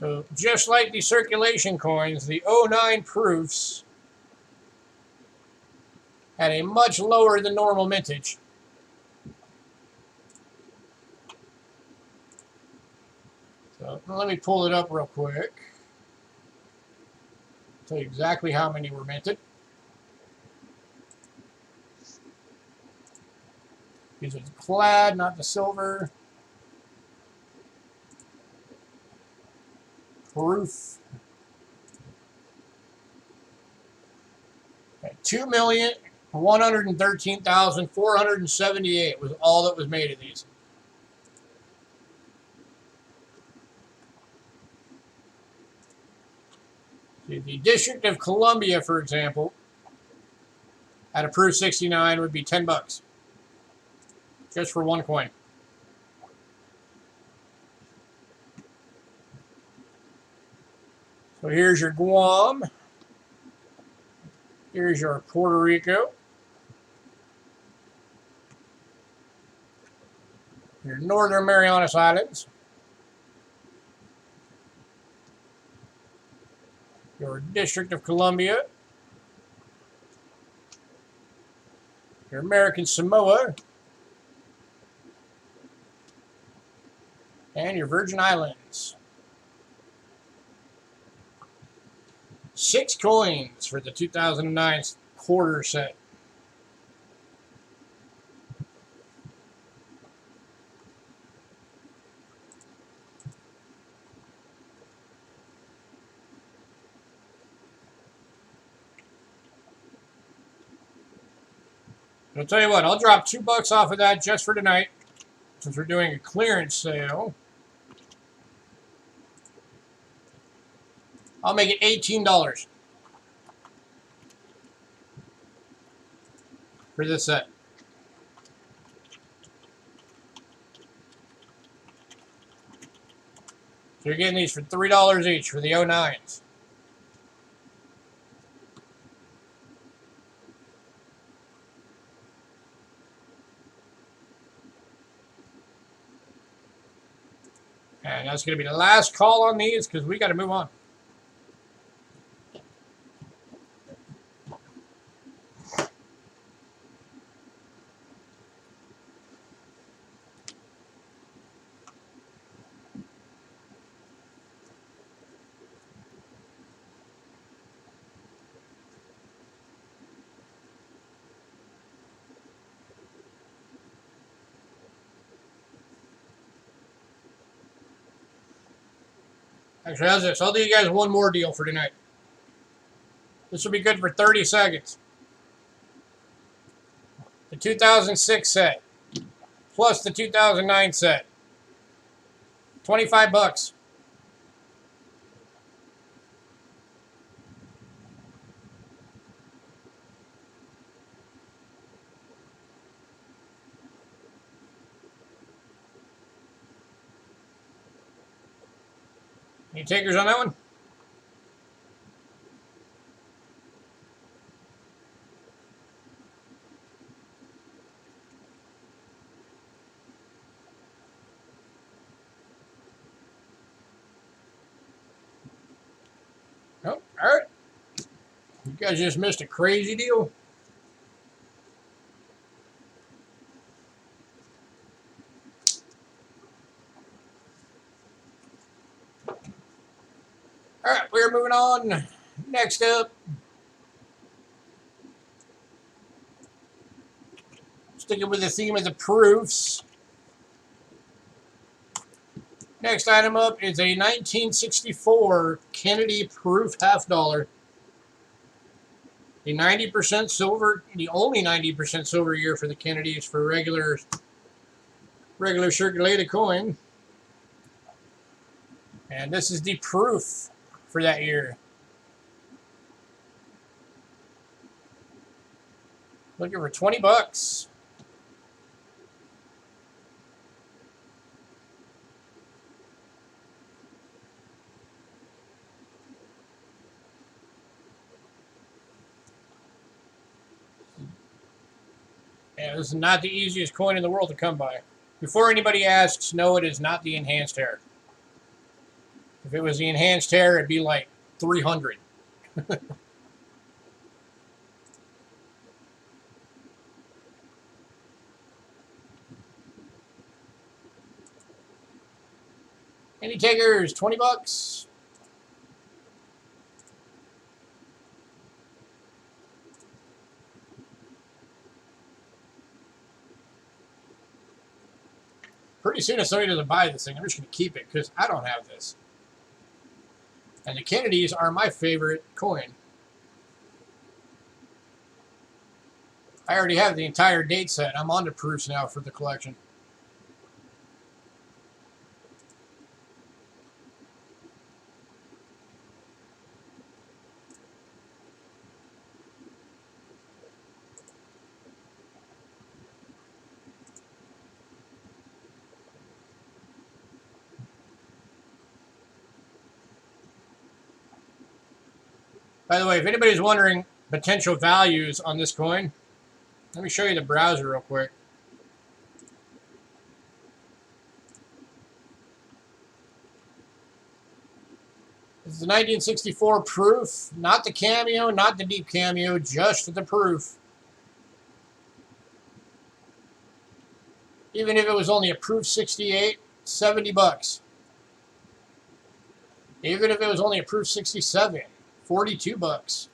So just like the circulation coins, the 09 proofs had a much lower than normal mintage. So let me pull it up real quick. Tell you exactly how many were minted. These are the clad, not the silver. Proof. 2,113,478 was all that was made of these. See, the District of Columbia, for example, at a proof 69 would be 10 bucks. Just for one coin. So here's your Guam. Here's your Puerto Rico. Your Northern Marianas Islands. Your District of Columbia. Your American Samoa. And your Virgin Islands. 6 coins for the 2009 quarter set. I'll tell you what, I'll drop $2 off of that just for tonight, since we're doing a clearance sale. I'll make it $18 for this set. So you're getting these for $3 each for the 09s. And that's going to be the last call on these because we got to move on. Actually, how's this? I'll do you guys one more deal for tonight. This will be good for 30 seconds. The 2006 set plus the 2009 set. 25 bucks. Any takers on that one? Oh, all right. You guys just missed a crazy deal. All right, we're moving on. Next up, sticking with the theme of the proofs. Next item up is a 1964 Kennedy proof $half. The 90% silver, the only 90% silver year for the Kennedys for regular circulated coin. And this is the proof for that year. Looking for 20 bucks. Yeah, this is not the easiest coin in the world to come by. Before anybody asks, no, it is not the enhanced hair. If it was the enhanced hair, it'd be like 300. Any takers? 20 bucks. Pretty soon, if somebody doesn't buy this thing, I'm just going to keep it because I don't have this. And the Kennedys are my favorite coin. I already have the entire date set. I'm on to proofs now for the collection. By the way, if anybody's wondering potential values on this coin, let me show you the browser real quick. This is the 1964 proof, not the cameo, not the deep cameo, just the proof. Even if it was only a proof 68, 70 bucks. Even if it was only a proof 67, 42 bucks.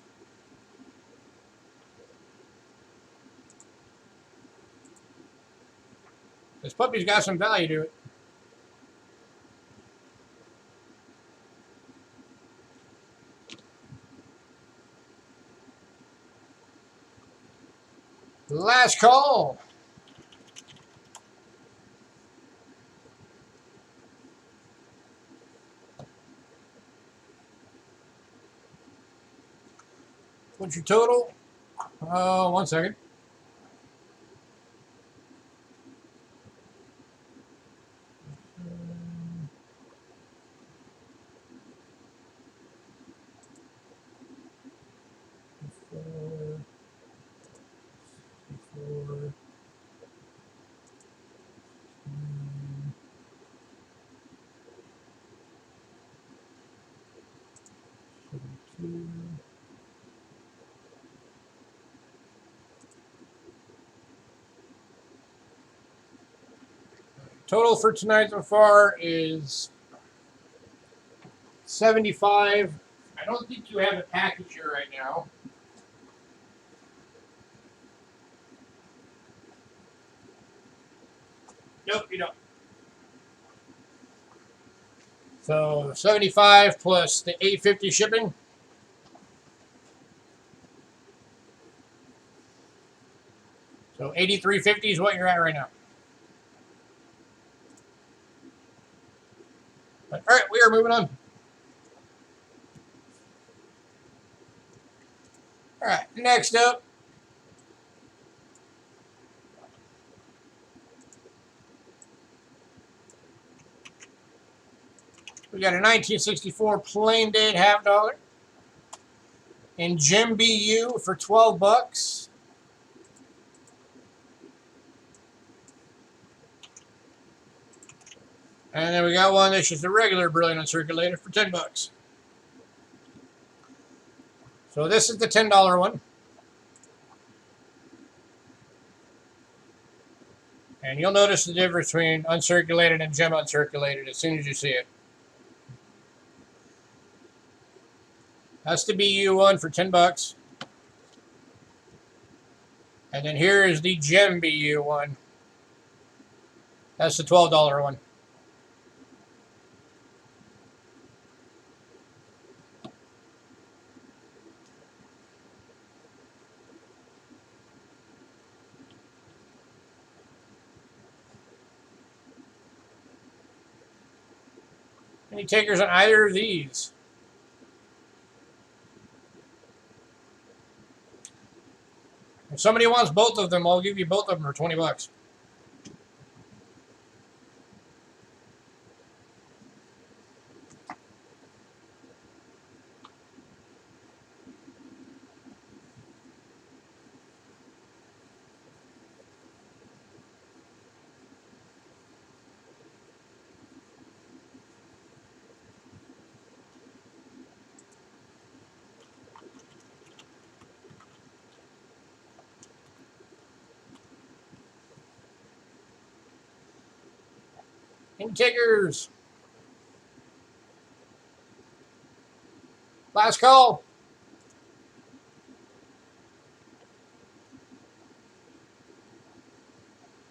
This puppy's got some value to it. Last call. What's your total? 1 second. Total for tonight so far is 75. I don't think you have a package here right now. Nope, you don't. So 75 plus the $8.50 shipping. So $83.50 is what you're at right now. But, all right, we are moving on. All right, next up. We got a 1964 plain date half dollar in Gem BU for 12 bucks. And then we got one that's just a regular brilliant uncirculated for 10 bucks. So this is the $10 one. And you'll notice the difference between uncirculated and gem uncirculated as soon as you see it. That's the BU one for 10 bucks. And then here is the Gem BU one. That's the $12 one. Any takers on either of these? If somebody wants both of them, I'll give you both of them for 20 bucks. Any takers? Last call.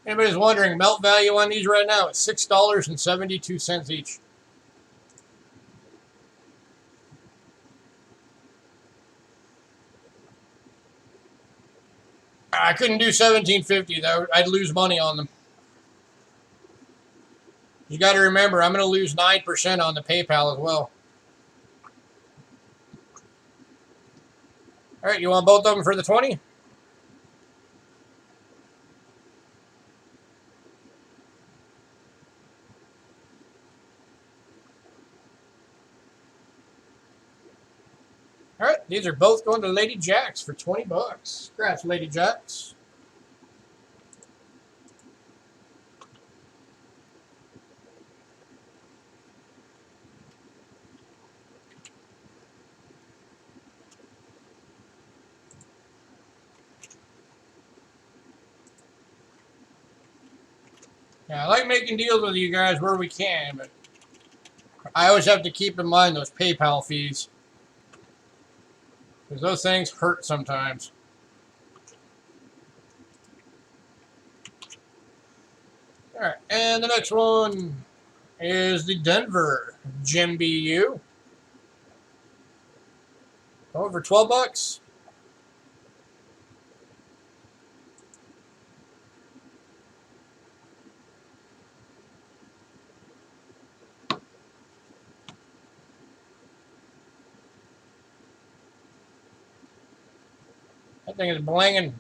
Anybody's wondering, melt value on these right now is $6.72 each. I couldn't do $17.50 though. I'd lose money on them. You got to remember, I'm going to lose 9% on the PayPal as well. All right, you want both of them for the 20? All right, these are both going to Lady Jacks for 20 bucks. Congrats, Lady Jacks. Yeah, I like making deals with you guys where we can, but I always have to keep in mind those PayPal fees, because those things hurt sometimes. All right, and the next one is the Denver Jim BU. Over 12 bucks. That thing is blinging.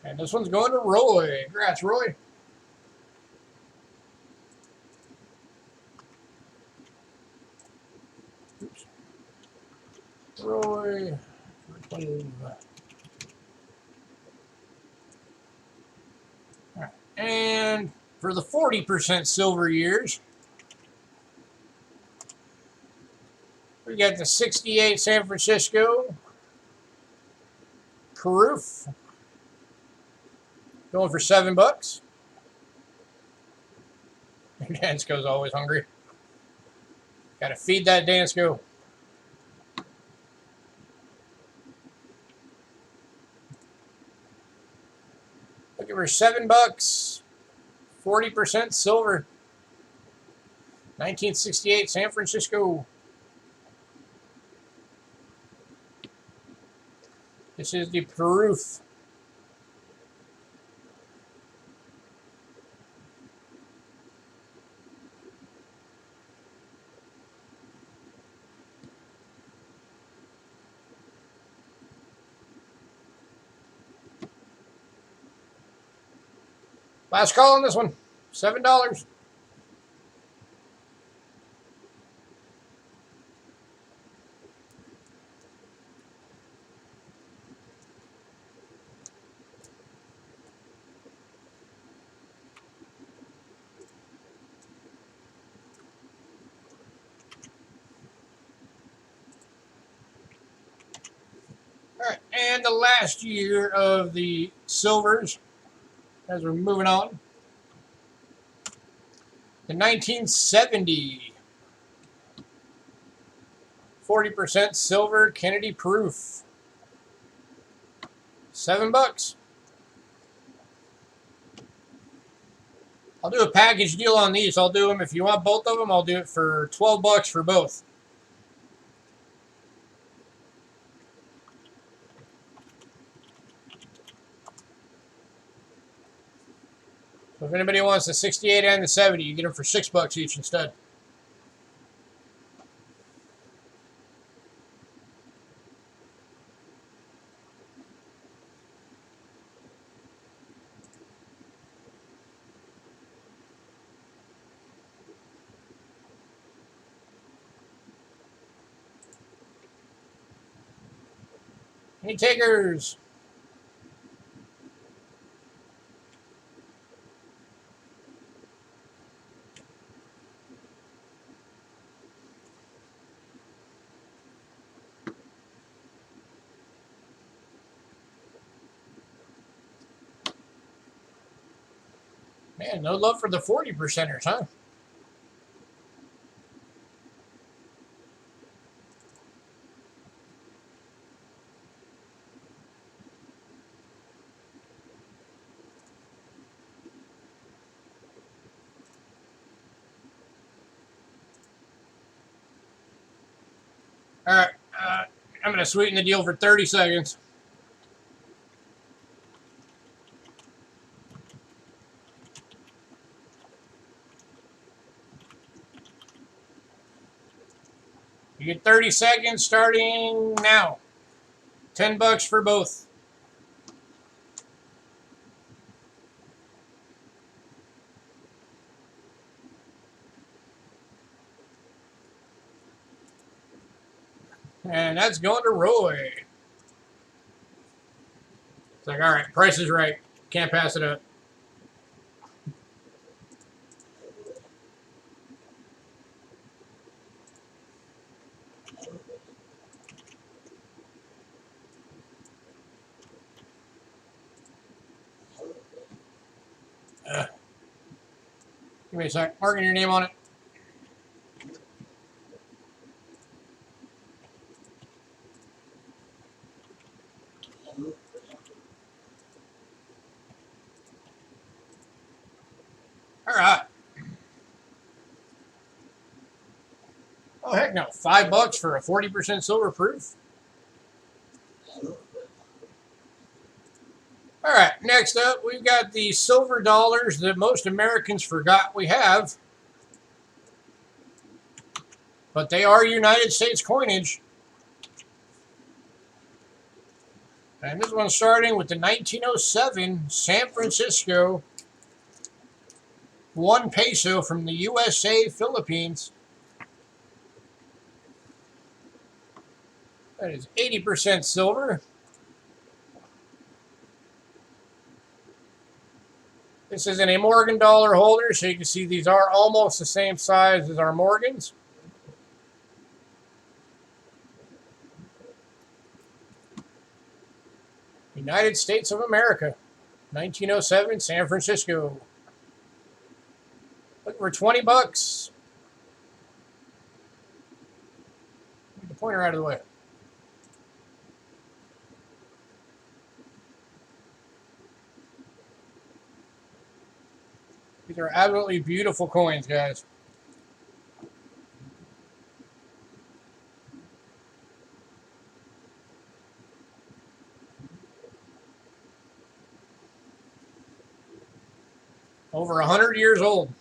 And this one's going to Roy. Congrats, Roy. Oops. Roy. Right. And for the 40% silver years, we got the 68 San Francisco Caroof. Going for 7 bucks. Dansko's always hungry. Gotta feed that Dansko. Looking for 7 bucks. 40% silver. 1968 San Francisco. This is the Caroof. Last call on this one. $7. All right, and the last year of the silvers, as we're moving on. The 1970 40% silver Kennedy proof. 7 bucks. I'll do a package deal on these. I'll do them, if you want both of them, I'll do it for 12 bucks for both. So if anybody wants the 68 and the 70, you get them for 6 bucks each instead. Any takers? Man, no love for the 40%ers, huh? All right, I'm going to sweeten the deal for 30 seconds. You get 30 seconds starting now. $10 for both. And that's going to Roy. It's like, all right, price is right. Can't pass it up. Give me a sec. Marking your name on it. All right. Oh, heck no. $5 for a 40% silver proof. All right. Next up, we've got the silver dollars that most Americans forgot we have. But they are United States coinage. And this one's starting with the 1907 San Francisco 1 peso from the USA, Philippines. That is 80% silver. This is in a Morgan dollar holder, so you can see these are almost the same size as our Morgans. United States of America, 1907, San Francisco. Looking for $20. Get the pointer out of the way. These are absolutely beautiful coins, guys. Over 100 years old.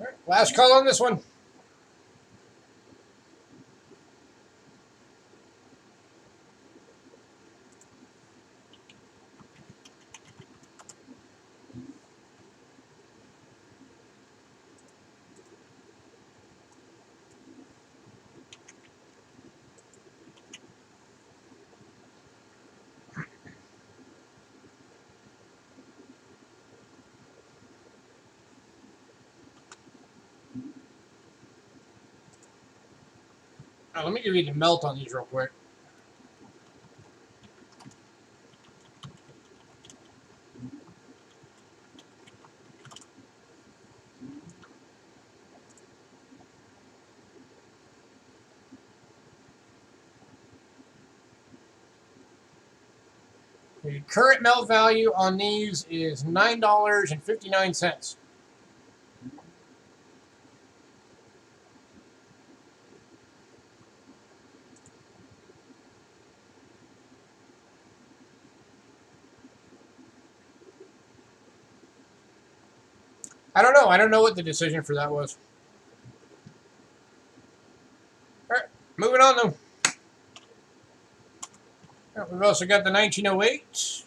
All right, last call on this one. Let me give you the melt on these real quick. The current melt value on these is $9.59. I don't know. I don't know what the decision for that was. All right, moving on though. All right, we've also got the 1908.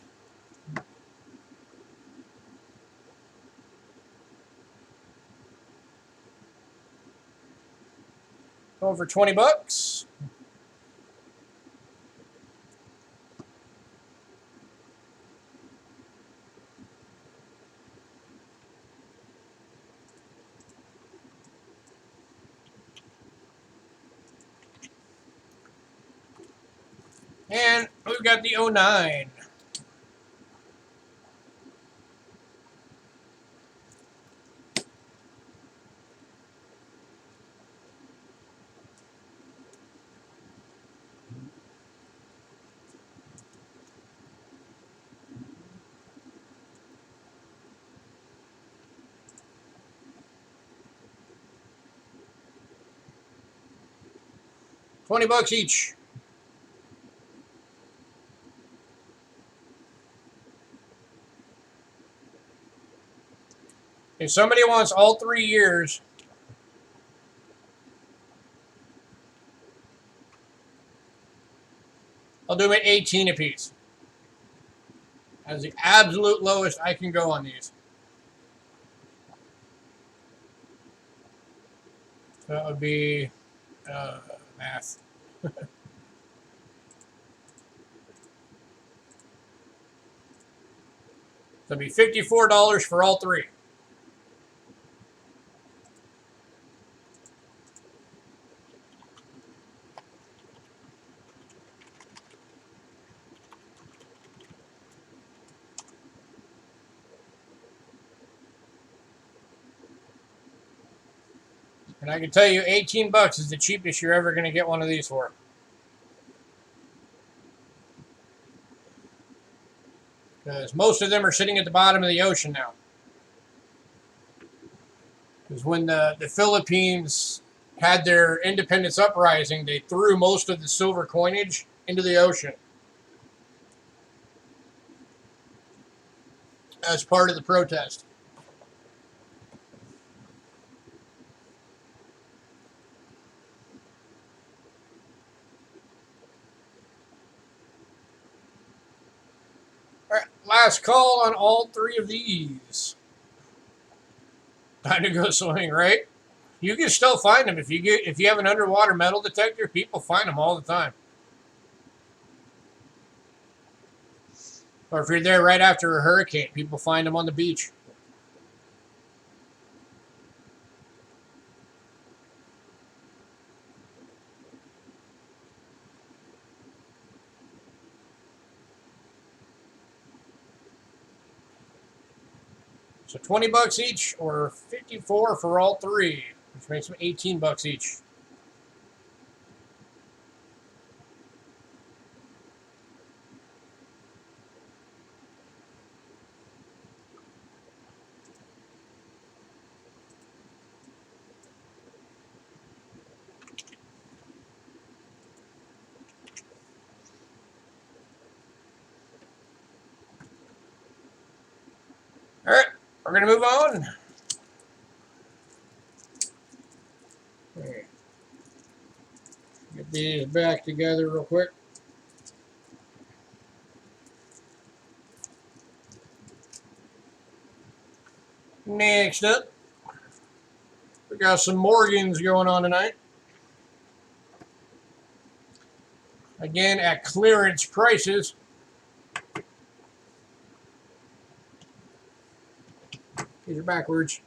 Going for 20 bucks. And we've got the 09. $20 each. If somebody wants all 3 years, I'll do it 18 apiece. That's the absolute lowest I can go on these. So that would be math. That'd be $54 for all 3. And I can tell you, $18 is the cheapest you're ever going to get one of these for. Because most of them are sitting at the bottom of the ocean now. Because when the Philippines had their independence uprising, they threw most of the silver coinage into the ocean as part of the protest. All right, last call on all 3 of these. Time to go swimming, right? You can still find them if you have an underwater metal detector. People find them all the time. Or if you're there right after a hurricane, people find them on the beach. So $20 each, or $54 for all 3, which makes them $18 each. All right, we're gonna move on. Okay. Get these back together real quick. Next up, we got some Morgans going on tonight. Again, at clearance prices. These are backwards.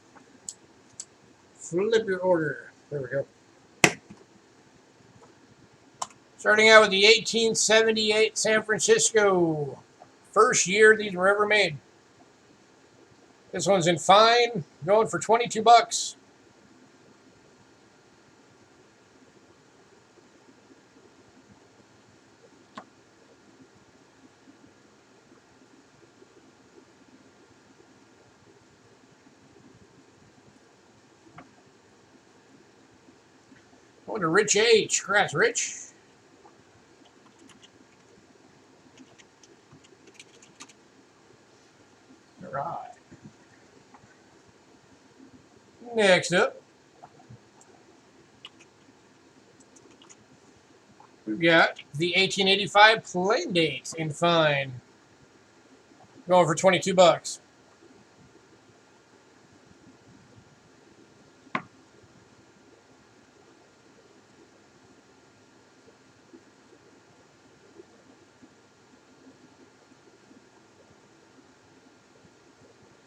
Flip your order. There we go. Starting out with the 1878 San Francisco. First year these were ever made. This one's in fine, going for $22. Going to Rich H. Congrats, Rich. All right. Next up, we've got the 1885 Plain Date in fine. Going for $22.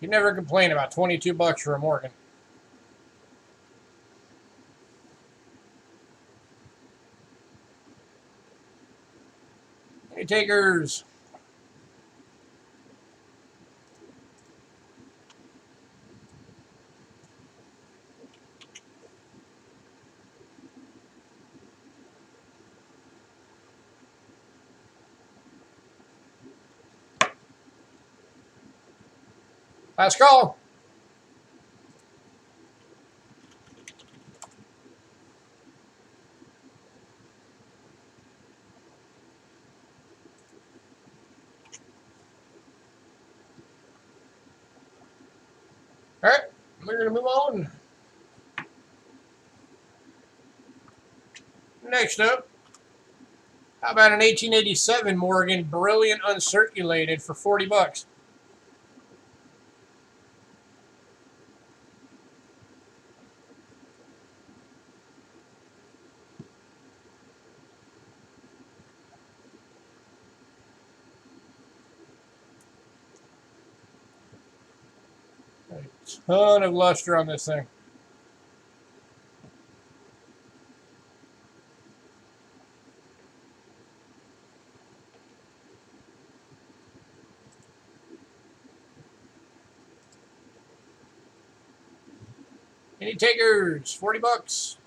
You never complain about 22 bucks for a Morgan. Any takers? Last call. All right, we're going to move on. Next up, how about an 1887 Morgan Brilliant Uncirculated for 40 bucks? A ton of luster on this thing. Any takers? 40 bucks.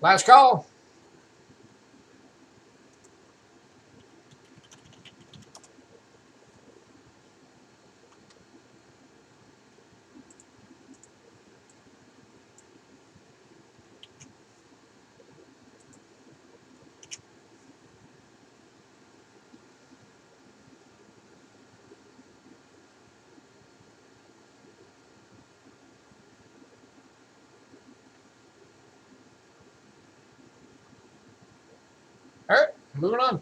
Last call. All right, moving on.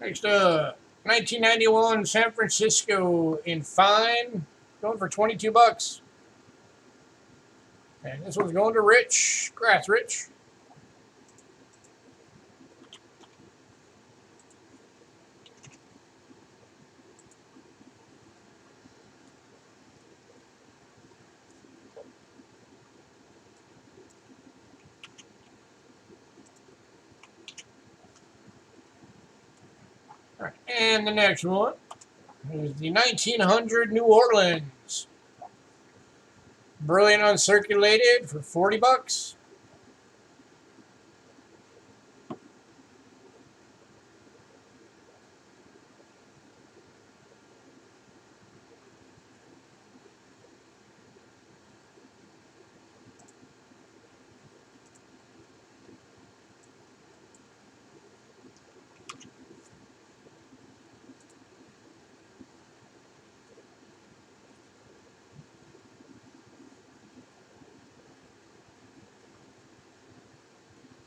Next up, 1991 San Francisco in fine, going for 22 bucks. And this one's going to Rich. Congrats, Rich. All right, and the next one is the 1900 New Orleans. Brilliant Uncirculated for 40 bucks.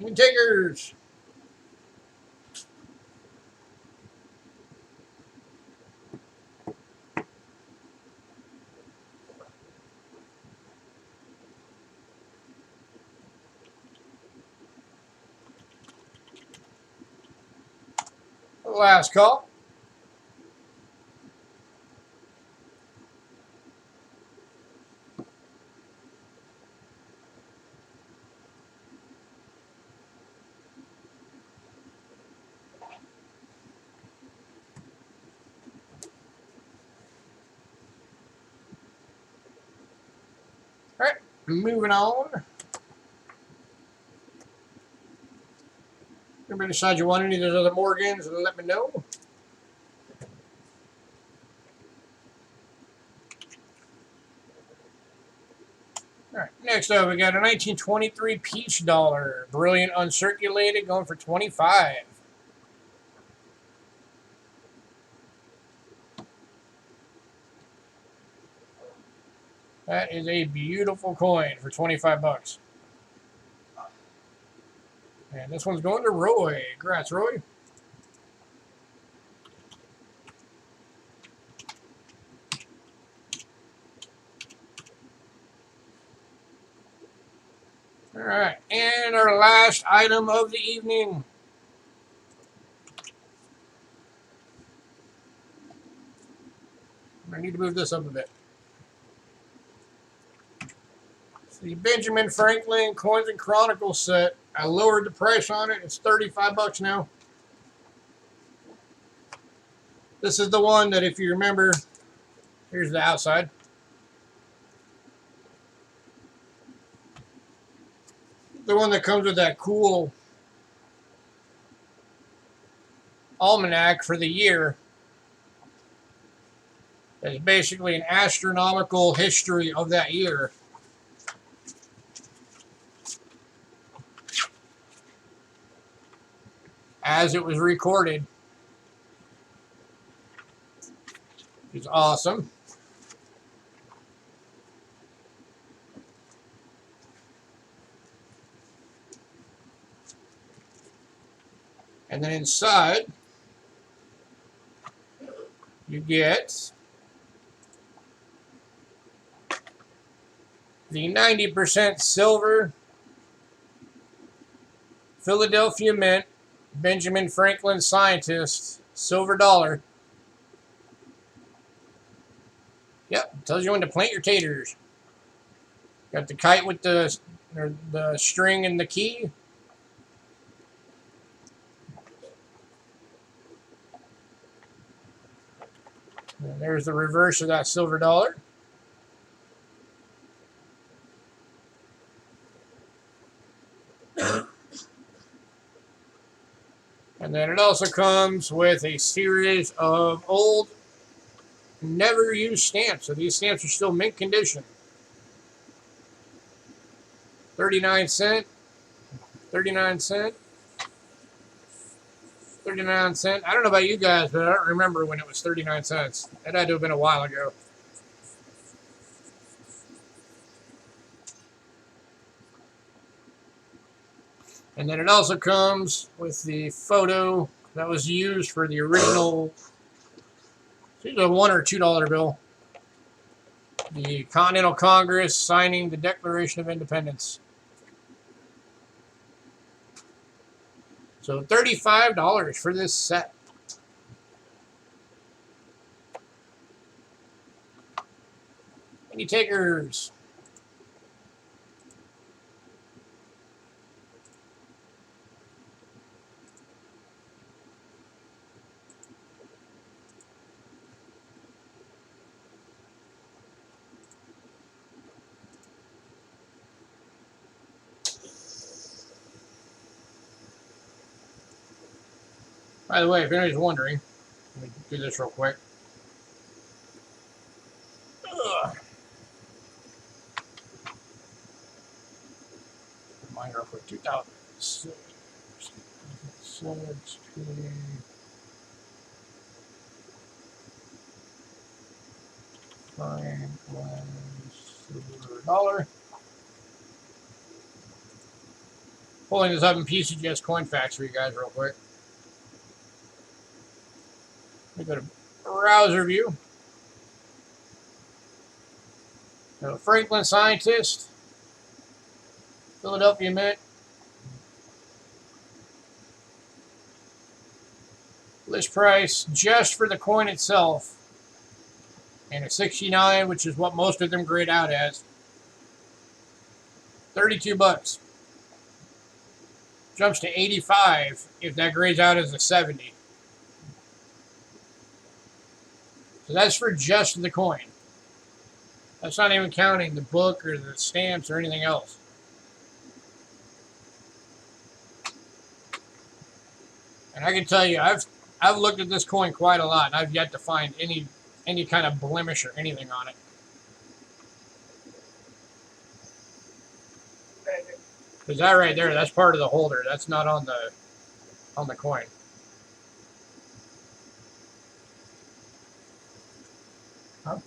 Any takers? Last call. All right, moving on. Everybody decide you want any of those other Morgans, let me know. All right, next up we got a 1923 Peach Dollar, Brilliant Uncirculated, going for 25. That is a beautiful coin for 25 bucks. And this one's going to Roy. Congrats, Roy. All right, and our last item of the evening. I need to move this up a bit. It's the Benjamin Franklin Coins and Chronicles set. I lowered the price on it. It's $35 now. This is the one that, if you remember, here's the outside. The one that comes with that cool almanac for the year. It's basically an astronomical history of that year. As it was recorded. It's awesome. And then inside, you get the 90% silver Philadelphia Mint Benjamin Franklin Scientist silver dollar. Yep, tells you when to plant your taters. Got the kite with the string and the key. And there's the reverse of that silver dollar. And then it also comes with a series of old, never used stamps. So these stamps are still mint condition. 39 cent, 39 cent, 39 cent. I don't know about you guys, but I don't remember when it was 39 cents. That had to have been a while ago. And then it also comes with the photo that was used for the original, it's either a $1 or $2 bill. The Continental Congress signing the Declaration of Independence. So $35 for this set. Any takers? By the way, if anybody's wondering, let me do this real quick. Reminder real quick, 2006. Franklin silver dollar. Pulling this up in PCGS Coin Facts for you guys real quick. Let me go to browser view. So Franklin Scientist, Philadelphia Mint. List price just for the coin itself, and a 69, which is what most of them grade out as. $32. Jumps to 85 if that grades out as a 70. So that's for just the coin. That's not even counting the book or the stamps or anything else. And I can tell you, I've looked at this coin quite a lot, and I've yet to find any kind of blemish or anything on it. Because that right there, that's part of the holder. That's not on the coin. Huh?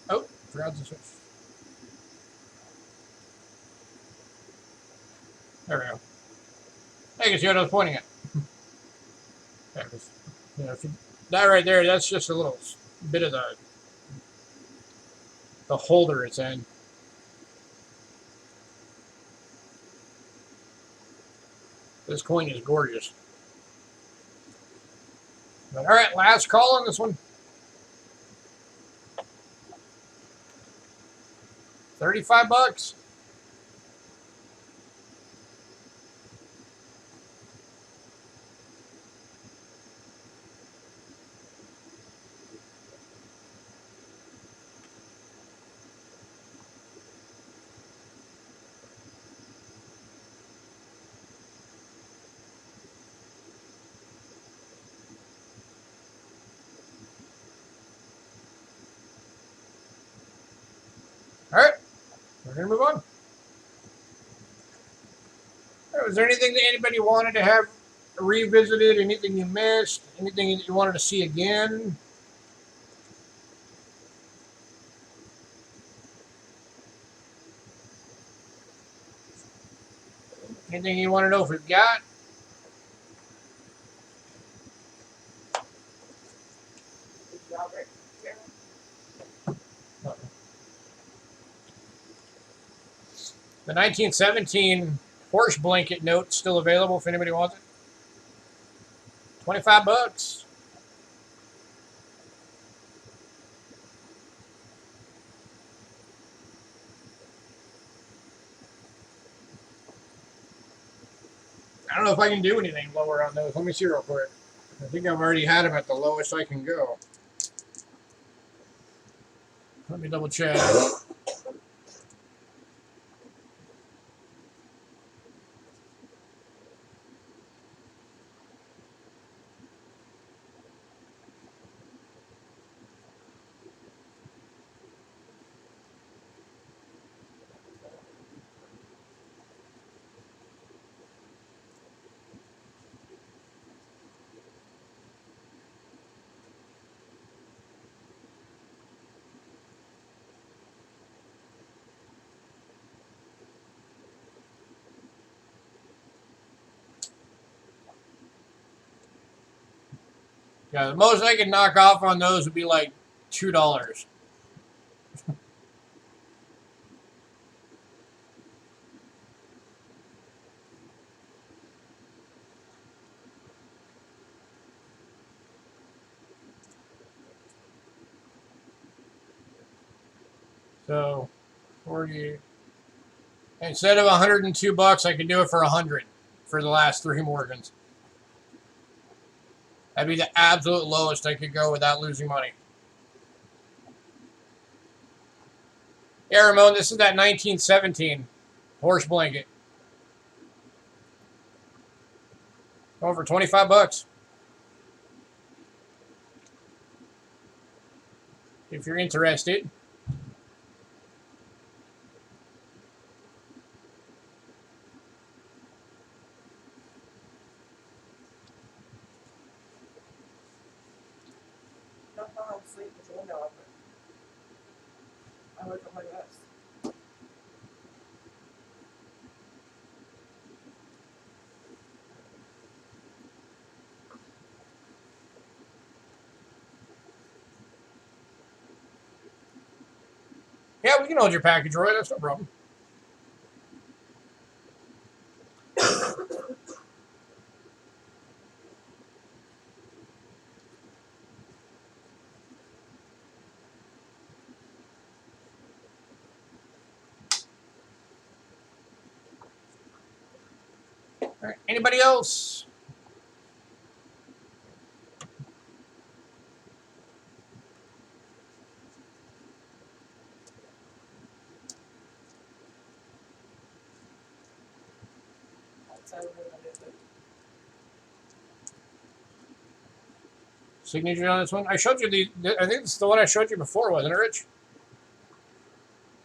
Oh, forgot to switch. There we go. I can see what I was pointing at. Yeah, you know, if you, that right there, that's just a little bit of the holder it's in. This coin is gorgeous. But all right, last call on this one. 35 bucks. All right, we're gonna move on. All right, was there anything that anybody wanted to have revisited? Anything you missed? Anything that you wanted to see again? Anything you want to know if we've got? Good job, Rick. The 1917 horse blanket note still available if anybody wants it. 25 bucks. I don't know if I can do anything lower on those. Let me see real quick. I think I've already had them at the lowest I can go. Let me double check. Yeah, the most I could knock off on those would be like $2. So 40. Instead of 102 bucks, I could do it for 100 for the last 3 Morgans. That'd be the absolute lowest I could go without losing money. Yeah, Ramon, this is that 1917 horse blanket. Over 25 bucks. If you're interested. Don't fall asleep with the window open. I look at my best. Yeah, we can hold your package, Roy. That's no problem. All right. Anybody else? Outside of it, Signature on this one? I showed you I think it's the one I showed you before, wasn't it, Rich?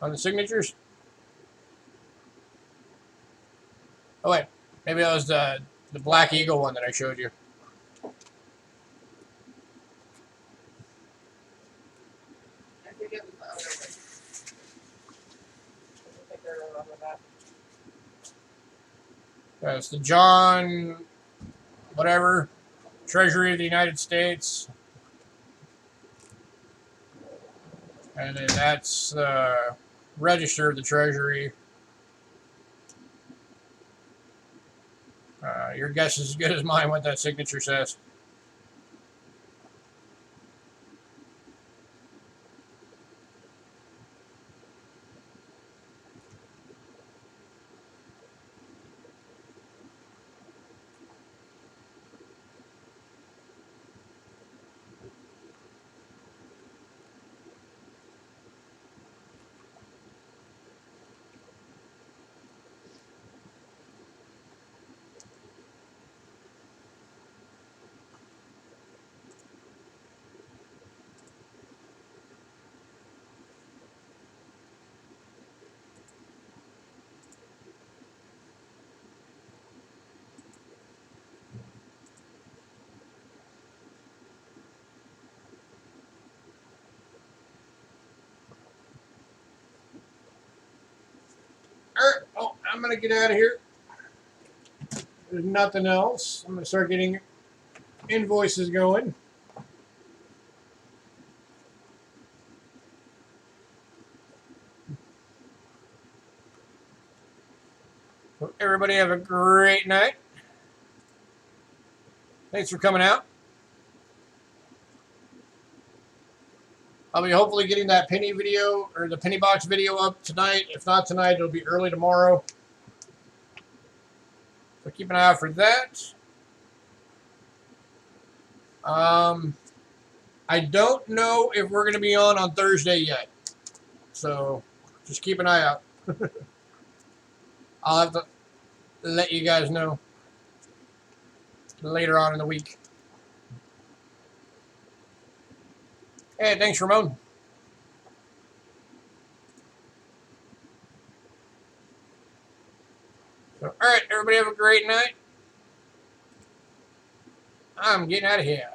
On the signatures? Oh, wait. Maybe that was the Black Eagle one that I showed you. I think it was the other one. I think I remember that. It's the John, whatever, Treasury of the United States. And then that's the Register of the Treasury. Your guess is as good as mine what that signature says. Alright, oh, I'm going to get out of here. There's nothing else. I'm going to start getting invoices going. So everybody have a great night. Thanks for coming out. I'll be hopefully getting that penny video or the penny box video up tonight. If not tonight, it'll be early tomorrow. So keep an eye out for that. I don't know if we're going to be on Thursday yet. So just keep an eye out. I'll have to let you guys know later on in the week. Hey, thanks, Ramon. So, all right, everybody have a great night. I'm getting out of here.